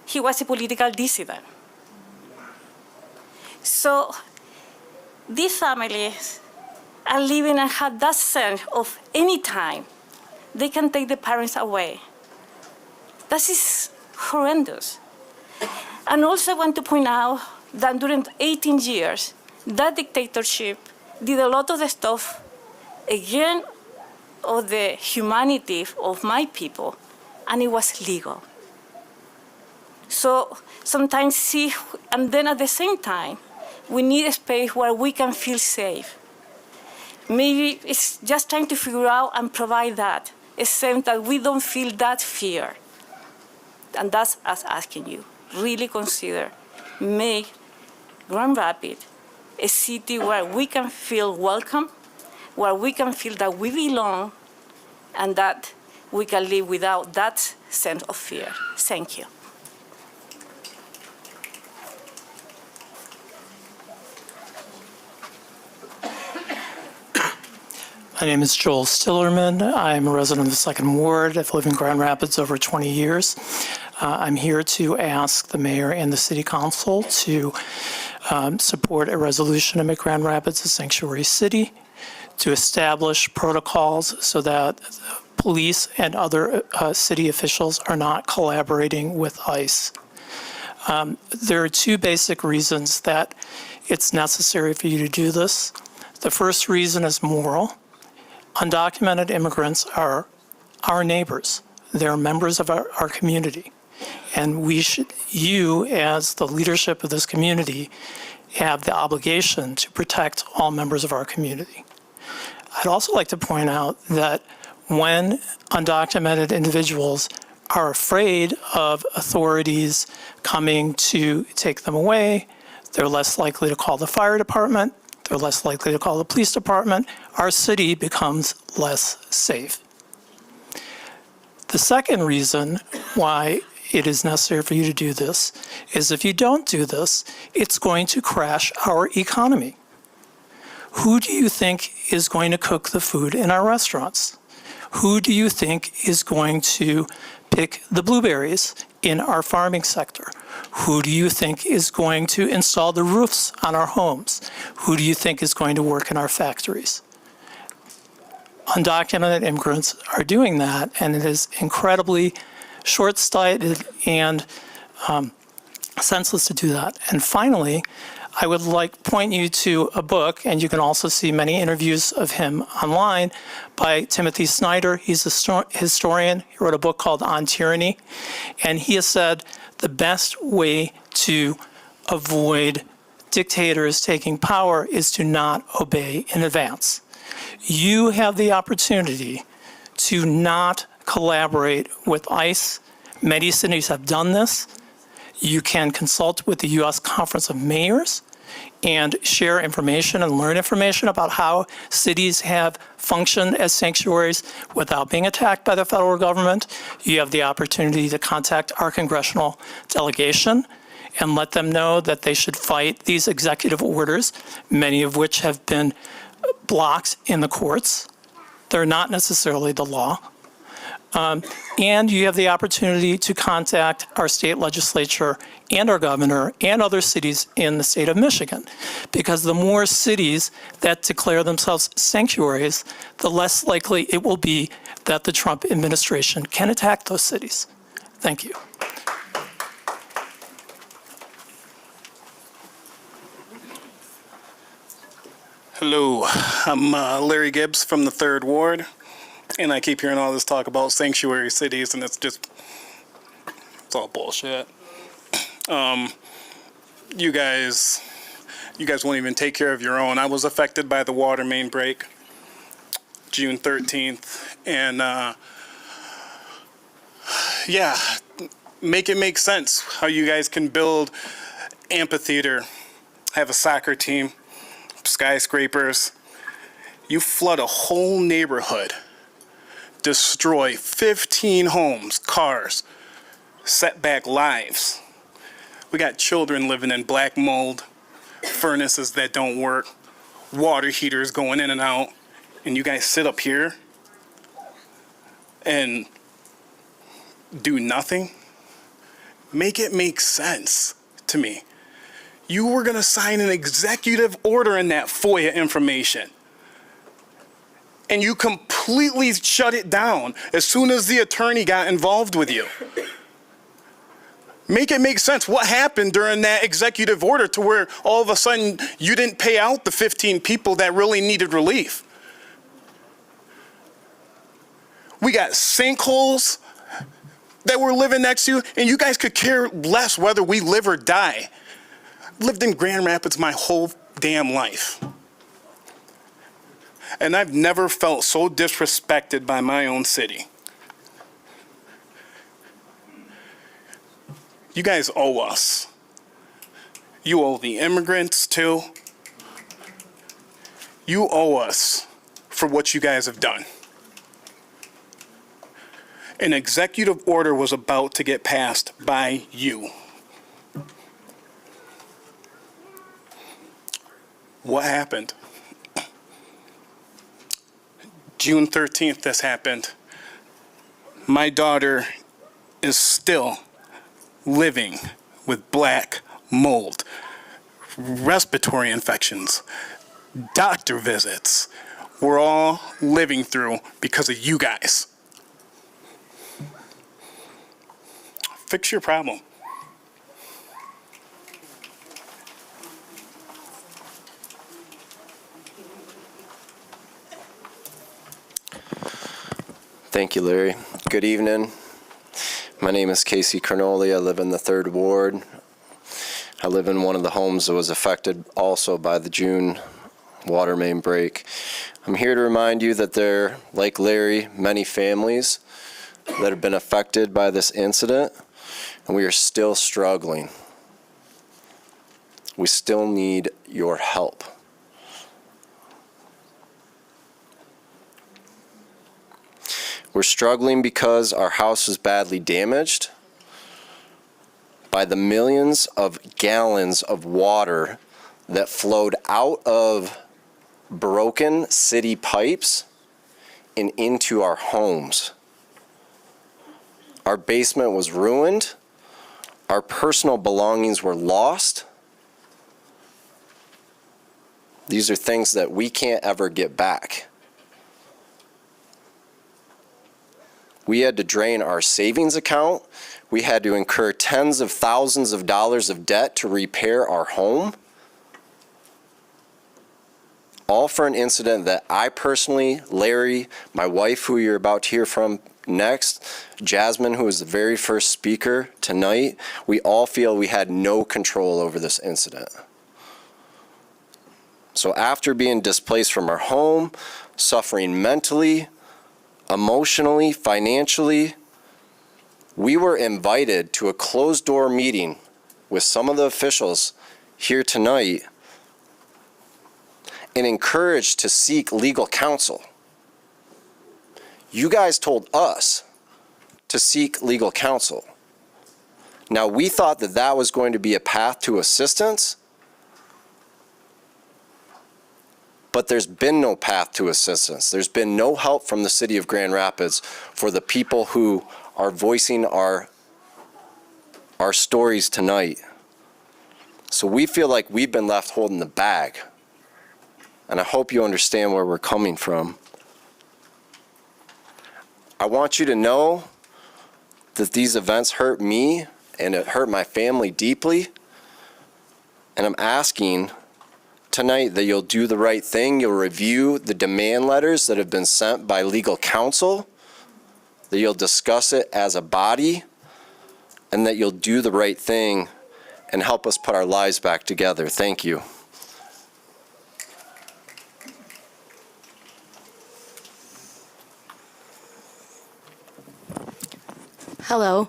He was a political dissident. So these families are living and have that sense of any time they can take the parents away. That is horrendous. And also I want to point out that during 18 years, that dictatorship did a lot of the stuff, again, of the humanity of my people, and it was legal. So sometimes see, and then at the same time, we need a space where we can feel safe. Maybe it's just trying to figure out and provide that, a sense that we don't feel that fear. And that's us asking you, really consider, make Grand Rapids a city where we can feel welcome, where we can feel that we belong, and that we can live without that sense of fear. Thank you. My name is Joel Stillerman. I'm a resident of the Second Ward. I've lived in Grand Rapids over 20 years. I'm here to ask the mayor and the city council to support a resolution to make Grand Rapids a sanctuary city, to establish protocols so that police and other city officials are not collaborating with ICE. There are 2 basic reasons that it's necessary for you to do this. The first reason is moral. Undocumented immigrants are our neighbors. They're members of our community. And you, as the leadership of this community, have the obligation to protect all members of our community. I'd also like to point out that when undocumented individuals are afraid of authorities coming to take them away, they're less likely to call the fire department, they're less likely to call the police department. Our city becomes less safe. The second reason why it is necessary for you to do this is if you don't do this, it's going to crash our economy. Who do you think is going to cook the food in our restaurants? Who do you think is going to pick the blueberries in our farming sector? Who do you think is going to install the roofs on our homes? Who do you think is going to work in our factories? Undocumented immigrants are doing that, and it is incredibly short-sighted and senseless to do that. And finally, I would like to point you to a book, and you can also see many interviews of him online, by Timothy Snyder. He's a historian. He wrote a book called On Tyranny, and he has said the best way to avoid dictators taking power is to not obey in advance. You have the opportunity to not collaborate with ICE. Many cities have done this. You can consult with the U.S. Conference of Mayors and share information and learn information about how cities have functioned as sanctuaries without being attacked by the federal government. You have the opportunity to contact our congressional delegation and let them know that they should fight these executive orders, many of which have been blocked in the courts. They're not necessarily the law. And you have the opportunity to contact our state legislature and our governor and other cities in the state of Michigan. Because the more cities that declare themselves sanctuaries, the less likely it will be that the Trump administration can attack those cities. Thank you. Hello, I'm Larry Gibbs from the 3rd Ward, and I keep hearing all this talk about sanctuary cities, and it's all bullshit. You guys won't even take care of your own. I was affected by the water main break June 13th, and yeah, make it make sense how you guys can build amphitheater, have a soccer team, skyscrapers. You flood a whole neighborhood, destroy 15 homes, cars, set back lives. We got children living in black mold, furnaces that don't work, water heaters going in and out, and you guys sit up here and do nothing? Make it make sense to me. You were going to sign an executive order in that FOIA information, and you completely shut it down as soon as the attorney got involved with you. Make it make sense. What happened during that executive order to where all of a sudden you didn't pay out the 15 people that really needed relief? We got sinkholes that we're living next to, and you guys could care less whether we live or die. Lived in Grand Rapids my whole damn life. And I've never felt so disrespected by my own city. You guys owe us. You owe the immigrants too. You owe us for what you guys have done. An executive order was about to get passed by you. What happened? June 13th, this happened. My daughter is still living with black mold, respiratory infections, doctor visits. We're all living through because of you guys. Fix your problem. Thank you, Larry. Good evening. My name is Casey Carnoli. I live in the 3rd Ward. I live in one of the homes that was affected also by the June water main break. I'm here to remind you that there, like Larry, many families that have been affected by this incident, and we are still struggling. We still need your help. We're struggling because our house is badly damaged by the millions of gallons of water that flowed out of broken city pipes and into our homes. Our basement was ruined. Our personal belongings were lost. These are things that we can't ever get back. We had to drain our savings account. We had to incur tens of thousands of dollars of debt to repair our home. All for an incident that I personally, Larry, my wife, who you're about to hear from next, Jasmine, who was the very first speaker tonight, we all feel we had no control over this incident. So after being displaced from our home, suffering mentally, emotionally, financially, we were invited to a closed-door meeting with some of the officials here tonight and encouraged to seek legal counsel. You guys told us to seek legal counsel. Now, we thought that that was going to be a path to assistance, but there's been no path to assistance. There's been no help from the city of Grand Rapids for the people who are voicing our stories tonight. So we feel like we've been left holding the bag. And I hope you understand where we're coming from. I want you to know that these events hurt me and it hurt my family deeply. And I'm asking tonight that you'll do the right thing. You'll review the demand letters that have been sent by legal counsel, that you'll discuss it as a body, and that you'll do the right thing and help us put our lives back together. Thank you. Hello.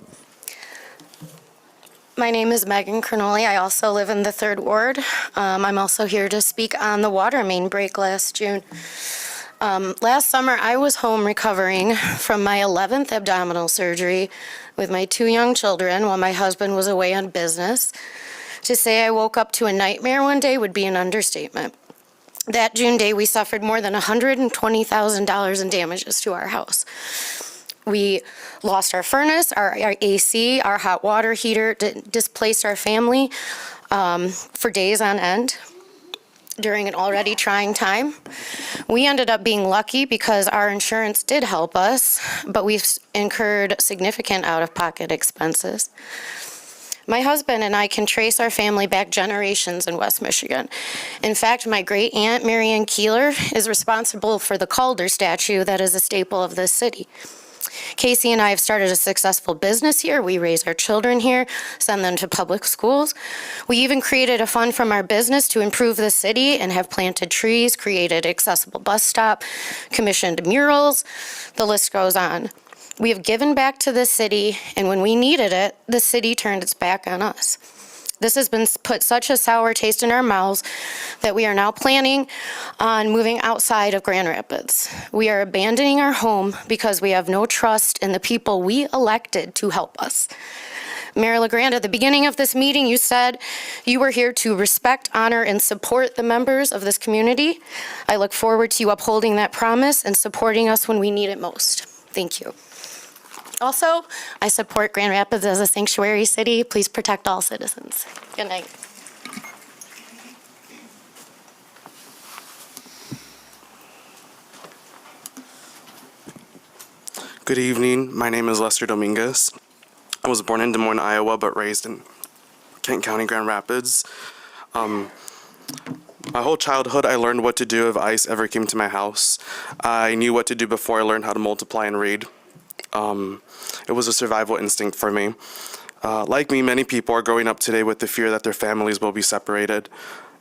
My name is Megan Cernoli. I also live in the 3rd Ward. I'm also here to speak on the water main break last June. Last summer, I was home recovering from my 11th abdominal surgery with my 2 young children while my husband was away on business. To say I woke up to a nightmare one day would be an understatement. That June day, we suffered more than $120,000 in damages to our house. We lost our furnace, our AC, our hot water heater, displaced our family for days on end during an already trying time. We ended up being lucky because our insurance did help us, but we've incurred significant out-of-pocket expenses. My husband and I can trace our family back generations in West Michigan. In fact, my great-aunt, Mary Ann Keeler, is responsible for the Calder statue that is a staple of this city. Casey and I have started a successful business here. We raise our children here, send them to public schools. We even created a fund from our business to improve the city and have planted trees, created accessible bus stop, commissioned murals. The list goes on. We have given back to the city, and when we needed it, the city turned its back on us. This has been put such a sour taste in our mouths that we are now planning on moving outside of Grand Rapids. We are abandoning our home because we have no trust in the people we elected to help us. Mayor LaGrande, at the beginning of this meeting, you said you were here to respect, honor, and support the members of this community. I look forward to you upholding that promise and supporting us when we need it most. Thank you. Also, I support Grand Rapids as a sanctuary city. Please protect all citizens. Good night. Good evening. My name is Lester Dominguez. I was born in Des Moines, Iowa, but raised in Kent County, Grand Rapids. My whole childhood, I learned what to do if ICE ever came to my house. I knew what to do before I learned how to multiply and read. It was a survival instinct for me. Like me, many people are growing up today with the fear that their families will be separated.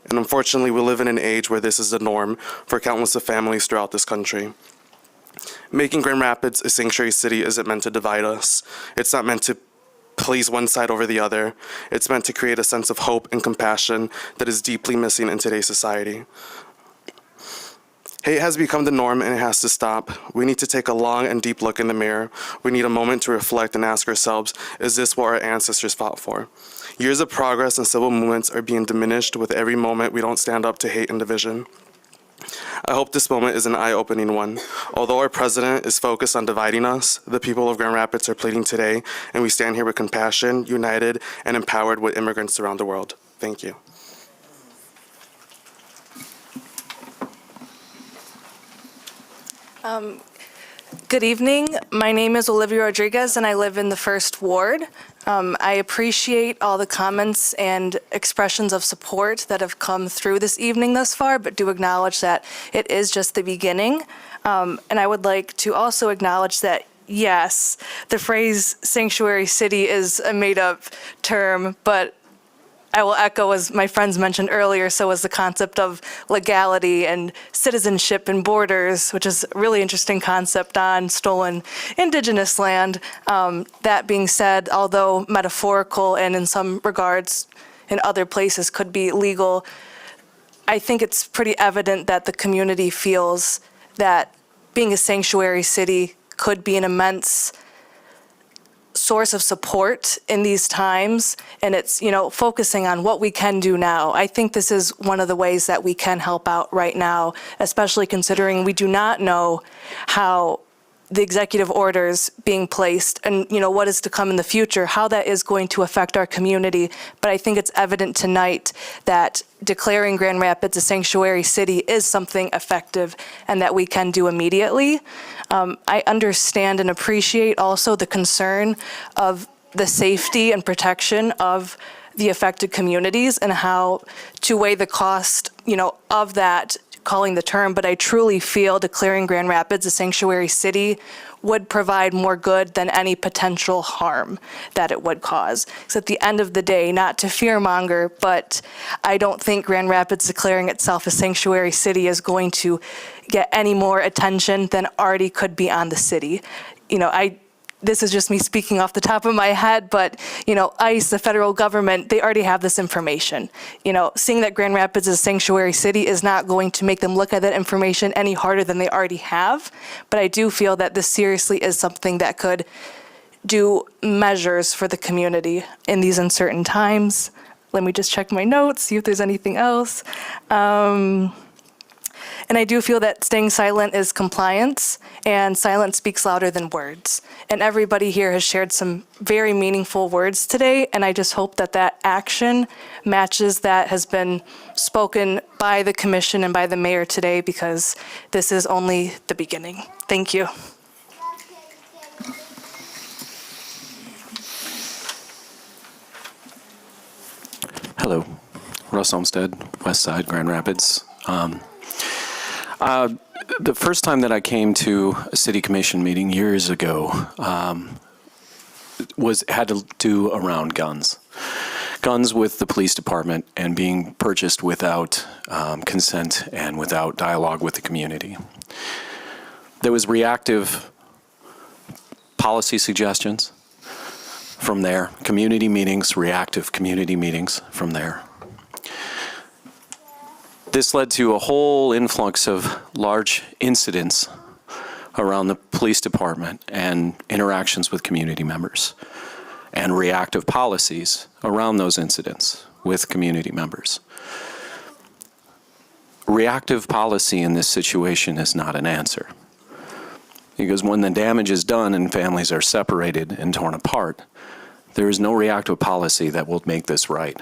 And unfortunately, we live in an age where this is the norm for countless of families throughout this country. Making Grand Rapids a sanctuary city isn't meant to divide us. It's not meant to please one side over the other. It's meant to create a sense of hope and compassion that is deeply missing in today's society. Hate has become the norm and it has to stop. We need to take a long and deep look in the mirror. We need a moment to reflect and ask ourselves, is this what our ancestors fought for? Years of progress and civil movements are being diminished with every moment we don't stand up to hate and division. I hope this moment is an eye-opening one. Although our president is focused on dividing us, the people of Grand Rapids are pleading today, and we stand here with compassion, united, and empowered with immigrants around the world. Thank you. Good evening. My name is Olivia Rodriguez, and I live in the 1st Ward. I appreciate all the comments and expressions of support that have come through this evening thus far, but do acknowledge that it is just the beginning. And I would like to also acknowledge that, yes, the phrase sanctuary city is a made-up term, but I will echo, as my friends mentioned earlier, so was the concept of legality and citizenship and borders, which is a really interesting concept on stolen indigenous land. That being said, although metaphorical and in some regards in other places could be legal, I think it's pretty evident that the community feels that being a sanctuary city could be an immense source of support in these times, and it's, focusing on what we can do now. I think this is one of the ways that we can help out right now, especially considering we do not know how the executive orders being placed and, what is to come in the future, how that is going to affect our community. But I think it's evident tonight that declaring Grand Rapids a sanctuary city is something effective and that we can do immediately. I understand and appreciate also the concern of the safety and protection of the affected communities and how to weigh the cost, of that, calling the term, but I truly feel declaring Grand Rapids a sanctuary city would provide more good than any potential harm that it would cause. Because at the end of the day, not to fearmonger, but I don't think Grand Rapids declaring itself a sanctuary city is going to get any more attention than already could be on the city. This is just me speaking off the top of my head, but, ICE, the federal government, they already have this information. Seeing that Grand Rapids is a sanctuary city is not going to make them look at that information any harder than they already have. But I do feel that this seriously is something that could do measures for the community in these uncertain times. Let me just check my notes, see if there's anything else. And I do feel that staying silent is compliance, and silence speaks louder than words. And everybody here has shared some very meaningful words today, and I just hope that that action matches that has been spoken by the commission and by the mayor today, because this is only the beginning. Thank you. Hello, Russ Olmsted, West Side, Grand Rapids. The first time that I came to a city commission meeting years ago had to do around guns. Guns with the police department and being purchased without consent and without dialogue with the community. There was reactive policy suggestions from there, community meetings, reactive community meetings from there. This led to a whole influx of large incidents around the police department and interactions with community members and reactive policies around those incidents with community members. Reactive policy in this situation is not an answer, because when the damage is done and families are separated and torn apart, there is no reactive policy that will make this right.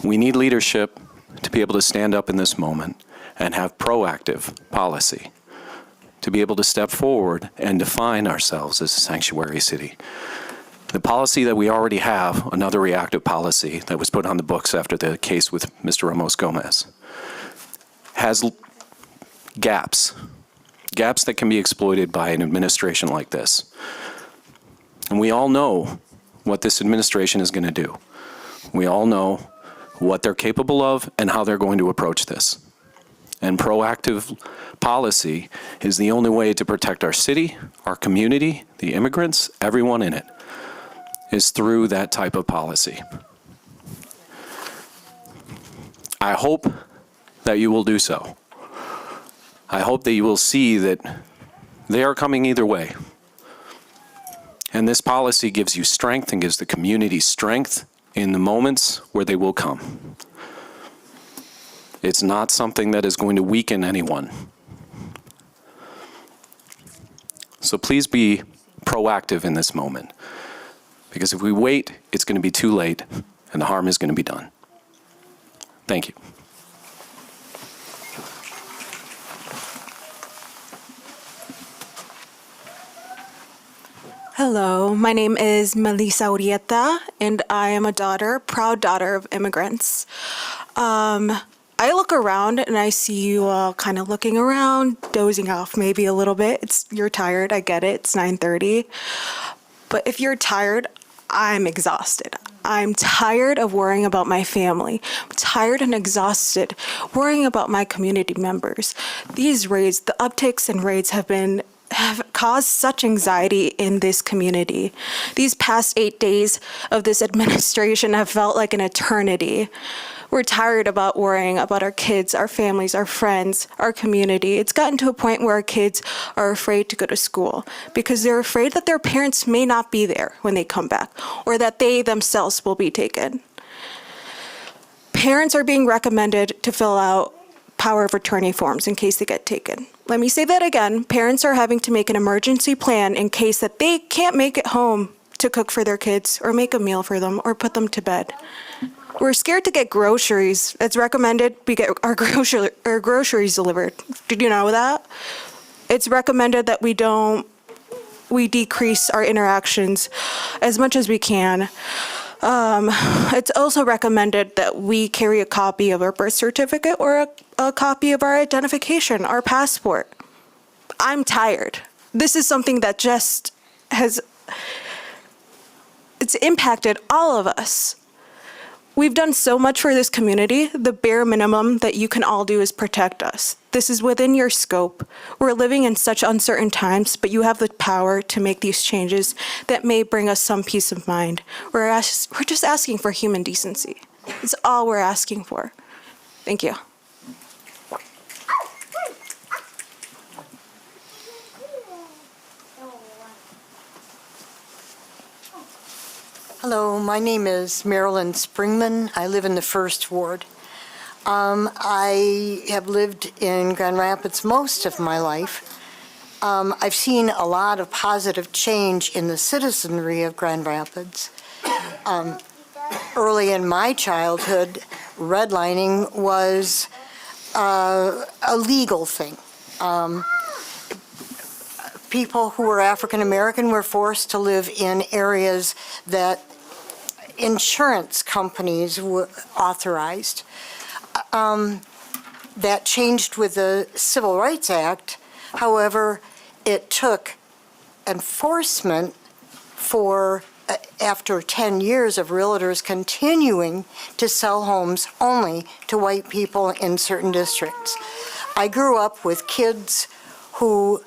We need leadership to be able to stand up in this moment and have proactive policy, to be able to step forward and define ourselves as a sanctuary city. The policy that we already have, another reactive policy that was put on the books after the case with Mr. Ramos Gomez, has gaps that can be exploited by an administration like this. And we all know what this administration is going to do. We all know what they're capable of and how they're going to approach this. And proactive policy is the only way to protect our city, our community, the immigrants, everyone in it, is through that type of policy. I hope that you will do so. I hope that you will see that they are coming either way. And this policy gives you strength and gives the community strength in the moments where they will come. It's not something that is going to weaken anyone. So please be proactive in this moment, because if we wait, it's going to be too late and the harm is going to be done. Thank you. Hello, my name is Melissa Urieta, and I am a proud daughter of immigrants. I look around and I see you all kind of looking around, dozing off maybe a little bit. You're tired, I get it, it's 9:30. But if you're tired, I'm exhausted. I'm tired of worrying about my family. I'm tired and exhausted worrying about my community members. These raids, the upticks in raids have caused such anxiety in this community. These past 8 days of this administration have felt like an eternity. We're tired about worrying about our kids, our families, our friends, our community. It's gotten to a point where our kids are afraid to go to school because they're afraid that their parents may not be there when they come back or that they themselves will be taken. Parents are being recommended to fill out power of attorney forms in case they get taken. Let me say that again. Parents are having to make an emergency plan in case that they can't make it home to cook for their kids or make a meal for them or put them to bed. We're scared to get groceries. It's recommended we get our groceries delivered. Did you know that? It's recommended that we decrease our interactions as much as we can. It's also recommended that we carry a copy of our birth certificate or a copy of our identification, our passport. I'm tired. This is something that just it's impacted all of us. We've done so much for this community. The bare minimum that you can all do is protect us. This is within your scope. We're living in such uncertain times, but you have the power to make these changes that may bring us some peace of mind. We're just asking for human decency. It's all we're asking for. Thank you. Hello, my name is Marilyn Springman. I live in the First Ward. I have lived in Grand Rapids most of my life. I've seen a lot of positive change in the citizenry of Grand Rapids. Early in my childhood, redlining was a legal thing. People who were African American were forced to live in areas that insurance companies were authorized. That changed with the Civil Rights Act. However, it took enforcement for after 10 years of realtors continuing to sell homes only to white people in certain districts. I grew up with kids who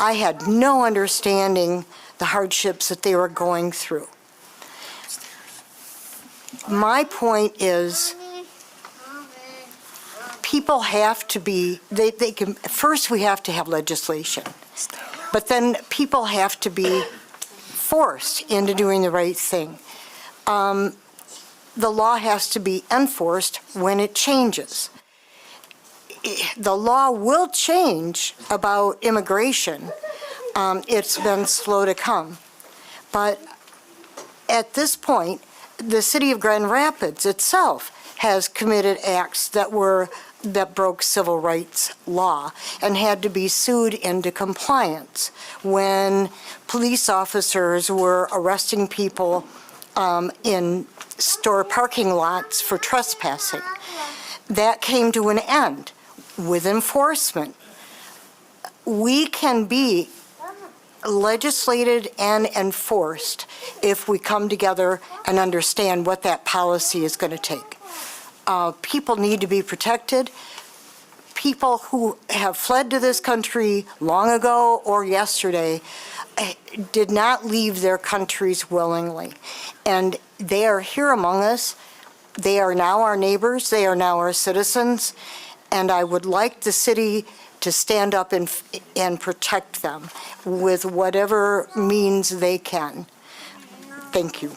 I had no understanding the hardships that they were going through. My point is, people have to be, first we have to have legislation, but then people have to be forced into doing the right thing. The law has to be enforced when it changes. The law will change about immigration. It's been slow to come. But at this point, the city of Grand Rapids itself has committed acts that broke civil rights law and had to be sued into compliance when police officers were arresting people in store parking lots for trespassing. That came to an end with enforcement. We can be legislated and enforced if we come together and understand what that policy is going to take. People need to be protected. People who have fled to this country long ago or yesterday did not leave their countries willingly. And they are here among us. They are now our neighbors. They are now our citizens. And I would like the city to stand up and protect them with whatever means they can. Thank you.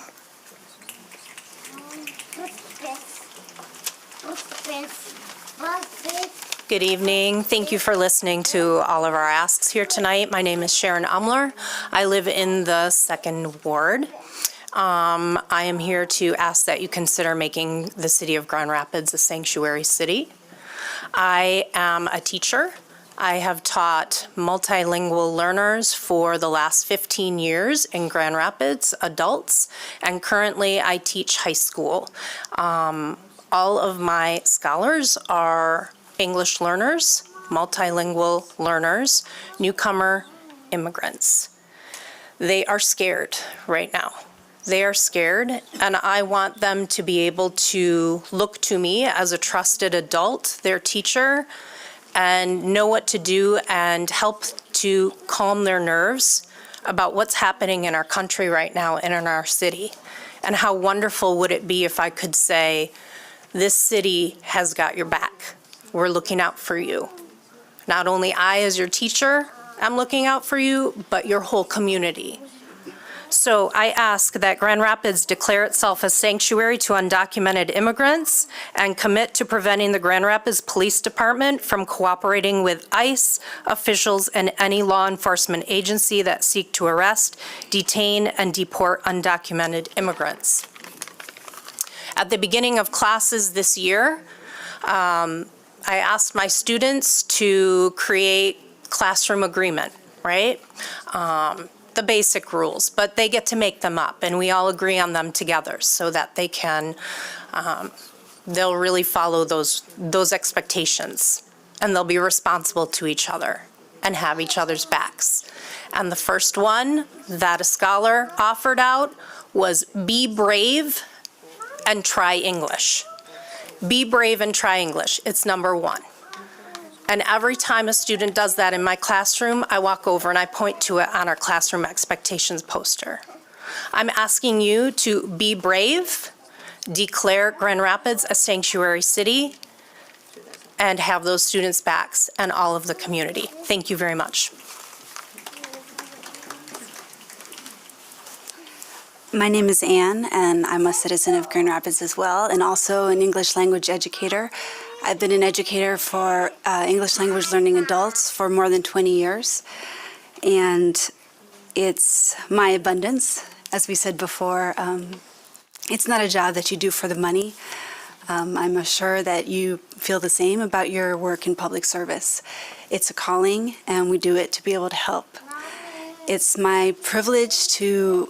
Good evening. Thank you for listening to all of our asks here tonight. My name is Sharon Umler. I live in the Second Ward. I am here to ask that you consider making the city of Grand Rapids a sanctuary city. I am a teacher. I have taught multilingual learners for the last 15 years in Grand Rapids, adults, and currently I teach high school. All of my scholars are English learners, multilingual learners, newcomer immigrants. They are scared right now. They are scared, and I want them to be able to look to me as a trusted adult, their teacher, and know what to do and help to calm their nerves about what's happening in our country right now and in our city. And how wonderful would it be if I could say, this city has got your back. We're looking out for you. Not only I as your teacher am looking out for you, but your whole community. So I ask that Grand Rapids declare itself a sanctuary to undocumented immigrants and commit to preventing the Grand Rapids Police Department from cooperating with ICE officials and any law enforcement agency that seek to arrest, detain, and deport undocumented immigrants. At the beginning of classes this year, I asked my students to create classroom agreement, right? The basic rules, but they get to make them up, and we all agree on them together so that they can, they'll really follow those expectations, and they'll be responsible to each other and have each other's backs. And the first one that a scholar offered out was be brave and try English. Be brave and try English. It's number one. And every time a student does that in my classroom, I walk over and I point to it on our classroom expectations poster. I'm asking you to be brave, declare Grand Rapids a sanctuary city, and have those students' backs and all of the community. Thank you very much. My name is Anne, and I'm a citizen of Grand Rapids as well, and also an English language educator. I've been an educator for English language learning adults for more than 20 years, and it's my abundance. As we said before, it's not a job that you do for the money. I'm sure that you feel the same about your work in public service. It's a calling, and we do it to be able to help. It's my privilege to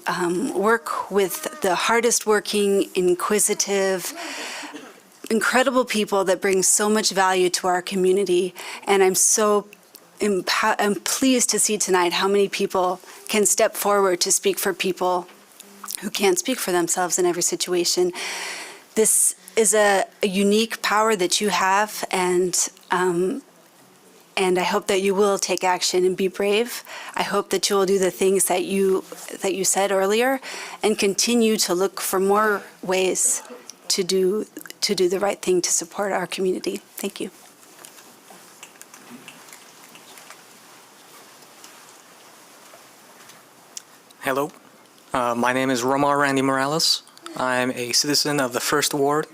work with the hardest working, inquisitive, incredible people that bring so much value to our community. And I'm pleased to see tonight how many people can step forward to speak for people who can't speak for themselves in every situation. This is a unique power that you have, and I hope that you will take action and be brave. I hope that you will do the things that you said earlier, and continue to look for more ways to do the right thing to support our community. Thank you. Hello, my name is Romar Randy Morales. I'm a citizen of the First Ward.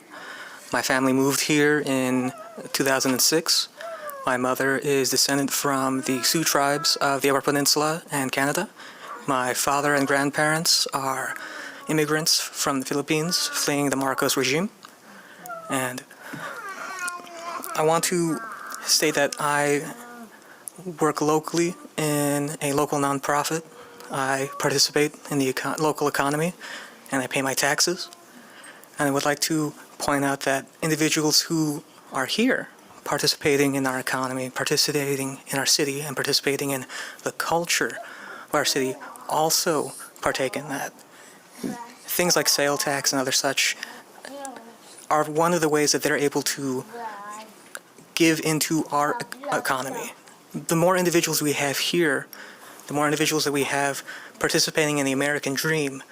My family moved here in 2006. My mother is descendant from the Sioux tribes of the Upper Peninsula and Canada. My father and grandparents are immigrants from the Philippines fleeing the Marcos regime. And I want to state that I work locally in a local nonprofit. I participate in the local economy, and I pay my taxes. And I would like to point out that individuals who are here participating in our economy, participating in our city, and participating in the culture of our city also partake in that. Things like sale tax and other such are one of the ways that they're able to give into our economy. The more individuals we have here, the more individuals that we have participating in the American dream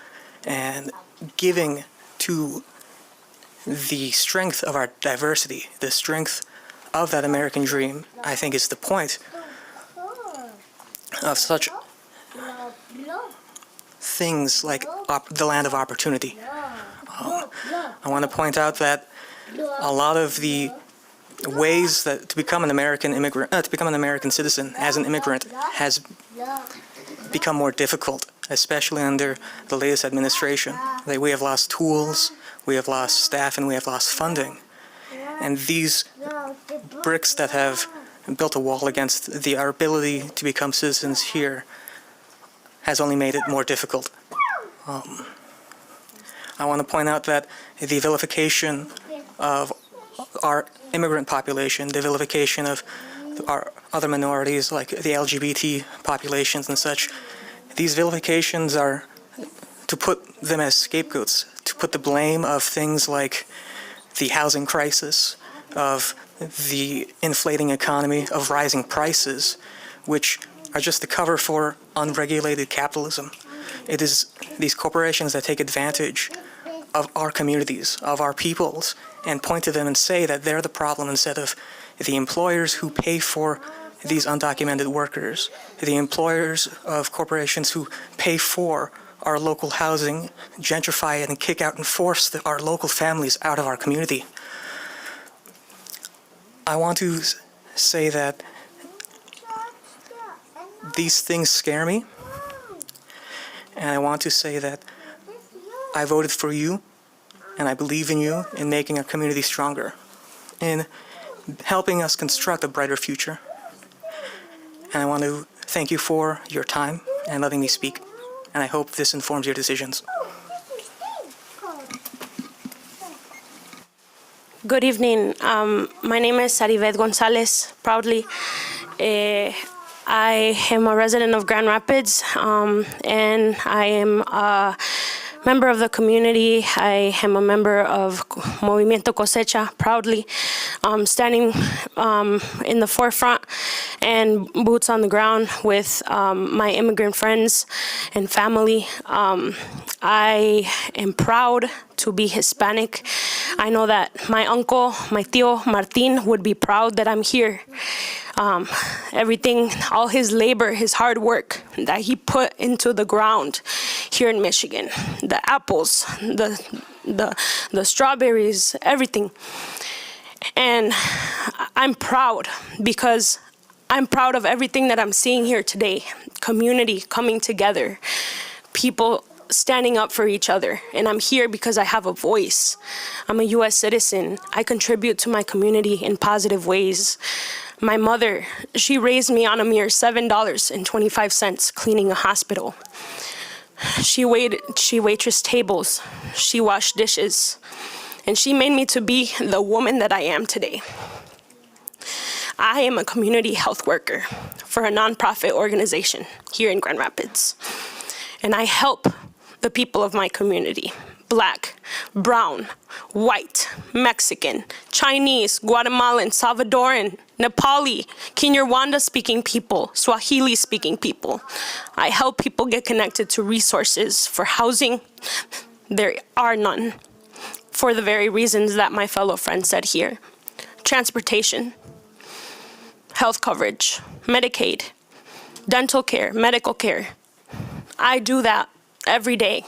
and giving to the strength of our diversity, the strength of that American dream, I think is the point of such things like the land of opportunity. I want to point out that a lot of the ways that to become an American immigrant, to become an American citizen as an immigrant has become more difficult, especially under the latest administration. That we have lost tools, we have lost staff, and we have lost funding. And these bricks that have built a wall against our ability to become citizens here has only made it more difficult. I want to point out that the vilification of our immigrant population, the vilification of our other minorities like the LGBT populations and such, these vilifications are to put them as scapegoats, to put the blame of things like the housing crisis, of the inflating economy, of rising prices, which are just the cover for unregulated capitalism. It is these corporations that take advantage of our communities, of our peoples, and point to them and say that they're the problem instead of the employers who pay for these undocumented workers, the employers of corporations who pay for our local housing, gentrify it, and kick out and force our local families out of our community. I want to say that these things scare me, and I want to say that I voted for you, and I believe in you in making our community stronger, in helping us construct a brighter future. And I want to thank you for your time and letting me speak, and I hope this informs your decisions. Good evening. My name is Saribeth Gonzalez, proudly. I am a resident of Grand Rapids, and I am a member of the community. I am a member of Movimiento Cosecha, proudly, standing in the forefront and boots on the ground with my immigrant friends and family. I am proud to be Hispanic. I know that my uncle, my tío Martin, would be proud that I'm here. Everything, all his labor, his hard work that he put into the ground here in Michigan, the apples, the strawberries, everything. And I'm proud because I'm proud of everything that I'm seeing here today. Community coming together, people standing up for each other. And I'm here because I have a voice. I'm a U.S. citizen. I contribute to my community in positive ways. My mother, she raised me on a mere $7.25 cleaning a hospital. She waitressed tables, she washed dishes, and she made me to be the woman that I am today. I am a community health worker for a nonprofit organization here in Grand Rapids, and I help the people of my community. Black, brown, white, Mexican, Chinese, Guatemalan, Salvadoran, Nepali, Kinyarwanda-speaking people, Swahili-speaking people. I help people get connected to resources for housing. There are none, for the very reasons that my fellow friend said here. Transportation, health coverage, Medicaid, dental care, medical care. I do that every day.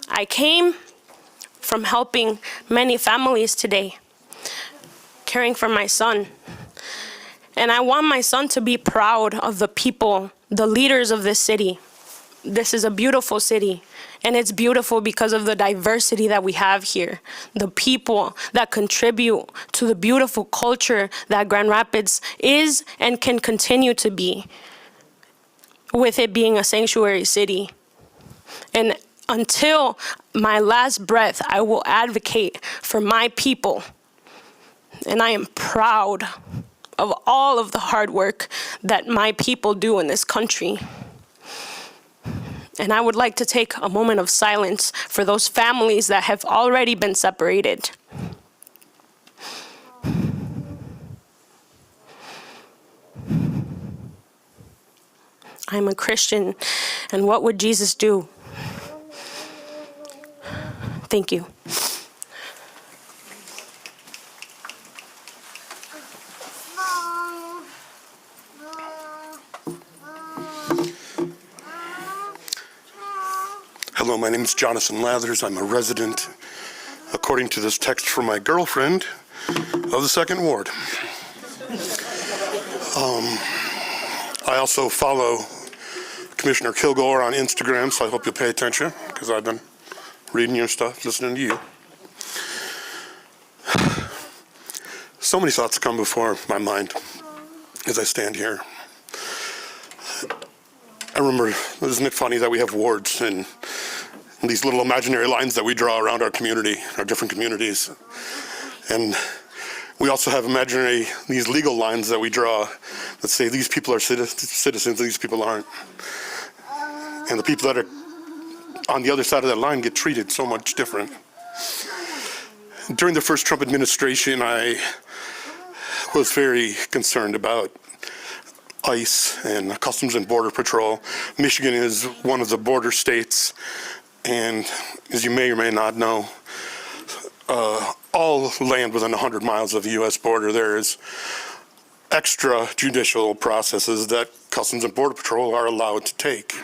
I came from helping many families today, caring for my son. And I want my son to be proud of the people, the leaders of this city. This is a beautiful city, and it's beautiful because of the diversity that we have here. The people that contribute to the beautiful culture that Grand Rapids is and can continue to be, with it being a sanctuary city. And until my last breath, I will advocate for my people. And I am proud of all of the hard work that my people do in this country. And I would like to take a moment of silence for those families that have already been separated. I'm a Christian, and what would Jesus do? Thank you. Hello, my name is Jonathan Lathers. I'm a resident, according to this text from my girlfriend, of the Second Ward. I also follow Commissioner Kilgore on Instagram, so I hope you'll pay attention, because I've been reading your stuff, listening to you. So many thoughts come before my mind as I stand here. I remember, isn't it funny that we have wards and these little imaginary lines that we draw around our community, our different communities. And we also have imaginary, these legal lines that we draw that say these people are citizens, these people aren't. And the people that are on the other side of that line get treated so much different. During the first Trump administration, I was very concerned about ICE and Customs and Border Patrol. Michigan is one of the border states, and as you may or may not know, all land within 100 miles of the U.S. border, there is extrajudicial processes that Customs and Border Patrol are allowed to take.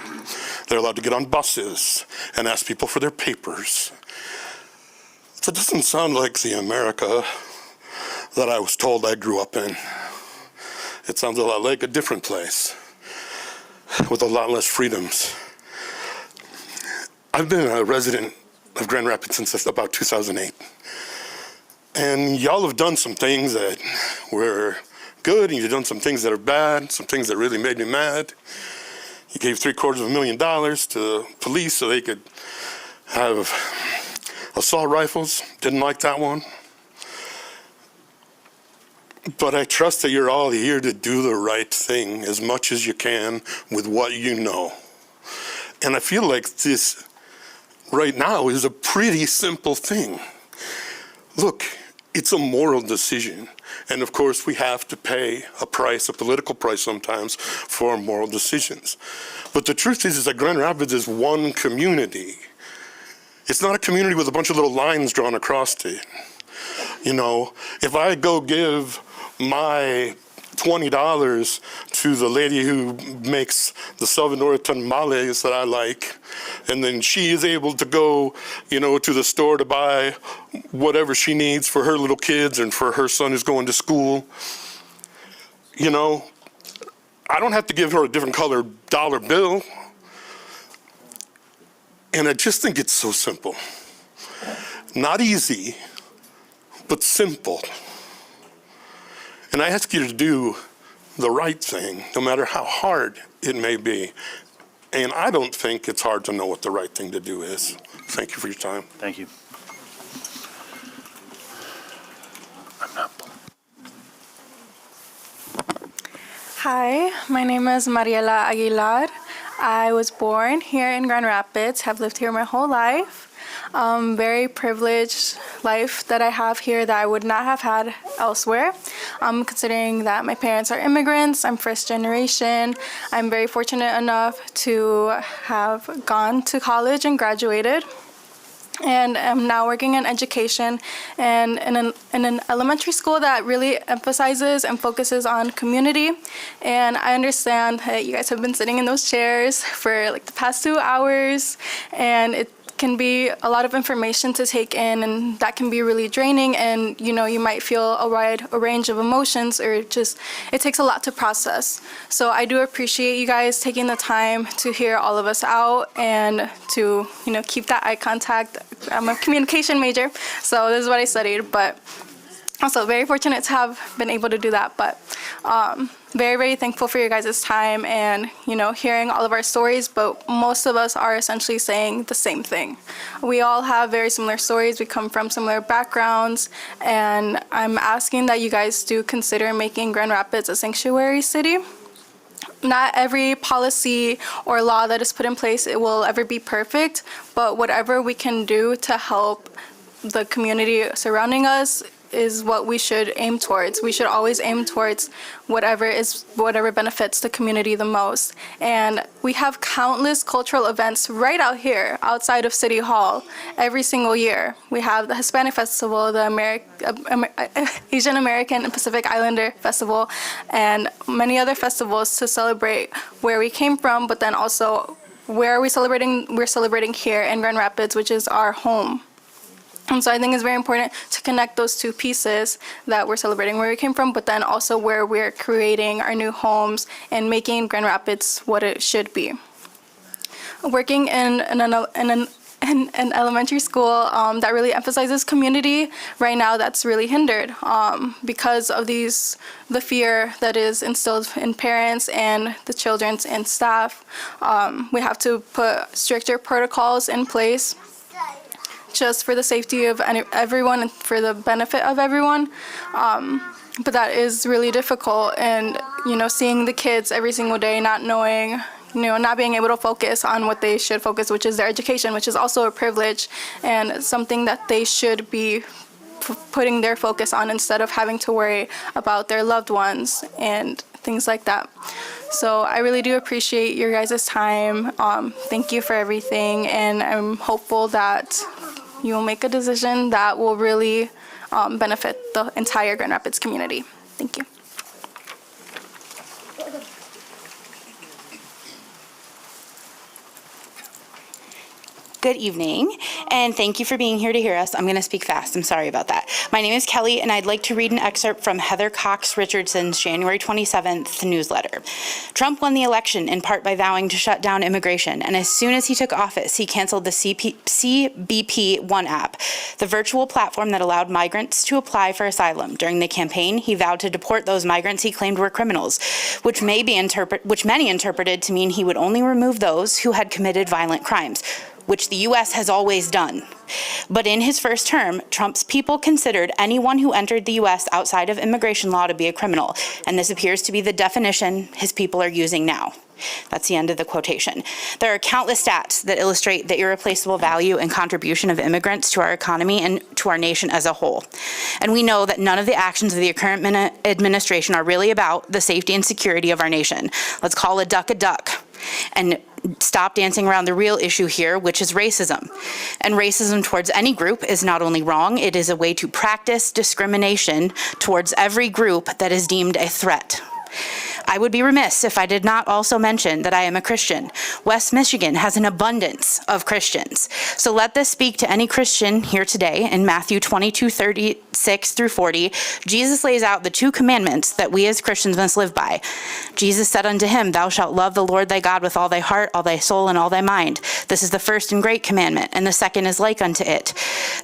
They're allowed to get on buses and ask people for their papers. That doesn't sound like the America that I was told I grew up in. It sounds a lot like a different place with a lot less freedoms. I've been a resident of Grand Rapids since about 2008. And y'all have done some things that were good, and you've done some things that are bad, some things that really made me mad. You gave $750,000 to police so they could have assault rifles. Didn't like that one. But I trust that you're all here to do the right thing as much as you can with what you know. And I feel like this right now is a pretty simple thing. Look, it's a moral decision. And of course, we have to pay a price, a political price sometimes, for moral decisions. But the truth is that Grand Rapids is one community. It's not a community with a bunch of little lines drawn across it. You know, if I go give my $20 to the lady who makes the Salvador tamales that I like, and then she is able to go, you know, to the store to buy whatever she needs for her little kids and for her son who's going to school, you know, I don't have to give her a different color dollar bill. And I just think it's so simple. Not easy, but simple. And I ask you to do the right thing, no matter how hard it may be. And I don't think it's hard to know what the right thing to do is. Thank you for your time. Thank you. Hi, my name is Mariela Aguilar. I was born here in Grand Rapids, have lived here my whole life. Very privileged life that I have here that I would not have had elsewhere. Considering that my parents are immigrants, I'm first generation. I'm very fortunate enough to have gone to college and graduated. And I'm now working in education and in an elementary school that really emphasizes and focuses on community. And I understand that you guys have been sitting in those chairs for like the past 2 hours, and it can be a lot of information to take in, and that can be really draining, and you know, you might feel a range of emotions, or just it takes a lot to process. So I do appreciate you guys taking the time to hear all of us out and to, you know, keep that eye contact. I'm a communication major, so this is what I studied, but also very fortunate to have been able to do that. But very, very thankful for your guys' time and, you know, hearing all of our stories, but most of us are essentially saying the same thing. We all have very similar stories. We come from similar backgrounds, and I'm asking that you guys do consider making Grand Rapids a sanctuary city. Not every policy or law that is put in place, it will ever be perfect, but whatever we can do to help the community surrounding us is what we should aim towards. We should always aim towards whatever benefits the community the most. And we have countless cultural events right out here outside of City Hall every single year. We have the Hispanic Festival, the Asian American and Pacific Islander Festival, and many other festivals to celebrate where we came from, but then also where are we celebrating? We're celebrating here in Grand Rapids, which is our home. And so I think it's very important to connect those two pieces, that we're celebrating where we came from, but then also where we're creating our new homes and making Grand Rapids what it should be. Working in an elementary school that really emphasizes community, right now that's really hindered because of the fear that is instilled in parents and the children and staff. We have to put stricter protocols in place, just for the safety of everyone and for the benefit of everyone. But that is really difficult, and you know, seeing the kids every single day not knowing, not being able to focus on what they should focus, which is their education, which is also a privilege and something that they should be putting their focus on instead of having to worry about their loved ones and things like that. So I really do appreciate your guys' time. Thank you for everything, and I'm hopeful that you will make a decision that will really benefit the entire Grand Rapids community. Thank you. Good evening, and thank you for being here to hear us. I'm going to speak fast. I'm sorry about that. My name is Kelly, and I'd like to read an excerpt from Heather Cox Richardson's January 27th newsletter. Trump won the election in part by vowing to shut down immigration, and as soon as he took office, he canceled the CBP One app, the virtual platform that allowed migrants to apply for asylum. During the campaign, he vowed to deport those migrants he claimed were criminals, which many interpreted to mean he would only remove those who had committed violent crimes, which the U.S. has always done. But in his first term, Trump's people considered anyone who entered the U.S. outside of immigration law to be a criminal, and this appears to be the definition his people are using now. That's the end of the quotation. There are countless stats that illustrate the irreplaceable value and contribution of immigrants to our economy and to our nation as a whole. And we know that none of the actions of the current administration are really about the safety and security of our nation. Let's call a duck and stop dancing around the real issue here, which is racism. And racism towards any group is not only wrong, it is a way to practice discrimination towards every group that is deemed a threat. I would be remiss if I did not also mention that I am a Christian. West Michigan has an abundance of Christians. So let this speak to any Christian here today. In Matthew 22:36 through 40, Jesus lays out the two commandments that we as Christians must live by. Jesus said unto him, "Thou shalt love the Lord thy God with all thy heart, all thy soul, and all thy mind. This is the first and great commandment, and the second is like unto it.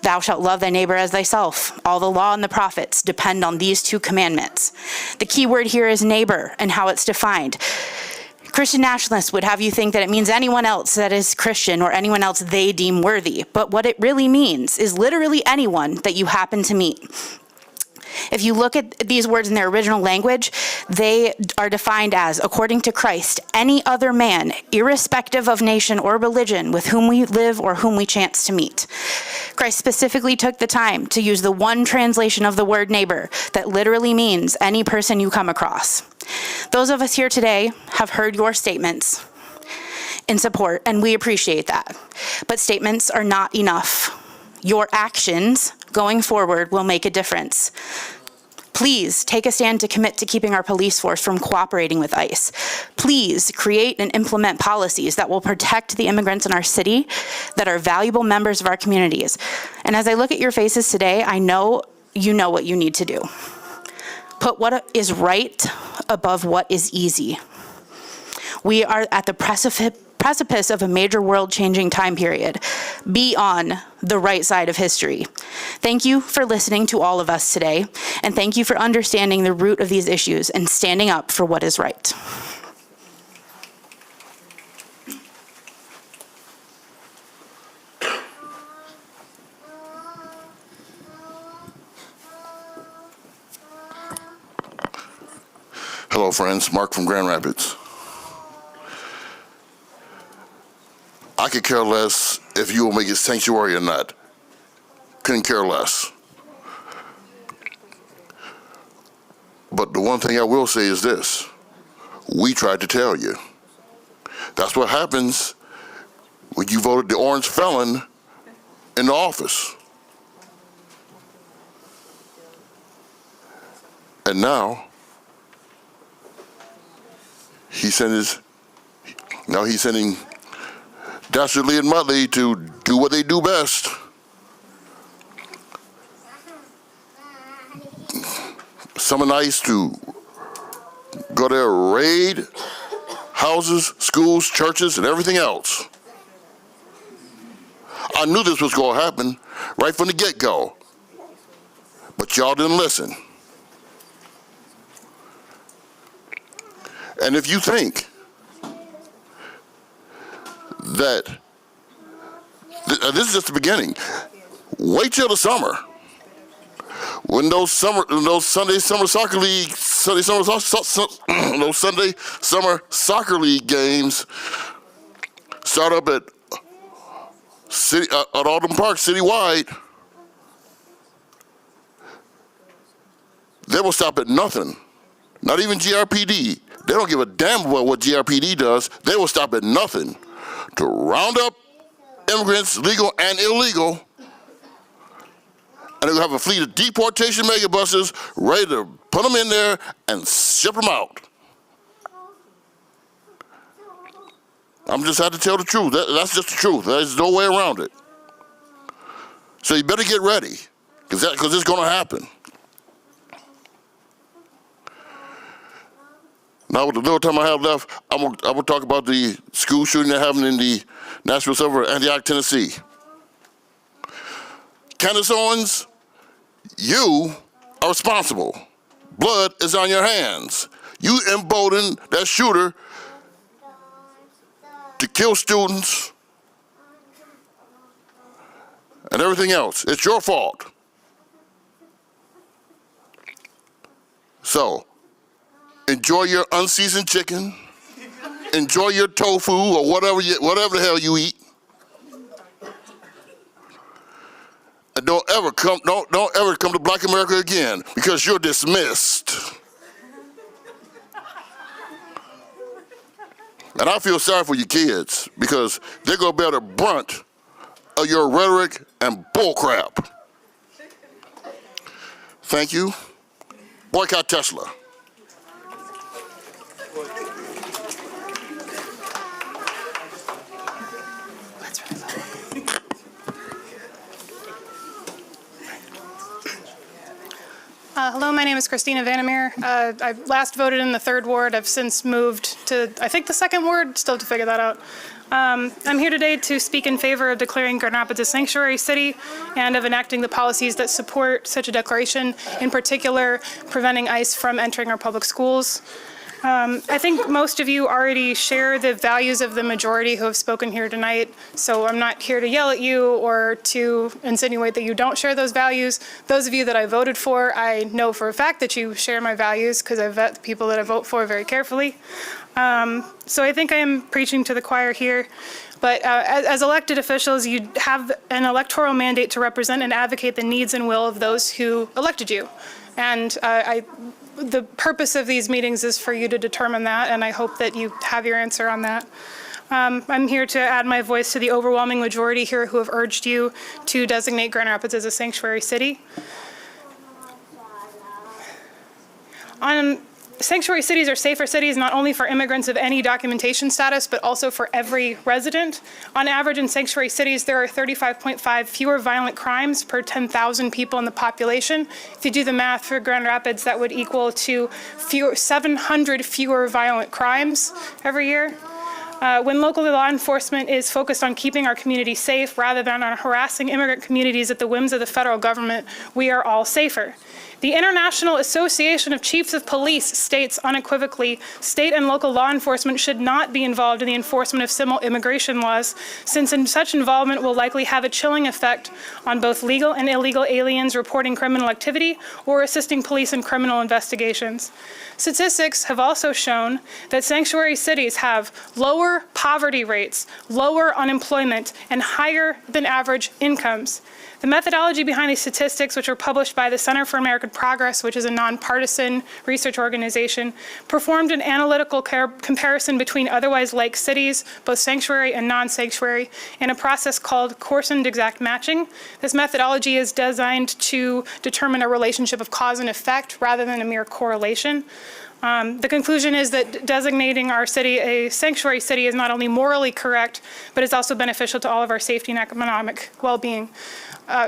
Thou shalt love thy neighbor as thyself." All the law and the prophets depend on these two commandments. The key word here is neighbor and how it's defined. Christian nationalists would have you think that it means anyone else that is Christian or anyone else they deem worthy. But what it really means is literally anyone that you happen to meet. If you look at these words in their original language, they are defined as, according to Christ, any other man, irrespective of nation or religion, with whom we live or whom we chance to meet. Christ specifically took the time to use the one translation of the word neighbor that literally means any person you come across. Those of us here today have heard your statements in support, and we appreciate that. But statements are not enough. Your actions going forward will make a difference. Please take a stand to commit to keeping our police force from cooperating with ICE. Please create and implement policies that will protect the immigrants in our city that are valuable members of our communities. And as I look at your faces today, I know you know what you need to do. Put what is right above what is easy. We are at the precipice of a major world-changing time period. Be on the right side of history. Thank you for listening to all of us today, and thank you for understanding the root of these issues and standing up for what is right. Hello, friends. Mark from Grand Rapids. I could care less if you will make it sanctuary or not. Couldn't care less. But the one thing I will say is this. We tried to tell you. That's what happens when you voted the orange felon in the office. And now, he's sending Dastardly and Muttley to do what they do best. Summon ICE to go there, raid houses, schools, churches, and everything else. I knew this was going to happen right from the get-go, but y'all didn't listen. And if you think that this is just the beginning, wait till the summer. When those Sunday Summer Soccer League Sunday summer soccer league games start up at Alden Park citywide, they will stop at nothing. Not even GRPD. They don't give a damn about what GRPD does. They will stop at nothing to round up immigrants, legal and illegal, and they'll have a fleet of deportation megabuses ready to put them in there and ship them out. I'm just had to tell the truth. That's just the truth. There's no way around it. So you better get ready, because it's going to happen. Now, with the little time I have left, I'm gonna talk about the school shooting that happened in the Nashville suburb of Antioch, Tennessee. Candace Owens, you are responsible. Blood is on your hands. You emboldened that shooter to kill students and everything else. It's your fault. So, enjoy your unseasoned chicken, enjoy your tofu or whatever the hell you eat. And don't ever come to Black America again, because you're dismissed. And I feel sorry for your kids, because they're going to bear the brunt of your rhetoric and bullcrap. Thank you. Boycott Tesla. Hello, my name is Christina Vandermeer. I last voted in the 3rd Ward. I've since moved to, I think, the 2nd Ward. Still have to figure that out. I'm here today to speak in favor of declaring Grand Rapids a sanctuary city and of enacting the policies that support such a declaration, in particular, preventing ICE from entering our public schools. I think most of you already share the values of the majority who have spoken here tonight, so I'm not here to yell at you or to insinuate that you don't share those values. Those of you that I voted for, I know for a fact that you share my values, because I vet the people that I vote for very carefully. So I think I am preaching to the choir here. But as elected officials, you have an electoral mandate to represent and advocate the needs and will of those who elected you. And the purpose of these meetings is for you to determine that, and I hope that you have your answer on that. I'm here to add my voice to the overwhelming majority here who have urged you to designate Grand Rapids as a sanctuary city. Sanctuary cities are safer cities not only for immigrants of any documentation status, but also for every resident. On average, in sanctuary cities, there are 35.5 fewer violent crimes per 10,000 people in the population. If you do the math for Grand Rapids, that would equal to 700 fewer violent crimes every year. When local law enforcement is focused on keeping our community safe rather than on harassing immigrant communities at the whims of the federal government, we are all safer. The International Association of Chiefs of Police states unequivocally, state and local law enforcement should not be involved in the enforcement of civil immigration laws, since such involvement will likely have a chilling effect on both legal and illegal aliens reporting criminal activity or assisting police in criminal investigations. Statistics have also shown that sanctuary cities have lower poverty rates, lower unemployment, and higher than average incomes. The methodology behind these statistics, which are published by the Center for American Progress, which is a nonpartisan research organization, performed an analytical comparison between otherwise like cities, both sanctuary and non-sanctuary, in a process called Coarsened Exact Matching. This methodology is designed to determine a relationship of cause and effect rather than a mere correlation. The conclusion is that designating our city a sanctuary city is not only morally correct, but it's also beneficial to all of our safety and economic well-being.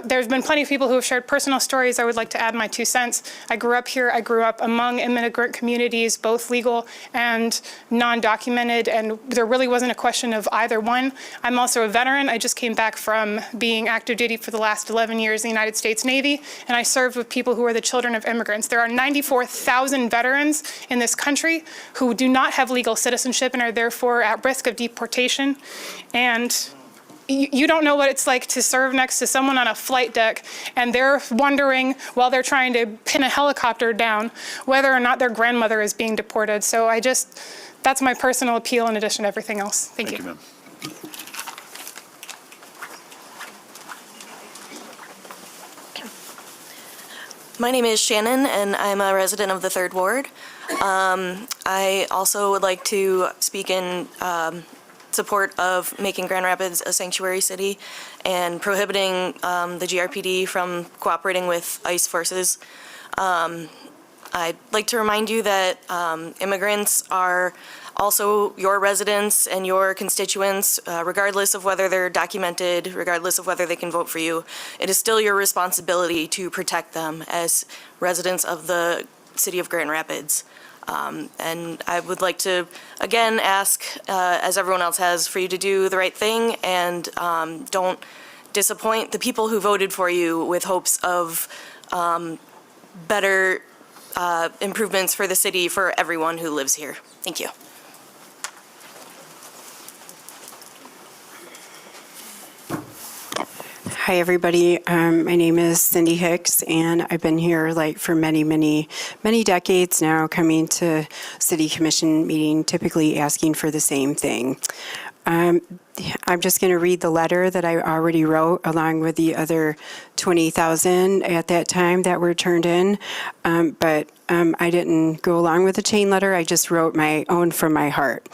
There's been plenty of people who have shared personal stories. I would like to add my 2 cents. I grew up here. I grew up among immigrant communities, both legal and non-documented, and there really wasn't a question of either one. I'm also a veteran. I just came back from being active duty for the last 11 years in the United States Navy, and I served with people who are the children of immigrants. There are 94,000 veterans in this country who do not have legal citizenship and are therefore at risk of deportation. And you don't know what it's like to serve next to someone on a flight deck, and they're wondering while they're trying to pin a helicopter down whether or not their grandmother is being deported. So that's my personal appeal in addition to everything else. Thank you. Ma'am. My name is Shannon, and I'm a resident of the 3rd Ward. I also would like to speak in support of making Grand Rapids a sanctuary city and prohibiting the GRPD from cooperating with ICE forces. I'd like to remind you that immigrants are also your residents and your constituents, regardless of whether they're documented, regardless of whether they can vote for you. It is still your responsibility to protect them as residents of the city of Grand Rapids. And I would like to, again, ask, as everyone else has, for you to do the right thing and don't disappoint the people who voted for you with hopes of better improvements for the city for everyone who lives here. Thank you. Hi, everybody. My name is Cindy Hicks, and I've been here for many decades now, coming to City Commission meeting, typically asking for the same thing. I'm just going to read the letter that I already wrote along with the other 20,000 at that time that were turned in. But I didn't go along with the chain letter. I just wrote my own from my heart.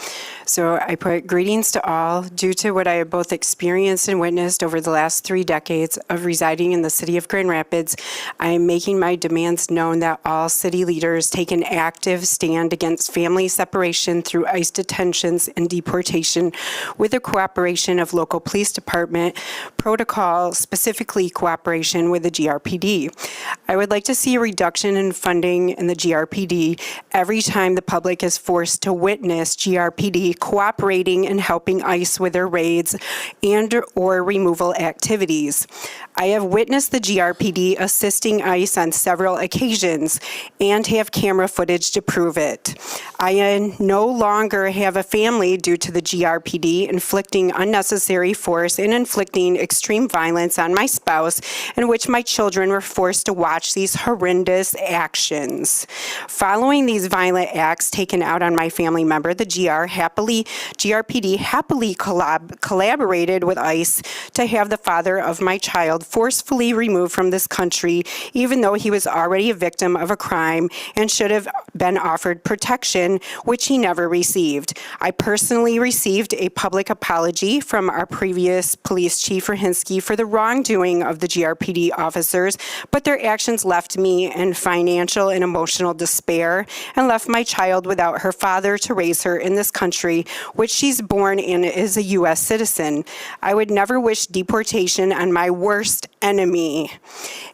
So I put, greetings to all. Due to what I have both experienced and witnessed over the last 3 decades of residing in the city of Grand Rapids, I am making my demands known that all city leaders take an active stand against family separation through ICE detentions and deportation with the cooperation of local police department protocol, specifically cooperation with the GRPD. I would like to see a reduction in funding in the GRPD every time the public is forced to witness GRPD cooperating and helping ICE with their raids and or removal activities. I have witnessed the GRPD assisting ICE on several occasions and have camera footage to prove it. I no longer have a family due to the GRPD inflicting unnecessary force and inflicting extreme violence on my spouse, in which my children were forced to watch these horrendous actions. Following these violent acts taken out on my family member, the GRPD happily collaborated with ICE to have the father of my child forcefully removed from this country, even though he was already a victim of a crime and should have been offered protection, which he never received. I personally received a public apology from our previous police chief, Rahinsky, for the wrongdoing of the GRPD officers, but their actions left me in financial and emotional despair and left my child without her father to raise her in this country, which she's born and is a U.S. citizen. I would never wish deportation on my worst enemy,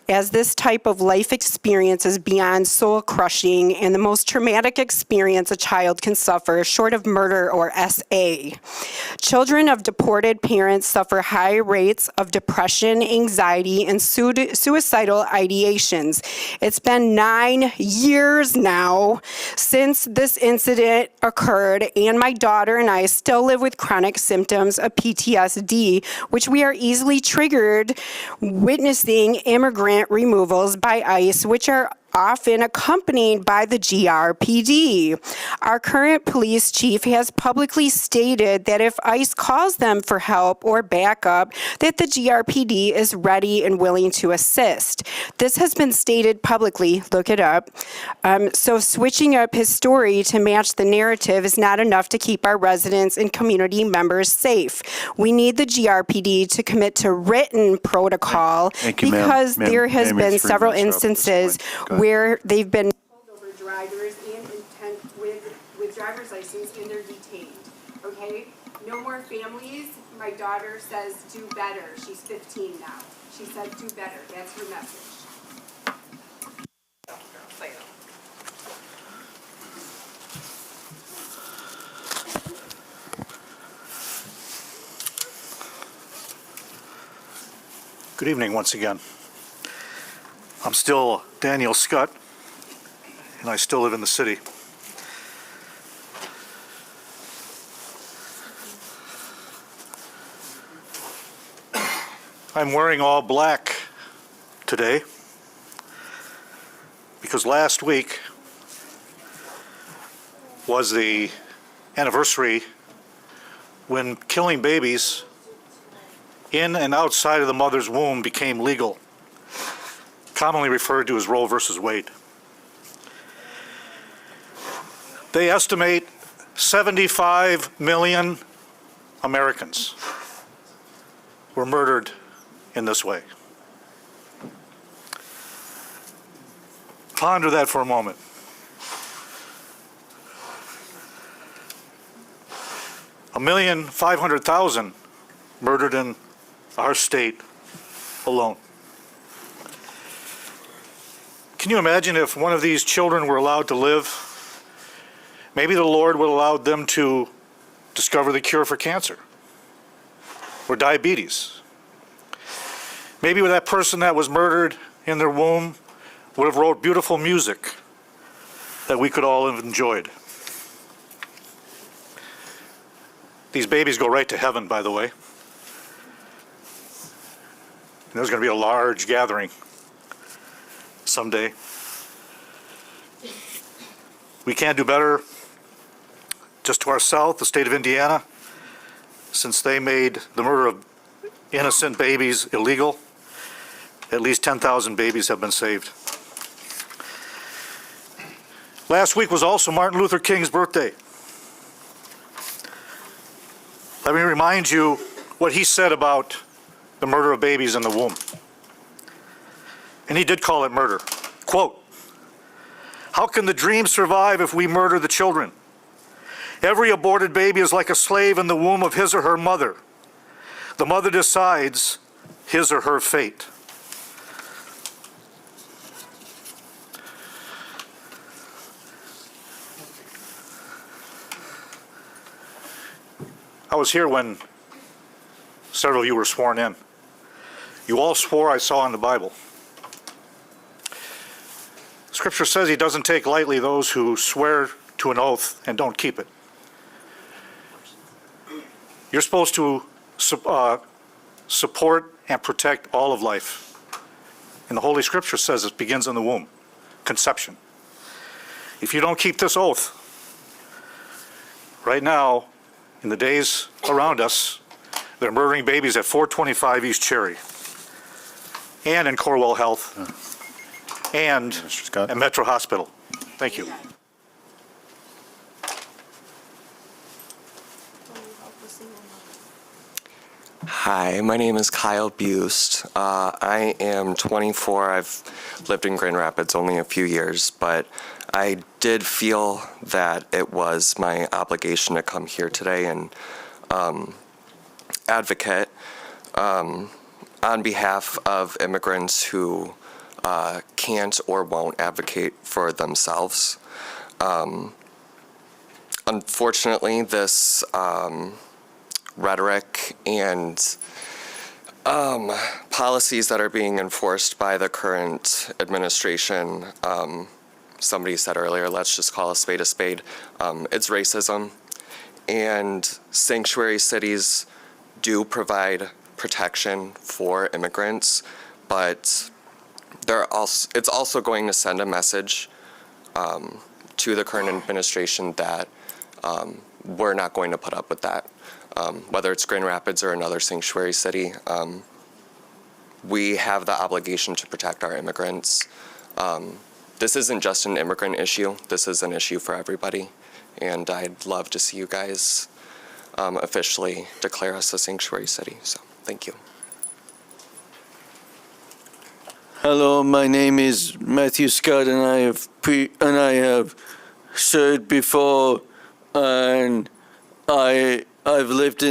as this type of life experience is beyond soul-crushing and the most traumatic experience a child can suffer, short of murder or SA. Children of deported parents suffer high rates of depression, anxiety, and suicidal ideations. It's been 9 years now since this incident occurred, and my daughter and I still live with chronic symptoms of PTSD, which we are easily triggered witnessing immigrant removals by ICE, which are often accompanied by the GRPD. Our current police chief has publicly stated that if ICE calls them for help or backup, that the GRPD is ready and willing to assist. This has been stated publicly, look it up. So switching up his story to match the narrative is not enough to keep our residents and community members safe. We need the GRPD to commit to written protocol because there has been several instances where they've been pulled over drivers and with driver's license and they're detained. Okay? No more families. My daughter says do better. She's 15 now. She said do better. That's her message. Good evening once again. I'm still Daniel Scott, and I still live in the city. I'm wearing all black today because last week was the anniversary when killing babies in and outside of the mother's womb became legal, commonly referred to as Roe versus Wade. They estimate 75 million Americans were murdered in this way. Ponder that for a moment. A 1,500,000 murdered in our state alone. Can you imagine if one of these children were allowed to live? Maybe the Lord would allow them to discover the cure for cancer or diabetes. Maybe that person that was murdered in their womb would have wrote beautiful music that we could all have enjoyed. These babies go right to heaven, by the way. And there's going to be a large gathering someday. We can't do better. Just to our south, the state of Indiana, since they made the murder of innocent babies illegal, at least 10,000 babies have been saved. Last week was also Martin Luther King's birthday. Let me remind you what he said about the murder of babies in the womb. And he did call it murder. Quote, "How can the dream survive if we murder the children? Every aborted baby is like a slave in the womb of his or her mother. The mother decides his or her fate." I was here when several of you were sworn in. You all swore I saw in the Bible. Scripture says he doesn't take lightly those who swear to an oath and don't keep it. You're supposed to support and protect all of life. And the Holy Scripture says it begins in the womb, conception. If you don't keep this oath, right now, in the days around us, they're murdering babies at 425 East Cherry, and in Corewell Health, and at Metro Hospital. Thank you. Hi, my name is Kyle Bust. I am 24. I've lived in Grand Rapids only a few years, but I did feel that it was my obligation to come here today and advocate on behalf of immigrants who can't or won't advocate for themselves. Unfortunately, this rhetoric and policies that are being enforced by the current administration, somebody said earlier, let's just call a spade, it's racism. And sanctuary cities do provide protection for immigrants, but it's also going to send a message to the current administration that we're not going to put up with that. Whether it's Grand Rapids or another sanctuary city, we have the obligation to protect our immigrants. This isn't just an immigrant issue, this is an issue for everybody. And I'd love to see you guys officially declare us a sanctuary city. So, thank you. Hello, my name is Matthew Scott, and I have served before, and I've lived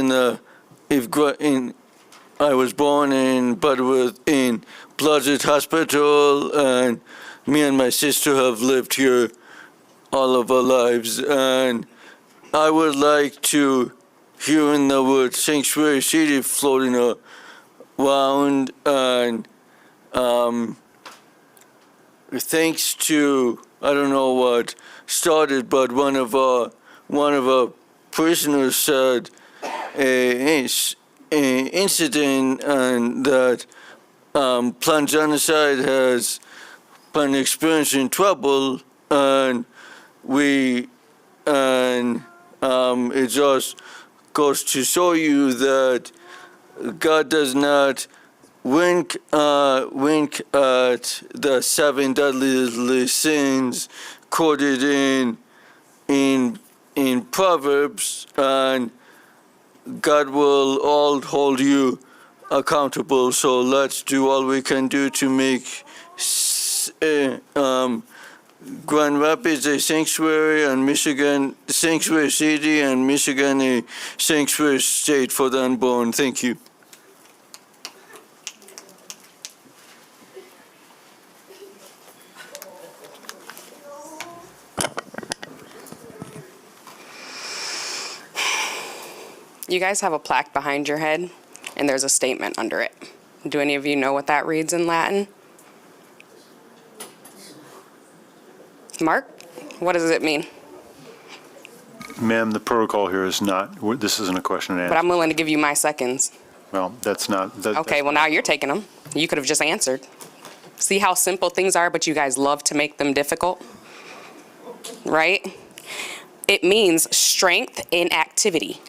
I was born in Butterworth in Blodgett Hospital, and me and my sister have lived here all of our lives, and I would like to hear in the word sanctuary city floating around, and thanks to, I don't know what started, but one of our prisoners said, incident and that Planned Genocide has been experiencing trouble, and it just goes to show you that God does not wink at the 7 deadly sins quoted in Proverbs, and God will all hold you accountable. So let's do all we can do to make Grand Rapids a sanctuary and Michigan sanctuary city and Michigan a sanctuary state for the unborn. Thank you. You guys have a plaque behind your head, and there's a statement under it. Do any of you know what that reads in Latin? Mark, what does it mean? Ma'am, the protocol here is not, this isn't a question and But answer. I'm willing to give you my seconds. Well, that's not. Okay, well, now you're taking them. You could have just answered. See how simple things are, but you guys love to make them difficult? Right? It means strength in activity.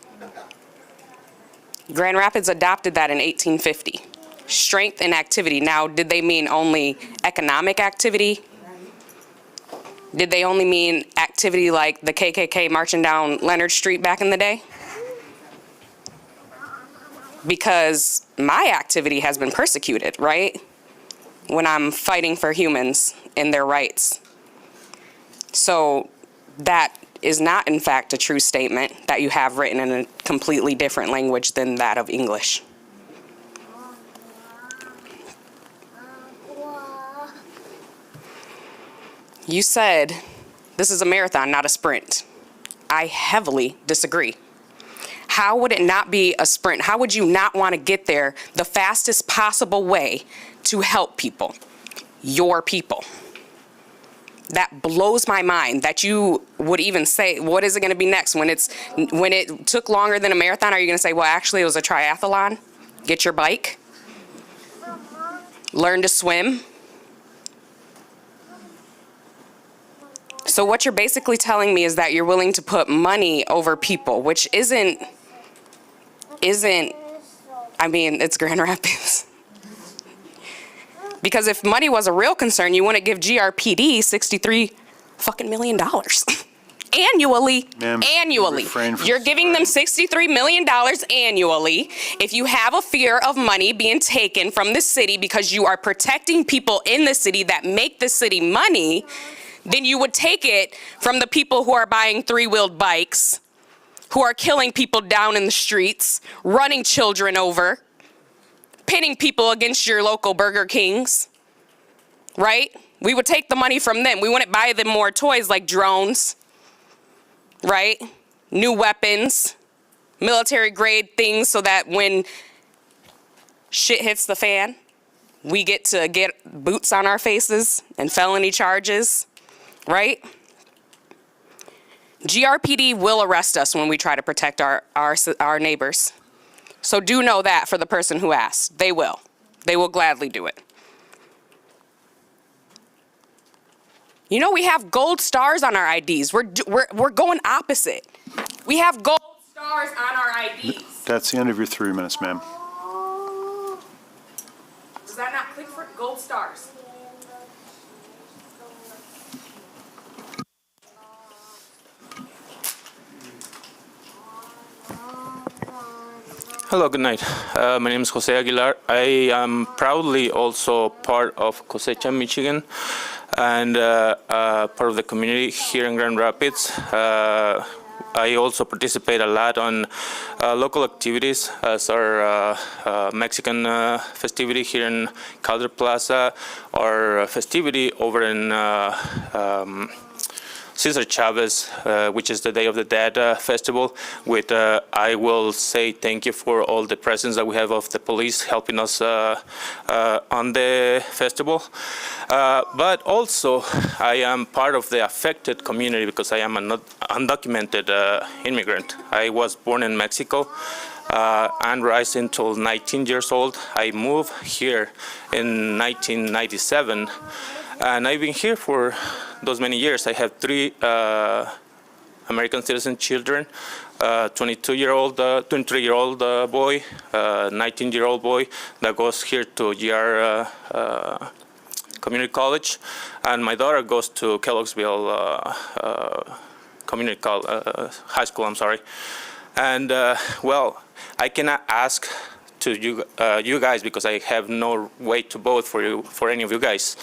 Grand Rapids adopted that in 1850. Strength in activity. Now, did they mean only economic activity? Did they only mean activity like the KKK marching down Leonard Street back in the day? Because my activity has been persecuted, right? When I'm fighting for humans and their rights. So that is not, in fact, a true statement that you have written in a completely different language than that of English. You said this is a marathon, not a sprint. I heavily disagree. How would it not be a sprint? How would you not want to get there the fastest possible way to help people, your people? That blows my mind that you would even say, what is it going to be next? When it took longer than a marathon, are you going to say, well, actually it was a triathlon? Get your bike? Learn to swim? So what you're basically telling me is that you're willing to put money over people, which isn't, I mean, it's Grand Rapids. Because if money was a real concern, you wouldn't give GRPD $63 fucking million. Annually. Annually. You're giving them $63 million annually. If you have a fear of money being taken from the city because you are protecting people in the city that make the city money, then you would take it from the people who are buying 3-wheeled bikes, who are killing people down in the streets, running children over, pitting people against your local Burger Kings, right? We would take the money from them. We wouldn't buy them more toys like drones, right? New weapons, military grade things so that when shit hits the fan, we get to get boots on our faces and felony charges, right? GRPD will arrest us when we try to protect our neighbors. So do know that for the person who asked. They will. They will gladly do it. You know, we have gold stars on our IDs. We're going opposite. We have gold stars on our IDs. That's the end of your 3 minutes, ma'am. Does that not click for gold stars? Hello, good night. My name is Jose Aguilar. I am proudly also part of Cosecha, Michigan, and part of the community here in Grand Rapids. I also participate a lot on local activities as our Mexican festivity here in Calder Plaza, our festivity over in Cesar Chavez, which is the Day of the Dead festival, with I will say thank you for all the presence that we have of the police helping us on the festival. But also, I am part of the affected community because I am an undocumented immigrant. I was born in Mexico. and raised until 19 years old. I moved here in 1997, and I've been here for those many years. I have 3 American citizen children, 23-year-old boy, 19-year-old boy that goes here to GR Community College, and my daughter goes to Kellogg'sville High School. I'm sorry, and well, I cannot ask to you guys because I have no way to vote for any of you guys.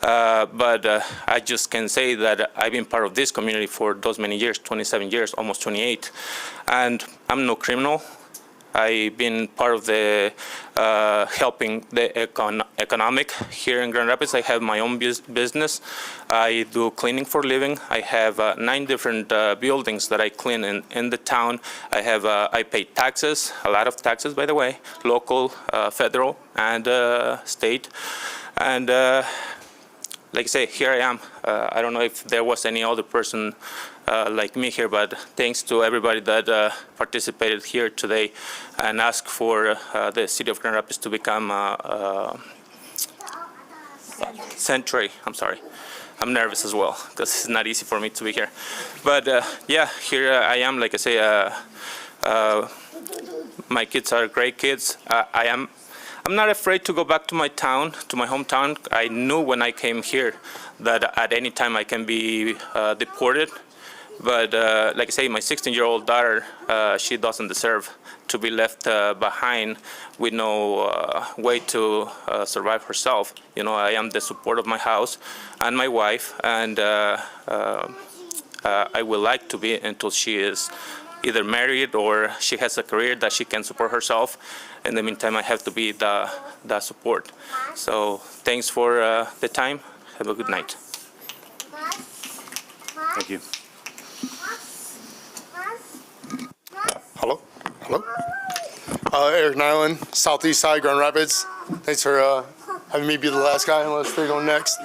But I just can say that I've been part of this community for those many years, 27 years, almost 28, and I'm no criminal. I've been part of the helping the economic here in Grand Rapids. I have my own business. I do cleaning for a living. I have 9 different buildings that I clean in the town. I pay taxes, a lot of taxes, by the way, local, federal, and state. And like I say, here I am. I don't know if there was any other person like me here, but thanks to everybody that participated here today and asked for the City of Grand Rapids to become sanctuary. I'm sorry. I'm nervous as well because it's not easy for me to be here. But yeah, here I am. Like I say, my kids are great kids. I'm not afraid to go back to my town, to my hometown. I knew when I came here that at any time I can be deported. But like I say, my 16-year-old daughter, she doesn't deserve to be left behind with no way to survive herself. You know, I am the support of my house and my wife, and I would like to be until she is either married or she has a career that she can support herself. In the meantime, I have to be the support. So thanks for the time. Have a good night. Thank you. Hello? Eric Nyland, Southeast Side, Grand Rapids. Thanks for having me be the last guy unless they're going next.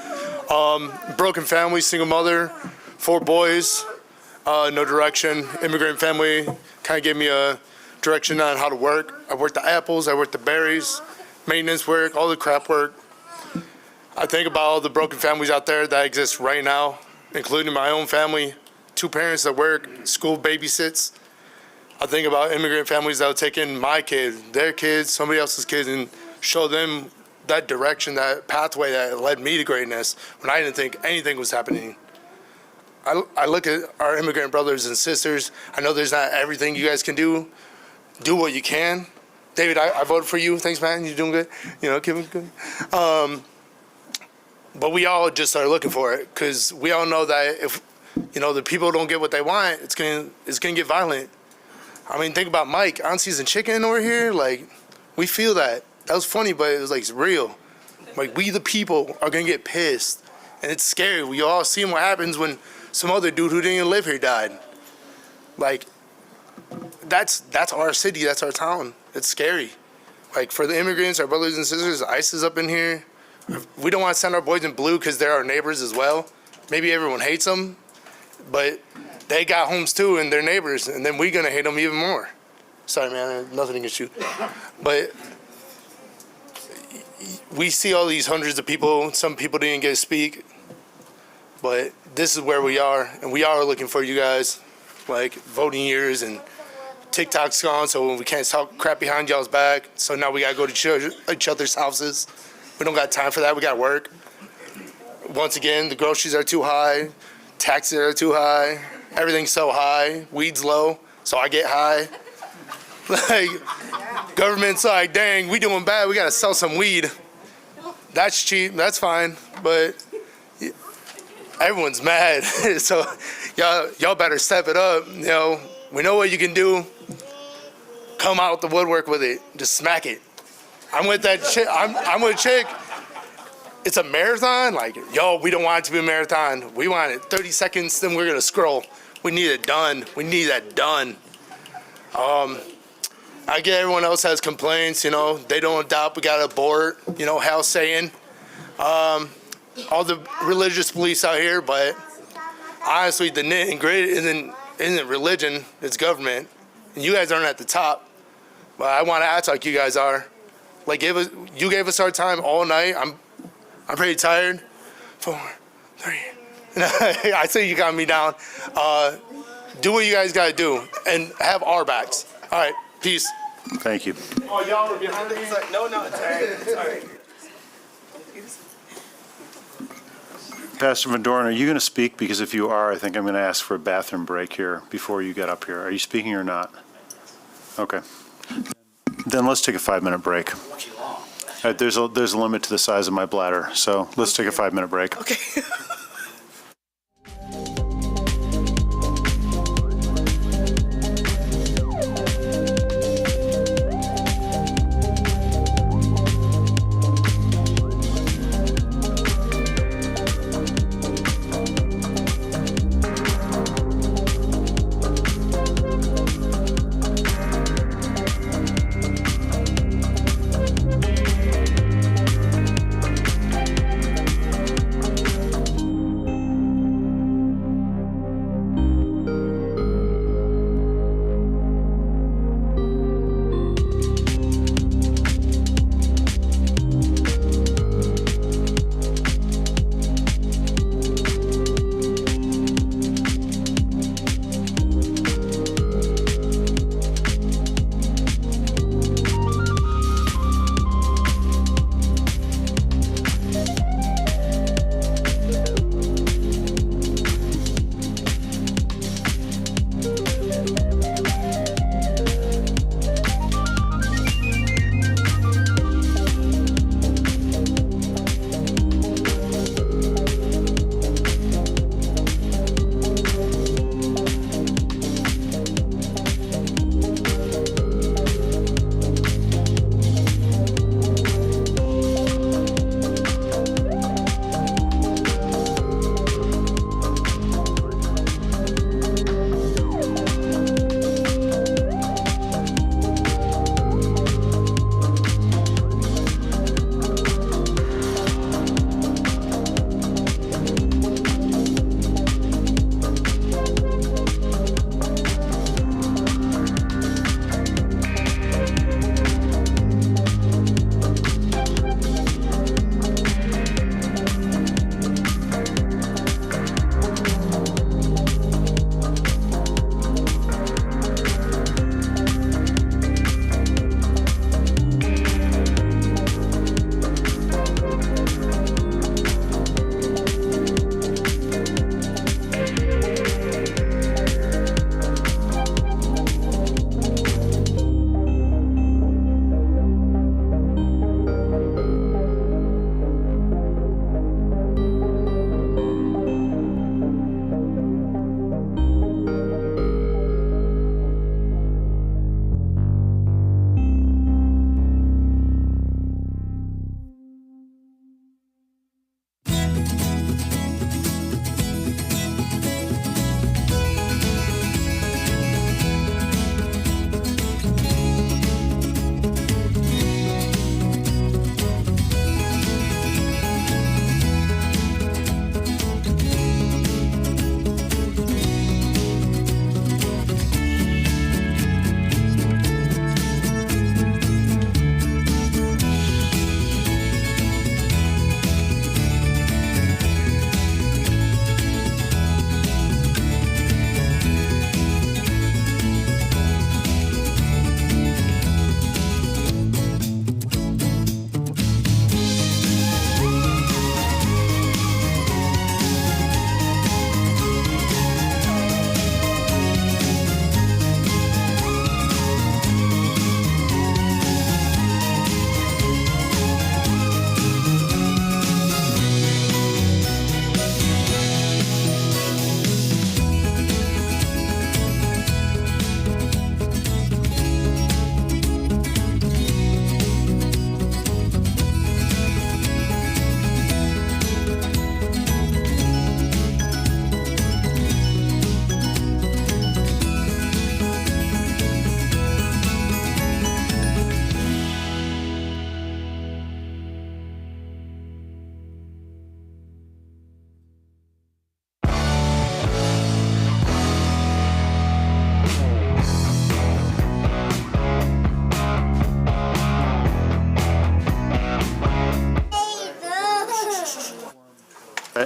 Broken family, single mother, 4 boys, no direction. Immigrant family kind of gave me a direction on how to work. I worked the apples, I worked the berries, maintenance work, all the crap work. I think about all the broken families out there that exist right now, including my own family, 2 parents that work, school babysits. I think about immigrant families that will take in my kids, their kids, somebody else's kids, and show them that direction, that pathway that led me to greatness when I didn't think anything was happening. I look at our immigrant brothers and sisters. I know there's not everything you guys can do. Do what you can. David, I voted for you. Thanks, man. You're doing good. You know, keep it good. But we all just are looking for it because we all know that if, you know, the people don't get what they want, it's gonna get violent. I mean, think about Mike, unseasoned chicken over here. Like, we feel that. That was funny, but it was like, it's real. Like, we the people are gonna get pissed. And it's scary. We all seen what happens when some other dude who didn't even live here died. Like, that's our city, that's our town. It's scary. Like, for the immigrants, our brothers and sisters, ICE is up in here. We don't want to send our boys in blue because they're our neighbors as well. Maybe everyone hates them, but they got homes too and they're neighbors, and then we're gonna hate them even more. Sorry, man, nothing against you. But we see all these hundreds of people. Some people didn't get to speak, but this is where we are, and we are looking for you guys, like voting years, and TikTok's gone, so we can't talk crap behind y'all's back. So now we gotta go to each other's houses. We don't got time for that. We gotta work. Once again, the groceries are too high, taxes are too high, everything's so high, weed's low, so I get high. Like, government's like, dang, we doing bad, we gotta sell some weed. That's cheap, that's fine, but everyone's mad. So y'all better step it up. You know, we know what you can do. Come out the woodwork with it, just smack it. I'm with that chick. I'm with a chick. It's a marathon. Like, yo, we don't want it to be a marathon. We want it 30 seconds, then we're gonna scroll. We need it done. We need that done. I get everyone else has complaints. You know, they don't adopt. We got to abort. You know, Hal's saying. All the religious beliefs out here, but honestly, the nit and grit isn't religion. It's government, and you guys aren't at the top. But I want to act like you guys are. Like, you gave us our time all night. I'm pretty tired. 4, 3. I say you got me down. Do what you guys got to do and have our backs. All right, peace. Thank you. Oh, y'all were behind me? No, it's all right. It's all right. Pastor Van Doren, are you going to speak? Because if you are, I think I'm going to ask for a bathroom break here before you get up here. Are you speaking or not? Okay. Then let's take a 5-minute break. There's a limit to the size of my bladder, so let's take a 5-minute break. Okay.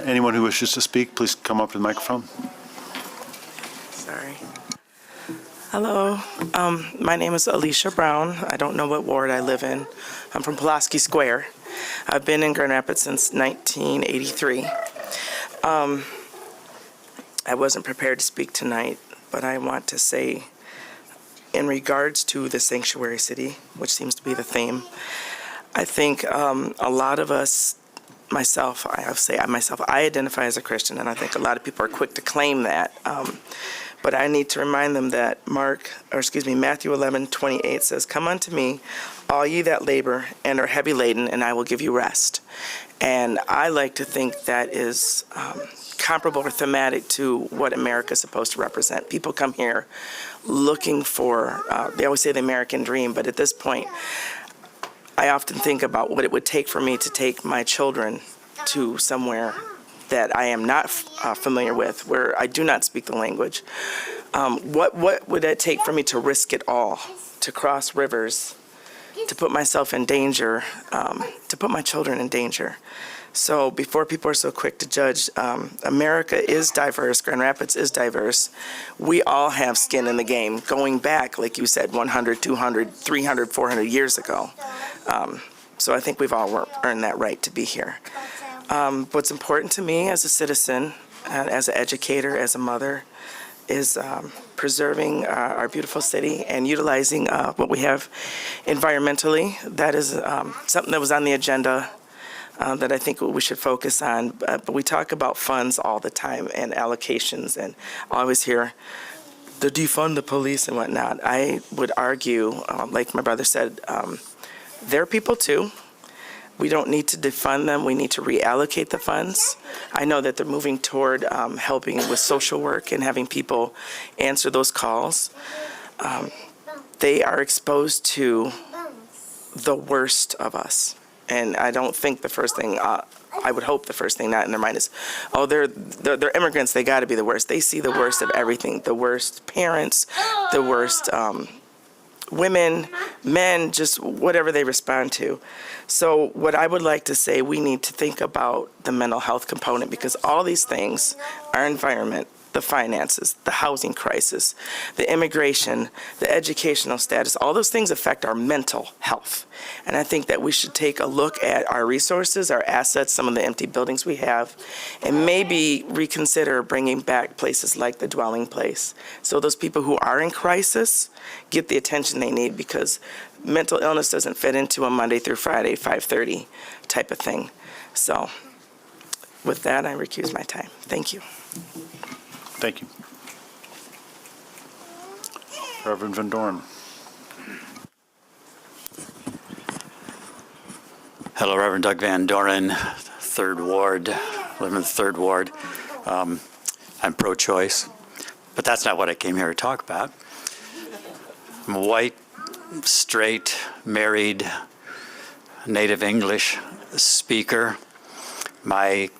Anyone who wishes to speak, please come up to the microphone. Sorry. Hello, my name is Alicia Brown. I don't know what ward I live in. I'm from Pulaski Square. I've been in Grand Rapids since 1983. I wasn't prepared to speak tonight, but I want to say, in regards to the sanctuary city, which seems to be the theme, I think a lot of us, myself, I identify as a Christian, and I think a lot of people are quick to claim that. But I need to remind them that Matthew 11:28 says, "Come unto me, all ye that labor and are heavy laden, and I will give you rest." And I like to think that is comparable or thematic to what America is supposed to represent. People come here looking for, they always say the American dream, but at this point, I often think about what it would take for me to take my children to somewhere that I am not familiar with, where I do not speak the language. What would it take for me to risk it all, to cross rivers, to put myself in danger, to put my children in danger? So before people are so quick to judge, America is diverse, Grand Rapids is diverse. We all have skin in the game, going back, like you said, 100, 200, 300, 400 years ago. So I think we've all earned that right to be here. What's important to me as a citizen, as an educator, as a mother, is preserving our beautiful city and utilizing what we have environmentally. That is something that was on the agenda that I think we should focus on. But we talk about funds all the time and allocations, and I always hear the defund the police and whatnot. I would argue, like my brother said, they're people too. We don't need to defund them. We need to reallocate the funds. I know that they're moving toward helping with social work and having people answer those calls. They are exposed to the worst of us. And I don't think the first thing, I would hope the first thing not in their mind is, oh, they're immigrants, they got to be the worst. They see the worst of everything, the worst parents, the worst women, men, just whatever they respond to. So what I would like to say, we need to think about the mental health component, because all these things, our environment, the finances, the housing crisis, the immigration, the educational status, all those things affect our mental health. And I think that we should take a look at our resources, our assets, some of the empty buildings we have, and maybe reconsider bringing back places like the Dwelling Place, so those people who are in crisis get the attention they need, because mental illness doesn't fit into a Monday through Friday, 5:30 type of thing. So with that, I recuse my time. Thank you. Thank you. Reverend Van Doren. Hello, Reverend Doug Van Doren, 3rd Ward, live in the 3rd Ward. I'm pro-choice, but that's not what I came here to talk about. I'm a white, straight, married, native English speaker. My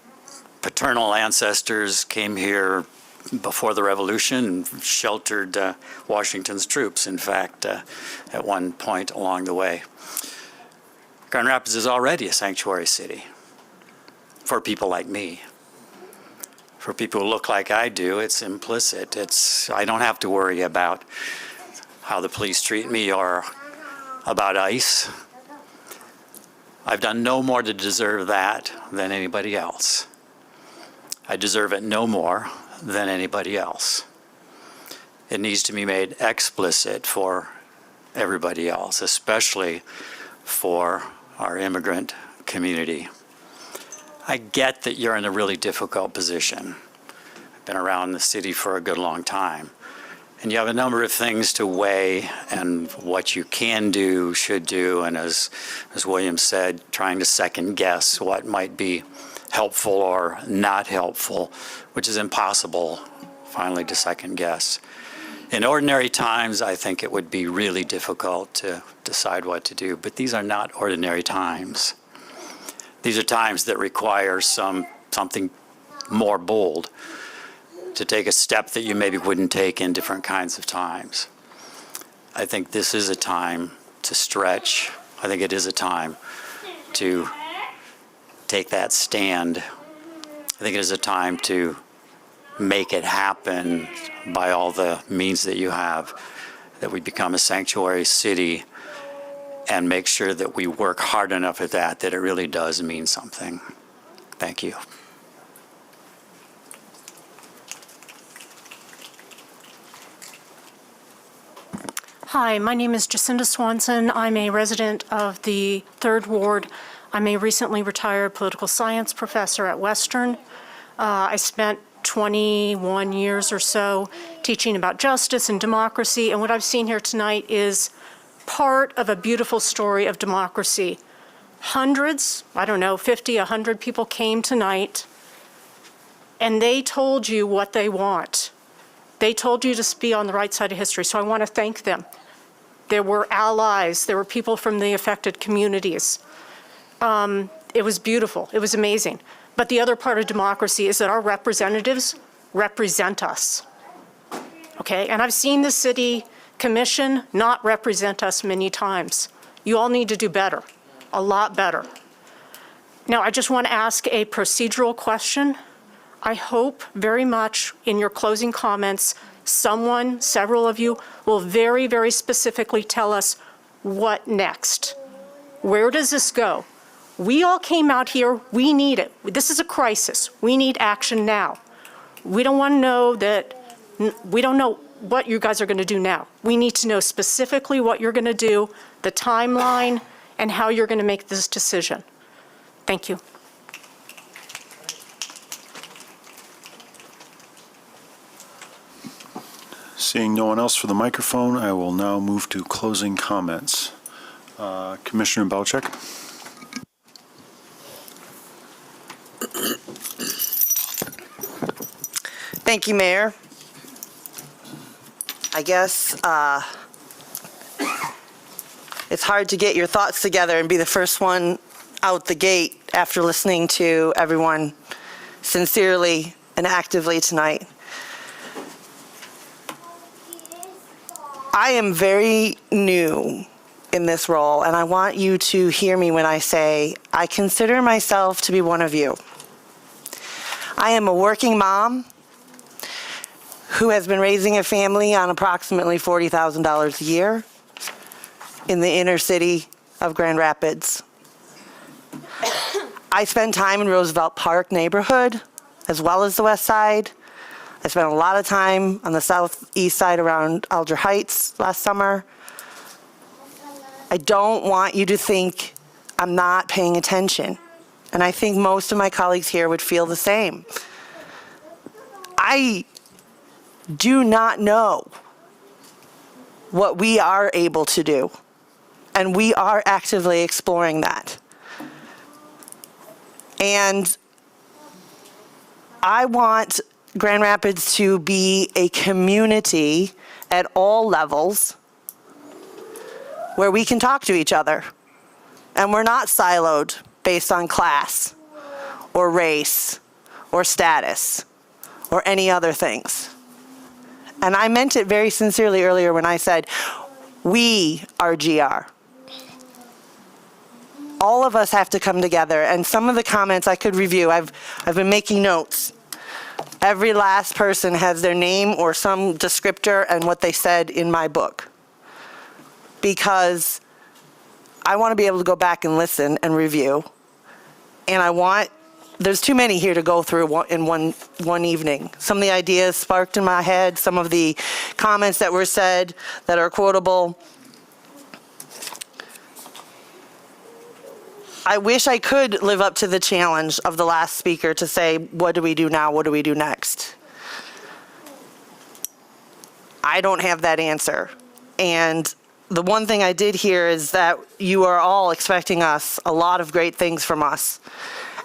paternal ancestors came here before the Revolution and sheltered Washington's troops, in fact, at one point along the way. Grand Rapids is already a sanctuary city for people like me. For people who look like I do, it's implicit. I don't have to worry about how the police treat me or about ICE. I've done no more to deserve that than anybody else. I deserve it no more than anybody else. It needs to be made explicit for everybody else, especially for our immigrant community. I get that you're in a really difficult position. I've been around the city for a good long time. And you have a number of things to weigh and what you can do, should do, and as William said, trying to second guess what might be helpful or not helpful, which is impossible, finally, to second guess. In ordinary times, I think it would be really difficult to decide what to do, but these are not ordinary times. These are times that require something more bold, to take a step that you maybe wouldn't take in different kinds of times. I think this is a time to stretch. I think it is a time to take that stand think it is a time to make it happen by all the means that you have, that we become a sanctuary city and make sure that we work hard enough at that it really does mean something. Thank you. Hi, my name is Jacinda Swanson. I'm a resident of the 3rd Ward. I'm a recently retired political science professor at Western. I spent 21 years or so teaching about justice and democracy, and what I've seen here tonight is part of a beautiful story of democracy. Hundreds, I don't know, 50, 100 people came tonight, and they told you what they want. They told you to be on the right side of history, so I want to thank them. There were allies, there were people from the affected communities. It was beautiful, it was amazing. But the other part of democracy is that our representatives represent us. Okay, and I've seen the city commission not represent us many times. You all need to do better, a lot better. Now, I just want to ask a procedural question. I hope very much in your closing comments, someone, several of you, will very, very specifically tell us what next. Where does this go? We all came out here, we need it. This is a crisis. We need action now. We don't want to know that, we don't know what you guys are going to do now. We need to know specifically what you're going to do, the timeline, and how you're going to make this decision. Thank you. Seeing no one else for the microphone, I will now move to closing comments. Commissioner Belcheck. Thank you, Mayor. I guess it's hard to get your thoughts together and be the first one out the gate after listening to everyone sincerely and actively tonight. I am very new in this role, and I want you to hear me when I say I consider myself to be one of you. I am a working mom who has been raising a family on approximately $40,000 a year in the inner city of Grand Rapids. I spend time in Roosevelt Park neighborhood as well as the West Side. I spent a lot of time on the southeast side around Alger Heights last summer. I don't want you to think I'm not paying attention. And I think most of my colleagues here would feel the same. I do not know what we are able to do. And we are actively exploring that. And I want Grand Rapids to be a community at all levels where we can talk to each other. And we're not siloed based on class or race or status or any other things. And I meant it very sincerely earlier when I said, we are GR. All of us have to come together, and some of the comments I could review. I've been making notes. Every last person has their name or some descriptor and what they said in my book. Because I want to be able to go back and listen and review. And there's too many here to go through in one evening. Some of the ideas sparked in my head, some of the comments that were said that are quotable. I wish I could live up to the challenge of the last speaker to say, what do we do now? What do we do next? I don't have that answer. And the one thing I did hear is that you are all expecting us a lot of great things from us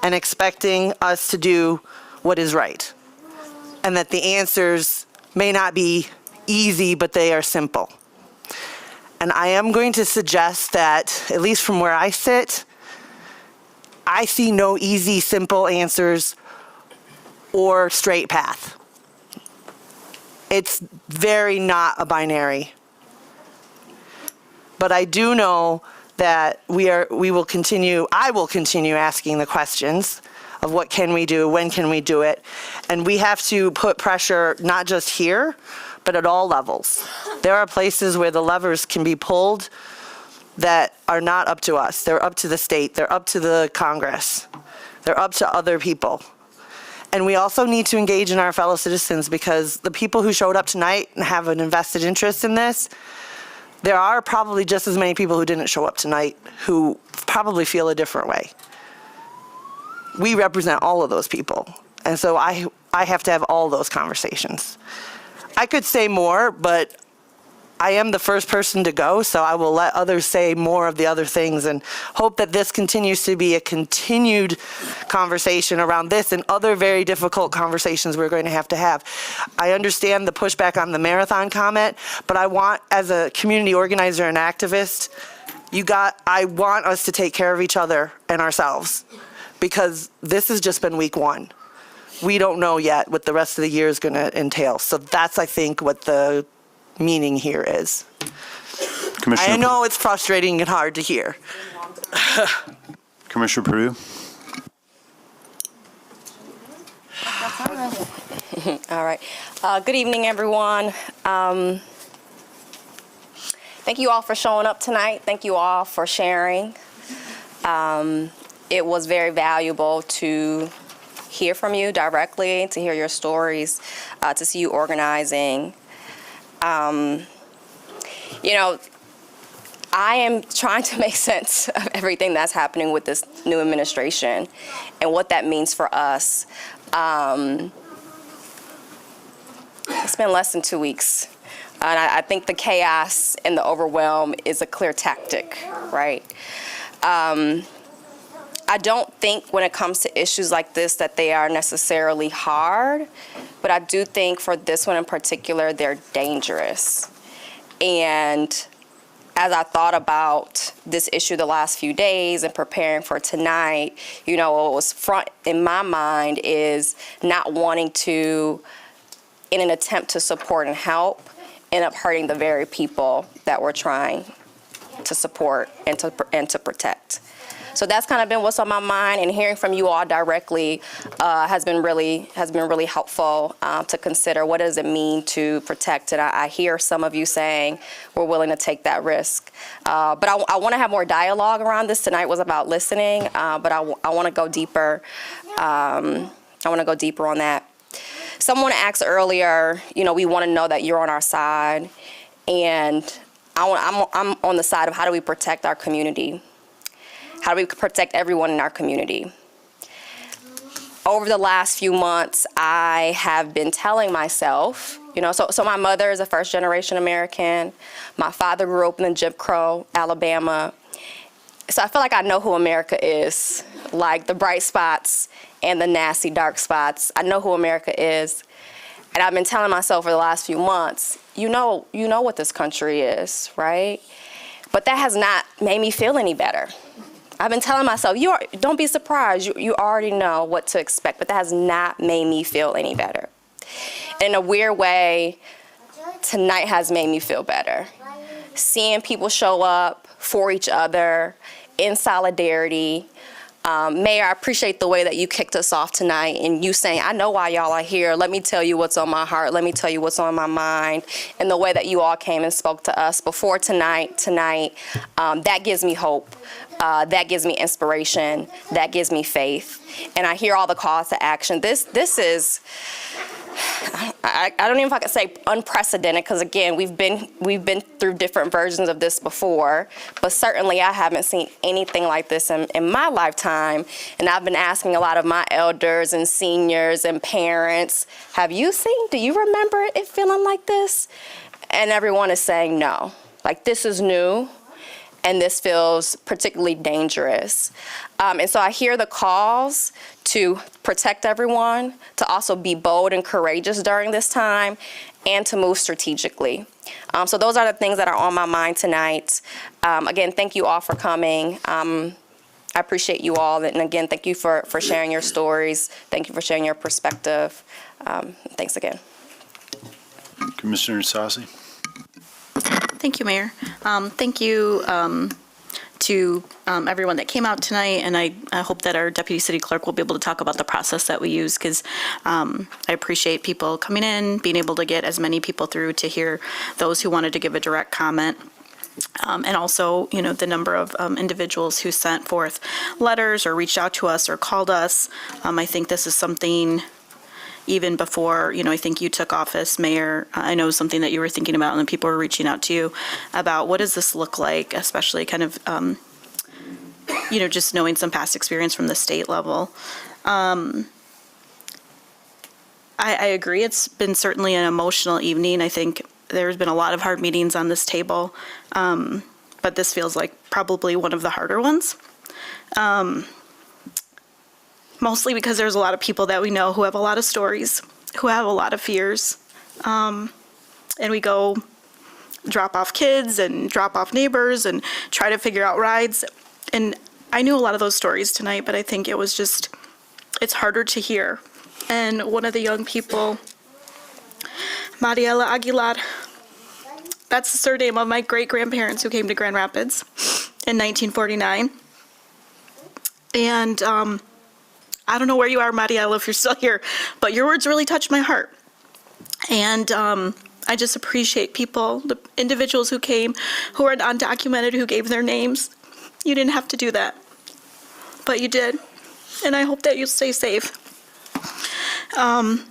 and expecting us to do what is right. And that the answers may not be easy, but they are simple. And I am going to suggest that, at least from where I sit, I see no easy, simple answers or straight path. It's very not a binary. But I do know that I will continue asking the questions of what can we do, when can we do it. And we have to put pressure not just here, but at all levels. There are places where the levers can be pulled that are not up to us. They're up to the state. They're up to the Congress. They're up to other people. And we also need to engage in our fellow citizens, because the people who showed up tonight and have an invested interest in this, there are probably just as many people who didn't show up tonight who probably feel a different way. We represent all of those people. And so I have to have all those conversations. I could say more, but I am the first person to go, so I will let others say more of the other things and hope that this continues to be a continued conversation around this and other very difficult conversations we're going to have. I understand the pushback on the marathon comment, but I want, as a community organizer and activist, I want us to take care of each other and ourselves, because this has just been week one. We don't know yet what the rest of the year is going to entail. So that's, I think, what the meaning here is. Commissioner, I know it's frustrating and hard to hear. Commissioner Perdue. All right. Good evening, everyone. Thank you all for showing up tonight. Thank you all for sharing. It was very valuable to hear from you directly, to hear your stories, to see you organizing. I am trying to make sense of everything that's happening with this new administration and what that means for us. It's been less than 2 weeks, and I think the chaos and the overwhelm is a clear tactic, right? I don't think when it comes to issues like this that they are necessarily hard, but I do think for this one in particular, they're dangerous. And as I thought about this issue the last few days and preparing for tonight, what was front in my mind is not wanting to, in an attempt to support and help, end up hurting the very people that we're trying to support and to protect. So that's kind of been what's on my mind, and hearing from you all directly has been really helpful to consider what does it mean to protect it. I hear some of you saying we're willing to take that risk, but I want to have more dialogue around this. Tonight was about listening, but I want to go deeper. I want to go deeper on that. Someone asked earlier, we want to know that you're on our side, and I'm on the side of how do we protect our community. How do we protect everyone in our community? Over the last few months, I have been telling myself, so my mother is a first-generation American. My father grew up in Jim Crow, Alabama. So I feel like I know who America is, like the bright spots and the nasty dark spots. I know who America is. And I've been telling myself for the last few months, you know what this country is, right? But that has not made me feel any better. I've been telling myself, don't be surprised. You already know what to expect, but that has not made me feel any better. In a weird way, tonight has made me feel better. Seeing people show up for each other in solidarity. Mayor, I appreciate the way that you kicked us off tonight and you saying, I know why y'all are here. Let me tell you what's on my heart. Let me tell you what's on my mind. And the way that you all came and spoke to us before tonight, that gives me hope. That gives me inspiration. That gives me faith. And I hear all the calls to action. This is, I don't even know if I can say unprecedented, because again, we've been through different versions of this before, but certainly I haven't seen anything like this in my lifetime. And I've been asking a lot of my elders and seniors and parents, do you remember it feeling like this? And everyone is saying no. Like, this is new. And this feels particularly dangerous. And so I hear the calls to protect everyone, to also be bold and courageous during this time, and to move strategically. So those are the things that are on my mind tonight. Again, thank you all for coming. I appreciate you all. And again, thank you for sharing your stories. Thank you for sharing your perspective. Thanks again. Commissioner Sassi. Thank you, Mayor. Thank you to everyone that came out tonight, and I hope that our deputy city clerk will be able to talk about the process that we use, because I appreciate people coming in, being able to get as many people through to hear those who wanted to give a direct comment. And also, you know, the number of individuals who sent forth letters or reached out to us or called us. I think this is something, even before, you know, I think you took office, Mayor, I know something that you were thinking about, and then people were reaching out to you about what does this look like, especially kind of, you know, just knowing some past experience from the state level. I agree, it's been certainly an emotional evening. I think there's been a lot of hard meetings on this table, but this feels like probably one of the harder ones. Mostly because there's a lot of people that we know who have a lot of stories, who have a lot of fears. And we go drop off kids and drop off neighbors and try to figure out rides. And I knew a lot of those stories tonight, but I think it was just, it's harder to hear. And one of the young people, Mariela Aguilar, that's the surname of my great-grandparents who came to Grand Rapids in 1949. And I don't know where you are, Mariela, if you're still here, but your words really touched my heart. And I just appreciate people, the individuals who came, who are undocumented, who gave their names. You didn't have to do that, but you did. And I hope that you'll stay safe. And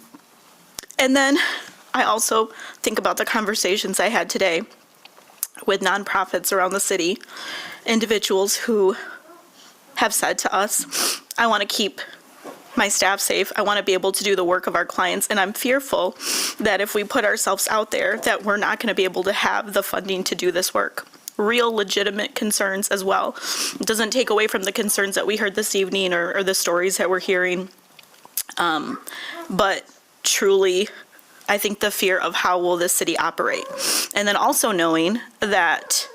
then I also think about the conversations I had today with nonprofits around the city, individuals who have said to us, I want to keep my staff safe. I want to be able to do the work of our clients. And I'm fearful that if we put ourselves out there, that we're not going to be able to have the funding to do this work. Real legitimate concerns as well. It doesn't take away from the concerns that we heard this evening or the stories that we're hearing. But truly, I think the fear of how will this city operate. And then also knowing that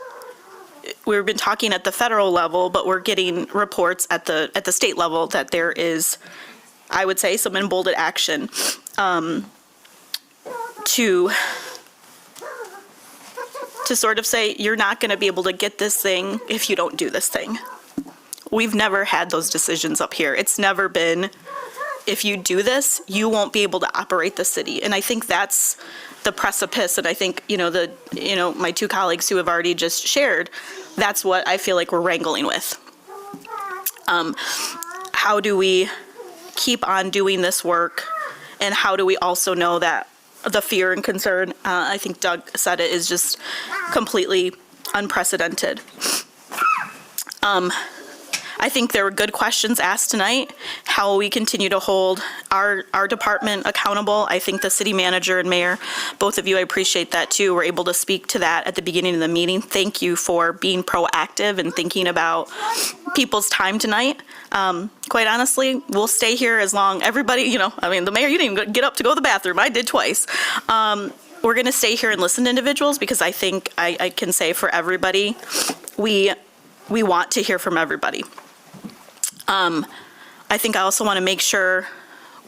we've been talking at the federal level, but we're getting reports at the state level that there is, I would say, some emboldened action to sort of say, you're not going to be able to get this thing if you don't do this thing. We've never had those decisions up here. It's never been, if you do this, you won't be able to operate the city. And I think that's the precipice. And I think, my two colleagues who have already just shared, that's what I feel like we're wrangling with. How do we keep on doing this work? And how do we also know that the fear and concern, I think Doug said it, is just completely unprecedented. I think there were good questions asked tonight. How will we continue to hold our department accountable? I think the city manager and mayor, both of you, I appreciate that too, were able to speak to that at the beginning of the meeting. Thank you for being proactive and thinking about people's time tonight. Quite honestly, we'll stay here as long, everybody, the mayor, you didn't even get up to go to the bathroom. I did twice. We're gonna stay here and listen to individuals because I think I can say for everybody, we want to hear from everybody. I think I also want to make sure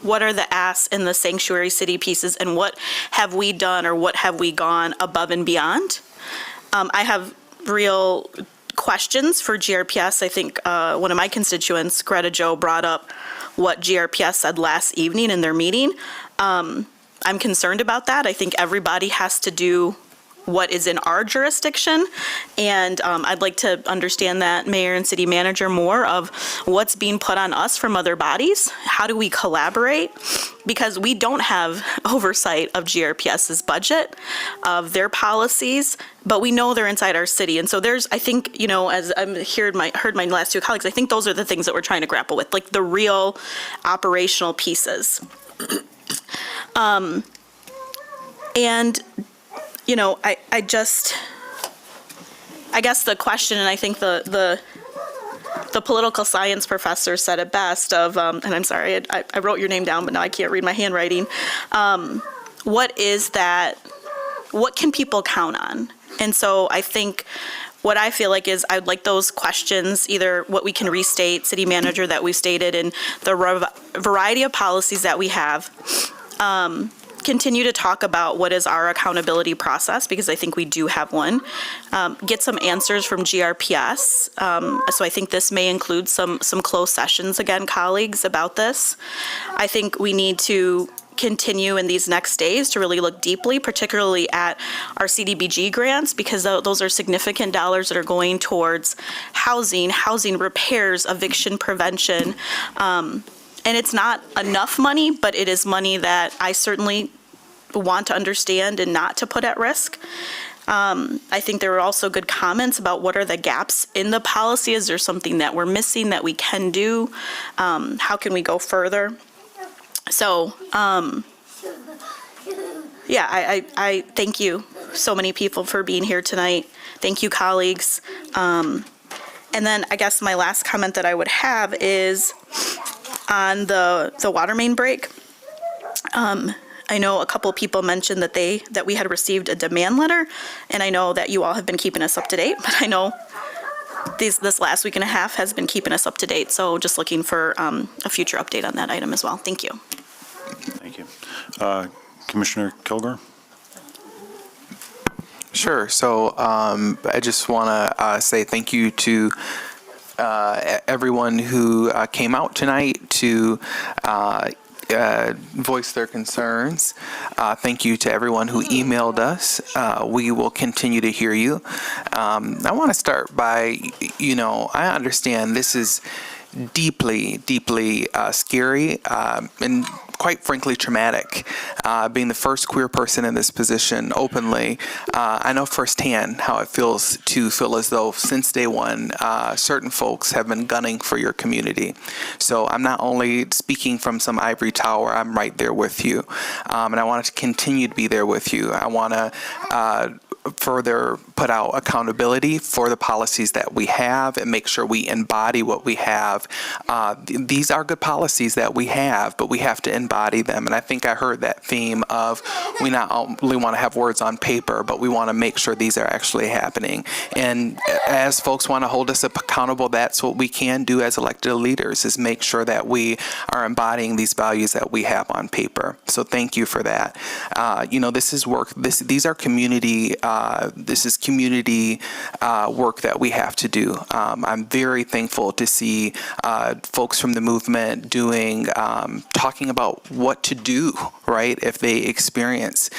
what are the asks in the sanctuary city pieces and what have we done or what have we gone above and beyond. I have real questions for GRPS. I think one of my constituents, Greta Joe, brought up what GRPS said last evening in their meeting. I'm concerned about that. I think everybody has to do what is in our jurisdiction. And I'd like to understand that, Mayor and City Manager, more of what's being put on us from other bodies. How do we collaborate? Because we don't have oversight of GRPS's budget, of their policies, but we know they're inside our city. And so there's, I think, as I heard my last two colleagues, I think those are the things that we're trying to grapple with, like the real operational pieces. I guess the question, and I think the political science professor said it best of, and I'm sorry, I wrote your name down, but now I can't read my handwriting. What is that, what can people count on? And so I think what I feel like is I'd like those questions, either what we can restate, City Manager, that we've stated, and the variety of policies that we have. continue to talk about what is our accountability process, because I think we do have one. Get some answers from GRPS. So I think this may include some closed sessions, again, colleagues, about this. I think we need to continue in these next days to really look deeply, particularly at our CDBG grants, because those are significant dollars that are going towards housing repairs, eviction prevention. And it's not enough money, but it is money that I certainly want to understand and not to put at risk. I think there were also good comments about what are the gaps in the policy. Is there something that we're missing that we can do? How can we go further? So, yeah, I thank you so many people for being here tonight. Thank you, colleagues. And then I guess my last comment that I would have is on the water main break. I know a couple people mentioned that we had received a demand letter, and I know that you all have been keeping us up to date, but I know this last week and a half has been keeping us up to date, so just looking for a future update on that item as well. Thank you. Thank you. Commissioner Kilgore? Sure. So I just want to say thank you to everyone who came out tonight to voice their concerns. Thank you to everyone who emailed us. We will continue to hear you. I want to start by, I understand this is deeply, deeply scary and quite frankly traumatic. Being the first queer person in this position openly, I know firsthand how it feels to feel as though since day one, certain folks have been gunning for your community. So I'm not only speaking from some ivory tower, I'm right there with you. And I want to continue to be there with you. I want to further put out accountability for the policies that we have and make sure we embody what we have. These are good policies that we have, but we have to embody them. And I think I heard that theme of we not only want to have words on paper, but we want to make sure these are actually happening. And as folks want to hold us accountable, that's what we can do as elected leaders, is make sure that we are embodying these values that we have on paper. So thank you for that. This is work. These are community this is community work that we have to do. I'm very thankful to see folks from the movement talking about what to do, right, if they experience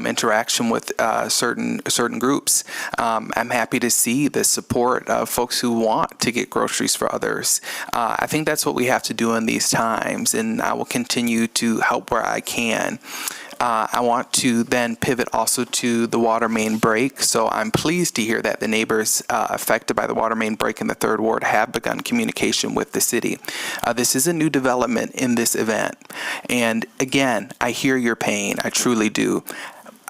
interaction with certain groups. I'm happy to see the support of folks who want to get groceries for others. I think that's what we have to do in these times, and I will continue to help where I can. I want to then pivot also to the water main break. So I'm pleased to hear that the neighbors affected by the water main break in the 3rd Ward have begun communication with the city. This is a new development in this event. And again, I hear your pain. I truly do.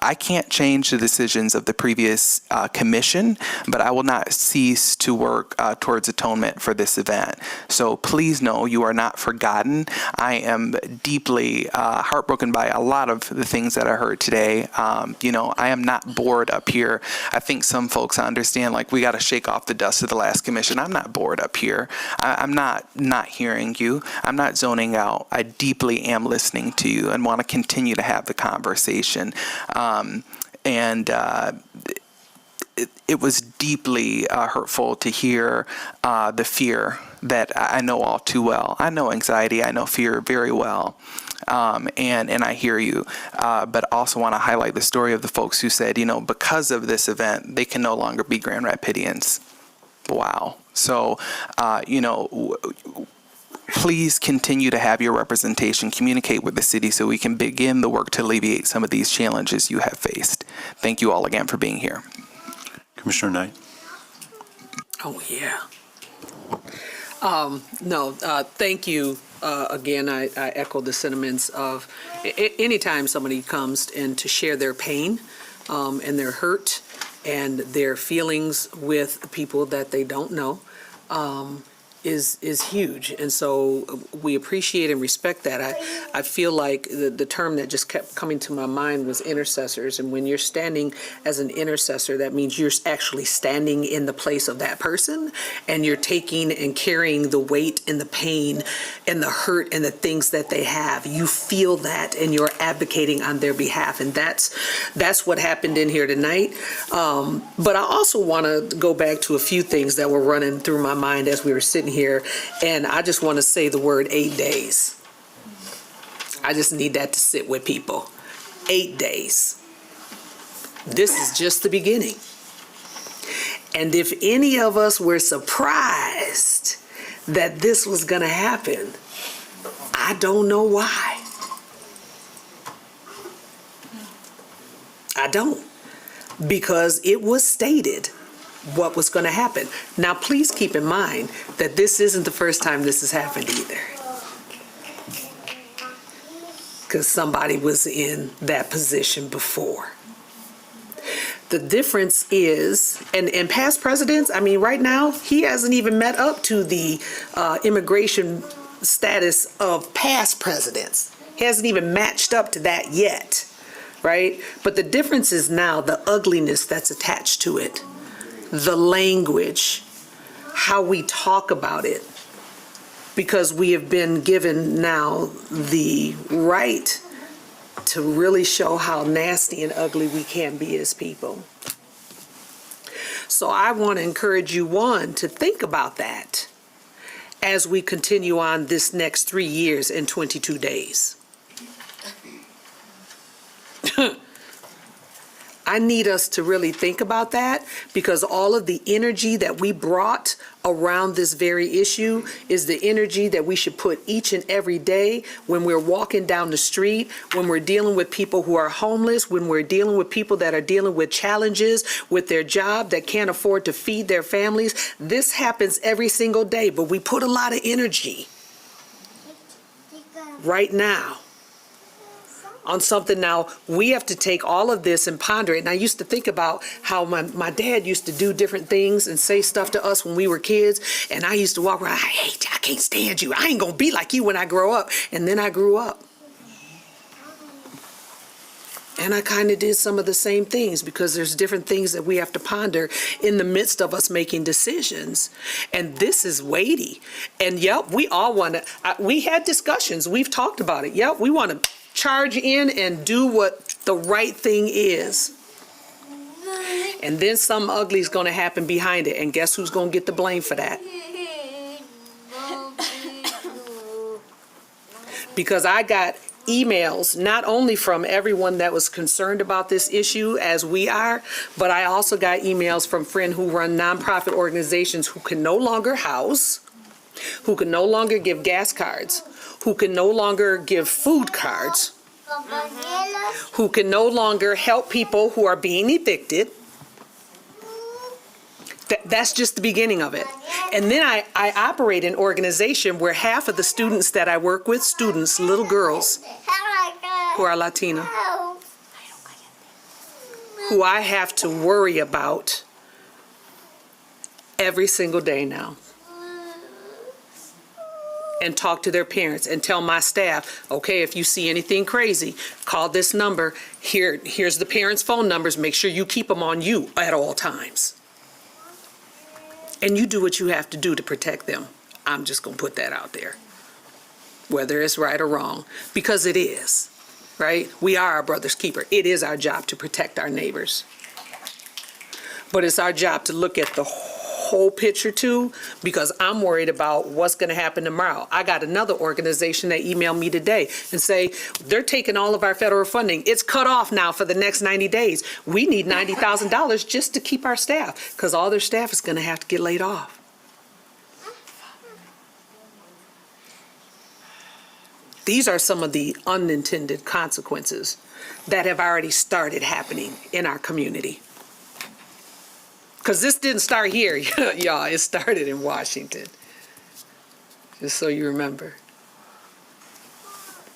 I can't change the decisions of the previous commission, but I will not cease to work towards atonement for this event. So please know you are not forgotten. I am deeply heartbroken by a lot of the things that I heard today. I am not bored up here. I think some folks understand, we got to shake off the dust of the last commission. I'm not bored up here. I'm not hearing you. I'm not zoning out. I deeply am listening to you and want to continue to have the conversation. It was deeply hurtful to hear the fear that I know all too well. I know anxiety, I know fear very well. And I hear you, but also want to highlight the story of the folks who said, because of this event, they can no longer be Grand Rapidians. Wow. So, please continue to have your representation, communicate with the city so we can begin the work to alleviate some of these challenges you have faced. Thank you all again for being here. Commissioner Knight. Oh, yeah. Thank you. Again, I echo the sentiments of anytime somebody comes in to share their pain and their hurt and their feelings with people that they don't know. is huge. And so we appreciate and respect that. I feel like the term that just kept coming to my mind was intercessors. And when you're standing as an intercessor, that means you're actually standing in the place of that person, and you're taking and carrying the weight and the pain and the hurt and the things that they have. You feel that, and you're advocating on their behalf. And that's what happened in here tonight. But I also want to go back to a few things that were running through my mind as we were sitting here, and I just want to say the word 8 days. I just need that to sit with people. 8 days. This is just the beginning. And if any of us were surprised that this was going to happen, I don't know why. I don't. Because it was stated what was going to happen. Now, please keep in mind that this isn't the first time this has happened either. Because somebody was in that position before. The difference is, and past presidents, I mean, right now, he hasn't even met up to the immigration status of past presidents. He hasn't even matched up to that yet, right? But the difference is now the ugliness that's attached to it. The language, how we talk about it, because we have been given now the right to really show how nasty and ugly we can be as people. So I want to encourage you, one, to think about that as we continue on this next 3 years and 22 days. I need us to really think about that, because all of the energy that we brought around this very issue is the energy that we should put each and every day when we're walking down the street, when we're dealing with people who are homeless, when we're dealing with people that are dealing with challenges with their job that can't afford to feed their families. This happens every single day, but we put a lot of energy right now on something. Now we have to take all of this and ponder it. And I used to think about how my dad used to do different things and say stuff to us when we were kids. And I used to walk around, I hate you, I can't stand you, I ain't gonna be like you when I grow up. And then I grew up. And I kind of did some of the same things, because there's different things that we have to ponder in the midst of us making decisions. And this is weighty. And yep, we all want to, we had discussions, we've talked about it. Yep, we want to charge in and do what the right thing is. And then something ugly is going to happen behind it. And guess who's going to get the blame for that? Because I got emails not only from everyone that was concerned about this issue as we are, but I also got emails from friends who run nonprofit organizations who can no longer house, who can no longer give gas cards, who can no longer give food cards, who can no longer help people who are being evicted. That's just the beginning of it. And then I operate an organization where half of the students that I work with, students, little girls who are Latina, who I have to worry about every single day now. And talk to their parents and tell my staff, okay, if you see anything crazy, call this number. Here's the parents' phone numbers. Make sure you keep them on you at all times. And you do what you have to do to protect them. I'm just going to put that out there, whether it's right or wrong, because it is, right? We are our brother's keeper. It is our job to protect our neighbors. But it's our job to look at the whole picture too, because I'm worried about what's going to happen tomorrow. I got another organization that emailed me today and say they're taking all of our federal funding. It's cut off now for the next 90 days. We need $90,000 just to keep our staff, because all their staff is going to have to get laid off. These are some of the unintended consequences that have already started happening in our community. Because this didn't start here, y'all. It started in Washington. Just so you remember.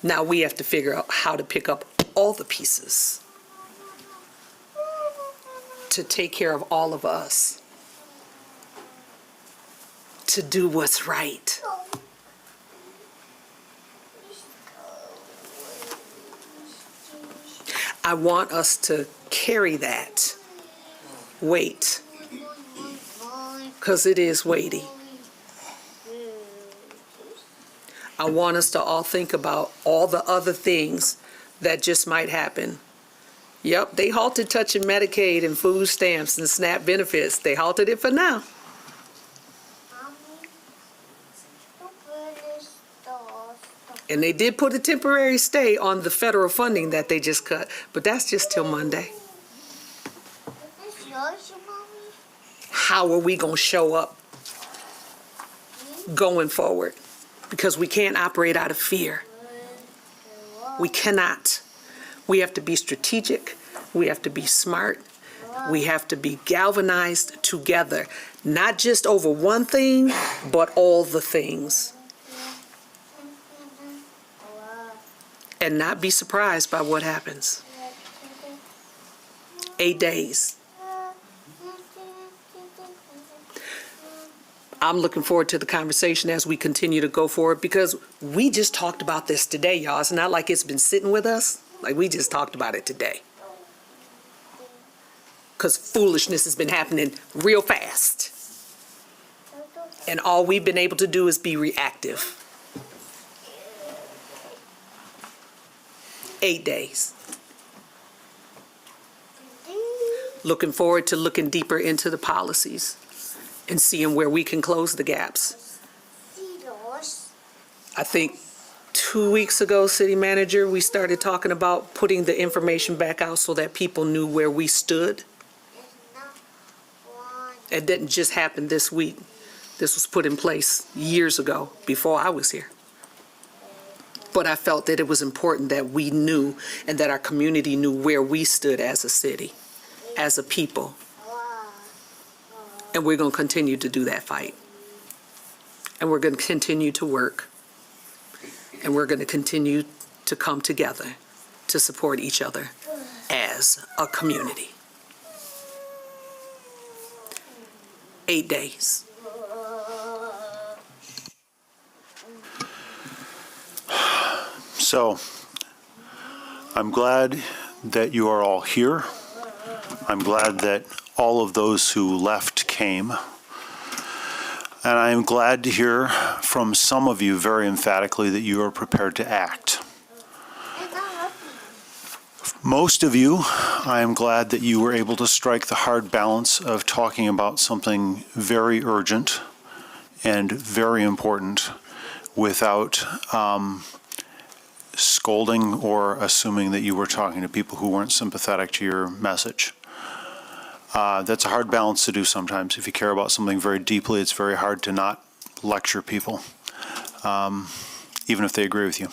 Now we have to figure out how to pick up all the pieces to take care of all of us. to do what's right. I want us to carry that weight, because it is weighty. I want us to all think about all the other things that just might happen. Yep, they halted touching Medicaid and food stamps and SNAP benefits. They halted it for now. And they did put a temporary stay on the federal funding that they just cut, but that's just till Monday. How are we going to show up going forward? Because we can't operate out of fear. We cannot. We have to be strategic. We have to be smart. We have to be galvanized together, not just over one thing, but all the things. And not be surprised by what happens. 8 days. I'm looking forward to the conversation as we continue to go forward, because we just talked about this today, y'all. It's not like it's been sitting with us. Like, we just talked about it today. Because foolishness has been happening real fast. And all we've been able to do is be reactive. 8 days. Looking forward to looking deeper into the policies and seeing where we can close the gaps. I think 2 weeks ago, City Manager, we started talking about putting the information back out so that people knew where we stood. It didn't just happen this week. This was put in place years ago, before I was here. But I felt that it was important that we knew and that our community knew where we stood as a city, as a people. And we're going to continue to do that fight. And we're going to continue to work. And we're going to continue to come together to support each other as a community. 8 days. So, I'm glad that you are all here. I'm glad that all of those who left came. And I am glad to hear from some of you very emphatically that you are prepared to act. Most of you, I am glad that you were able to strike the hard balance of talking about something very urgent and very important without scolding or assuming that you were talking to people who weren't sympathetic to your message. That's a hard balance to do sometimes. If you care about something very deeply, it's very hard to not lecture people, even if they agree with you.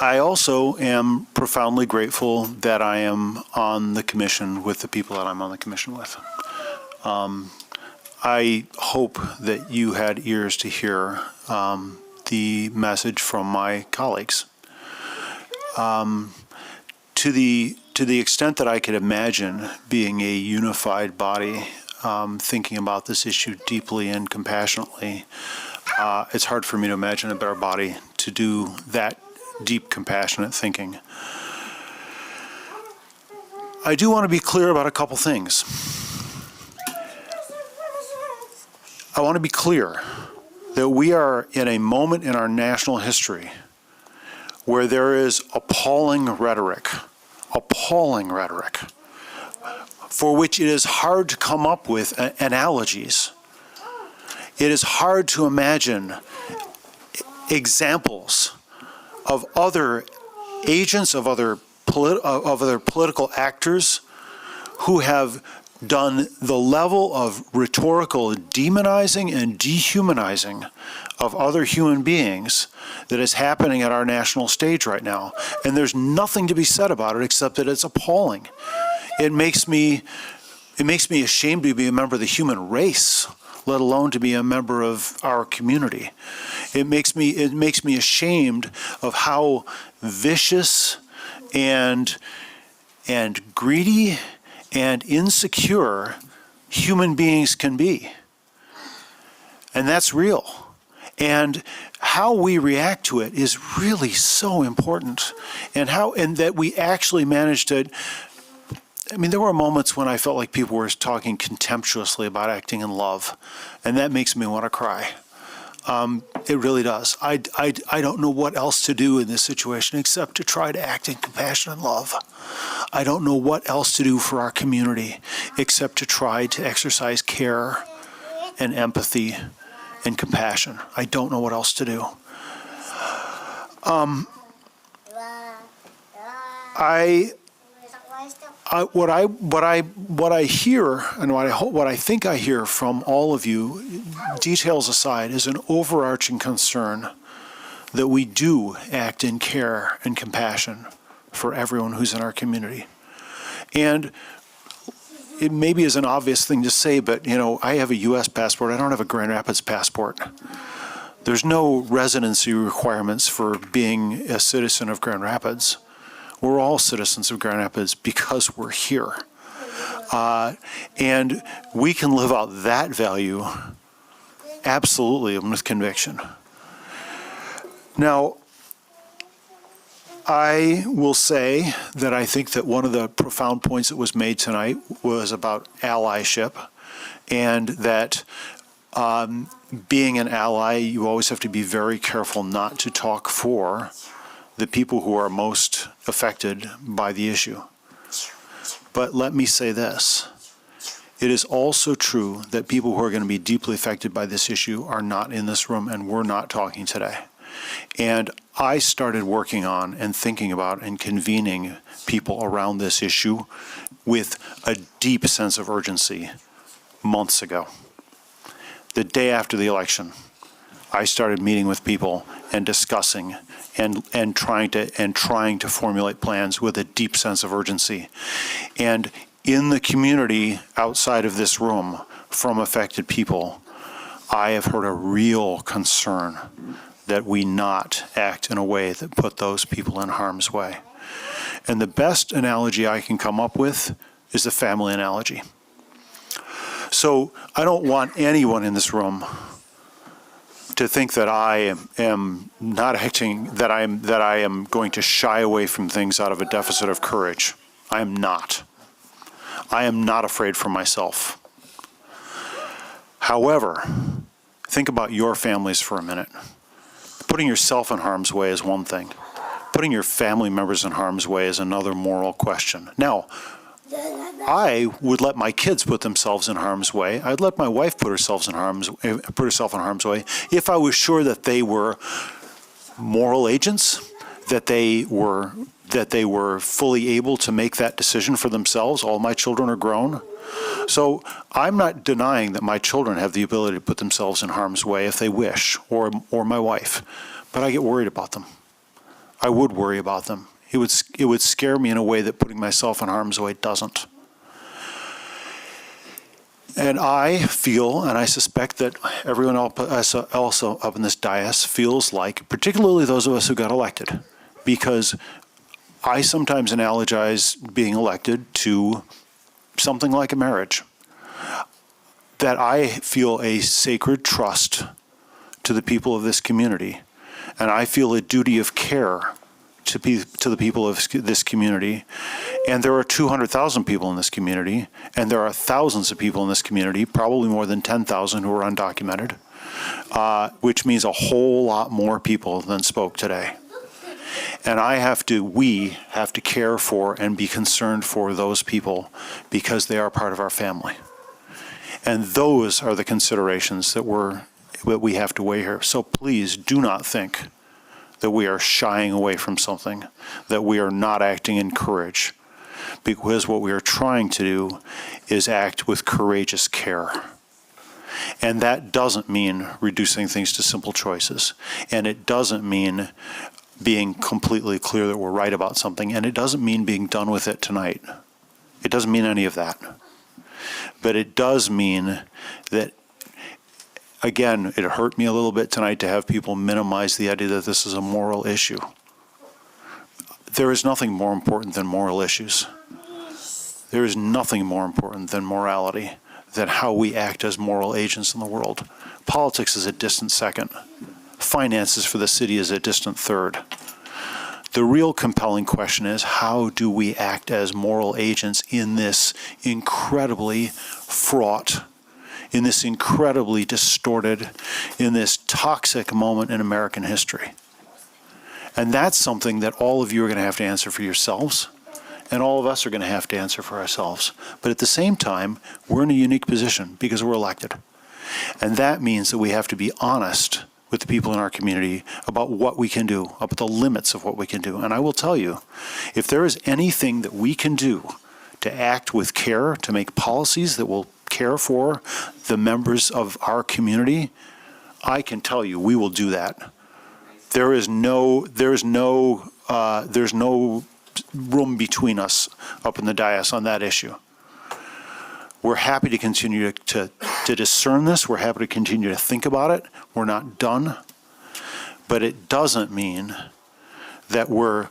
I also am profoundly grateful that I am on the commission with the people that I'm on the commission with. I hope that you had ears to hear the message from my colleagues. To the extent that I could imagine being a unified body, thinking about this issue deeply and compassionately, it's hard for me to imagine a better body to do that deep, compassionate thinking. I do want to be clear about a couple things. I want to be clear that we are in a moment in our national history where there is appalling rhetoric, for which it is hard to come up with analogies. It is hard to imagine examples of other agents, of other political actors who have done the level of rhetorical demonizing and dehumanizing of other human beings that is happening at our national stage right now. And there's nothing to be said about it except that it's appalling. It makes me ashamed to be a member of the human race, let alone to be a member of our community. It makes me ashamed of how vicious and greedy and insecure human beings can be. And that's real. And how we react to it is really so important. And that we actually managed to, I mean, there were moments when I felt like people were talking contemptuously about acting in love, and that makes me want to cry. It really does. I don't know what else to do in this situation except to try to act in compassion and love. I don't know what else to do for our community except to try to exercise care and empathy and compassion. I don't know what else to do. What I hear and what I think I hear from all of you, details aside, is an overarching concern that we do act in care and compassion for everyone who's in our community. And it maybe is an obvious thing to say, but I have a U.S. passport. I don't have a Grand Rapids passport. There's no residency requirements for being a citizen of Grand Rapids. We're all citizens of Grand Rapids because we're here. And we can live out that value absolutely and with conviction. Now, I will say that I think that one of the profound points that was made tonight was about allyship, and that being an ally, you always have to be very careful not to talk for the people who are most affected by the issue. But let me say this. It is also true that people who are going to be deeply affected by this issue are not in this room, and we're not talking today. And I started working on and thinking about and convening people around this issue with a deep sense of urgency months ago. The day after the election, I started meeting with people and discussing and trying to formulate plans with a deep sense of urgency. And in the community outside of this room, from affected people, I have heard a real concern that we not act in a way that put those people in harm's way. And the best analogy I can come up with is the family analogy. So I don't want anyone in this room to think that I am not acting, that I am going to shy away from things out of a deficit of courage. I am not. I am not afraid for myself. However, think about your families for a minute. Putting yourself in harm's way is one thing. Putting your family members in harm's way is another moral question. Now, I would let my kids put themselves in harm's way. I'd let my wife put herself in harm's way if I was sure that they were moral agents, that they were fully able to make that decision for themselves. All my children are grown. So I'm not denying that my children have the ability to put themselves in harm's way if they wish, or my wife. But I get worried about them. I would worry about them. It would scare me in a way that putting myself in harm's way doesn't. And I feel, and I suspect that everyone else also up in this dais feels like, particularly those of us who got elected, because I sometimes analogize being elected to something like a marriage, that I feel a sacred trust to the people of this community, and I feel a duty of care to the people of this community. And there are 200,000 people in this community, and there are thousands of people in this community, probably more than 10,000 who are undocumented, which means a whole lot more people than spoke today. And we have to care for and be concerned for those people because they are part of our family. And those are the considerations that we have to weigh here. So please do not think that we are shying away from something, that we are not acting in courage, because what we are trying to do is act with courageous care. And that doesn't mean reducing things to simple choices. And it doesn't mean being completely clear that we're right about something. And it doesn't mean being done with it tonight. It doesn't mean any of that. But it does mean that, again, it hurt me a little bit tonight to have people minimize the idea that this is a moral issue. There is nothing more important than moral issues. There is nothing more important than morality, than how we act as moral agents in the world. Politics is a distant second. Finances for the city is a distant third. The real compelling question is, how do we act as moral agents in this incredibly fraught, in this incredibly distorted, in this toxic moment in American history? And that's something that all of you are going to have to answer for yourselves, and all of us are going to have to answer for ourselves. But at the same time, we're in a unique position because we're elected. And that means that we have to be honest with the people in our community about what we can do, about the limits of what we can do. And I will tell you, if there is anything that we can do to act with care, to make policies that will care for the members of our community, I can tell you we will do that. There's no room between us up in the dais on that issue. We're happy to continue to discern this. We're happy to continue to think about it. We're not done. But it doesn't mean that we're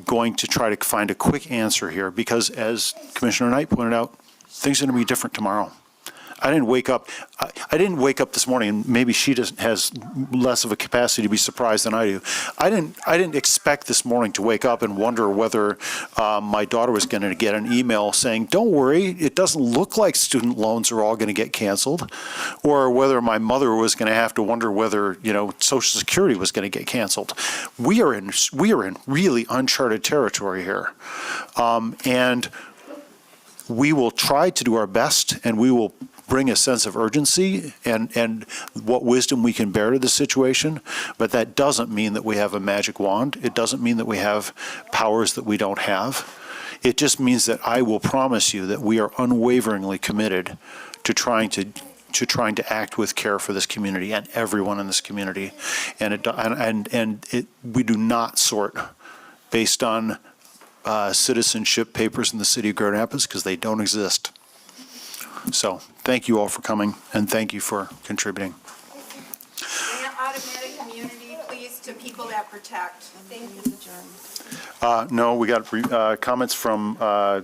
going to try to find a quick answer here, because as Commissioner Knight pointed out, things are going to be different tomorrow. I didn't wake up this morning, and maybe she has less of a capacity to be surprised than I do. I didn't expect this morning to wake up and wonder whether my daughter was going to get an email saying, "Don't worry, it doesn't look like student loans are all going to get canceled," or whether my mother was going to have to wonder whether, Social Security was going to get canceled. We are in really uncharted territory here, and we will try to do our best, and we will bring a sense of urgency and what wisdom we can bear to the situation. But that doesn't mean that we have a magic wand. It doesn't mean that we have powers that we don't have. It just means that I will promise you that we are unwaveringly committed to trying to act with care for this community and everyone in this community. And we do not sort based on citizenship papers in the city of Grand Rapids, because they don't exist. So thank you all for coming, and thank you for contributing. Automatic immunity, please, to people that protect. Thank you. No, we got comments from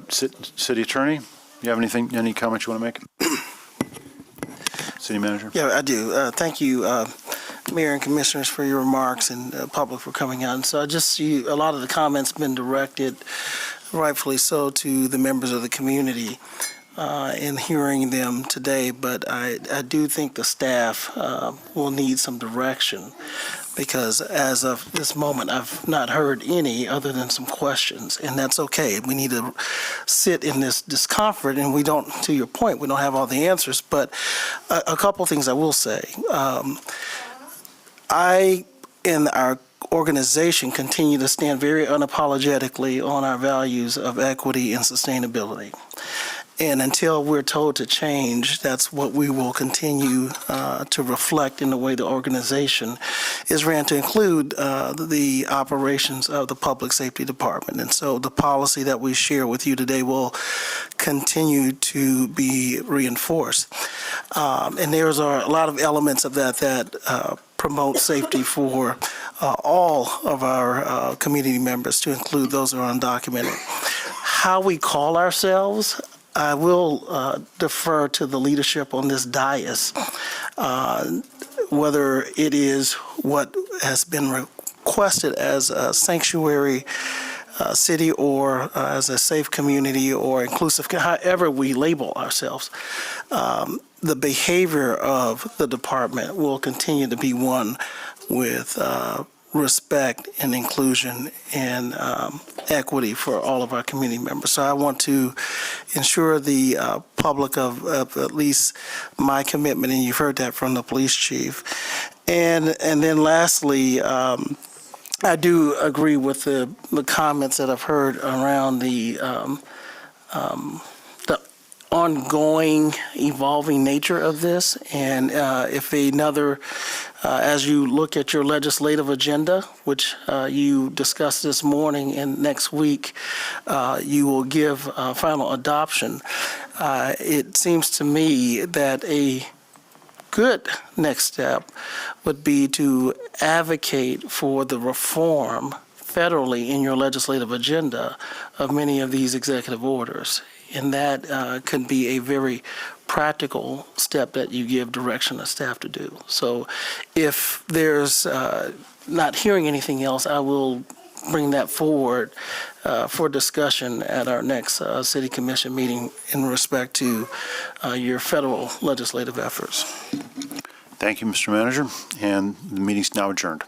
City Attorney. You have any comments you want to make? City Manager? Yeah, I do. Thank you, Mayor and Commissioners, for your remarks, and public for coming out. And so I just see a lot of the comments been directed, rightfully so, to the members of the community in hearing them today. But I do think the staff will need some direction, because as of this moment, I've not heard any other than some questions, and that's okay. We need to sit in this discomfort, and we don't, to your point, we don't have all the answers. But a couple things I will say. I, in our organization, continue to stand very unapologetically on our values of equity and sustainability. And until we're told to change, that's what we will continue to reflect in the way the organization is ran, to include the operations of the Public Safety Department. And so the policy that we share with you today will continue to be reinforced. And there's a lot of elements of that promote safety for all of our community members, to include those who are undocumented. How we call ourselves, I will defer to the leadership on this dais, whether it is what has been requested as a sanctuary city, or as a safe community, or inclusive, however we label ourselves. The behavior of the department will continue to be one with respect and inclusion and equity for all of our community members. So I want to ensure the public of at least my commitment, and you've heard that from the police chief. And then lastly, I do agree with the comments that I've heard around the ongoing, evolving nature of this. And if another, as you look at your legislative agenda, which you discussed this morning, and next week you will give final adoption, it seems to me that a good next step would be to advocate for the reform federally in your legislative agenda of many of these executive orders. And that could be a very practical step that you give direction to staff to do. So if there's not hearing anything else, I will bring that forward for discussion at our next City Commission meeting in respect to your federal legislative efforts. Thank you, Mr. Manager, and the meeting's now adjourned.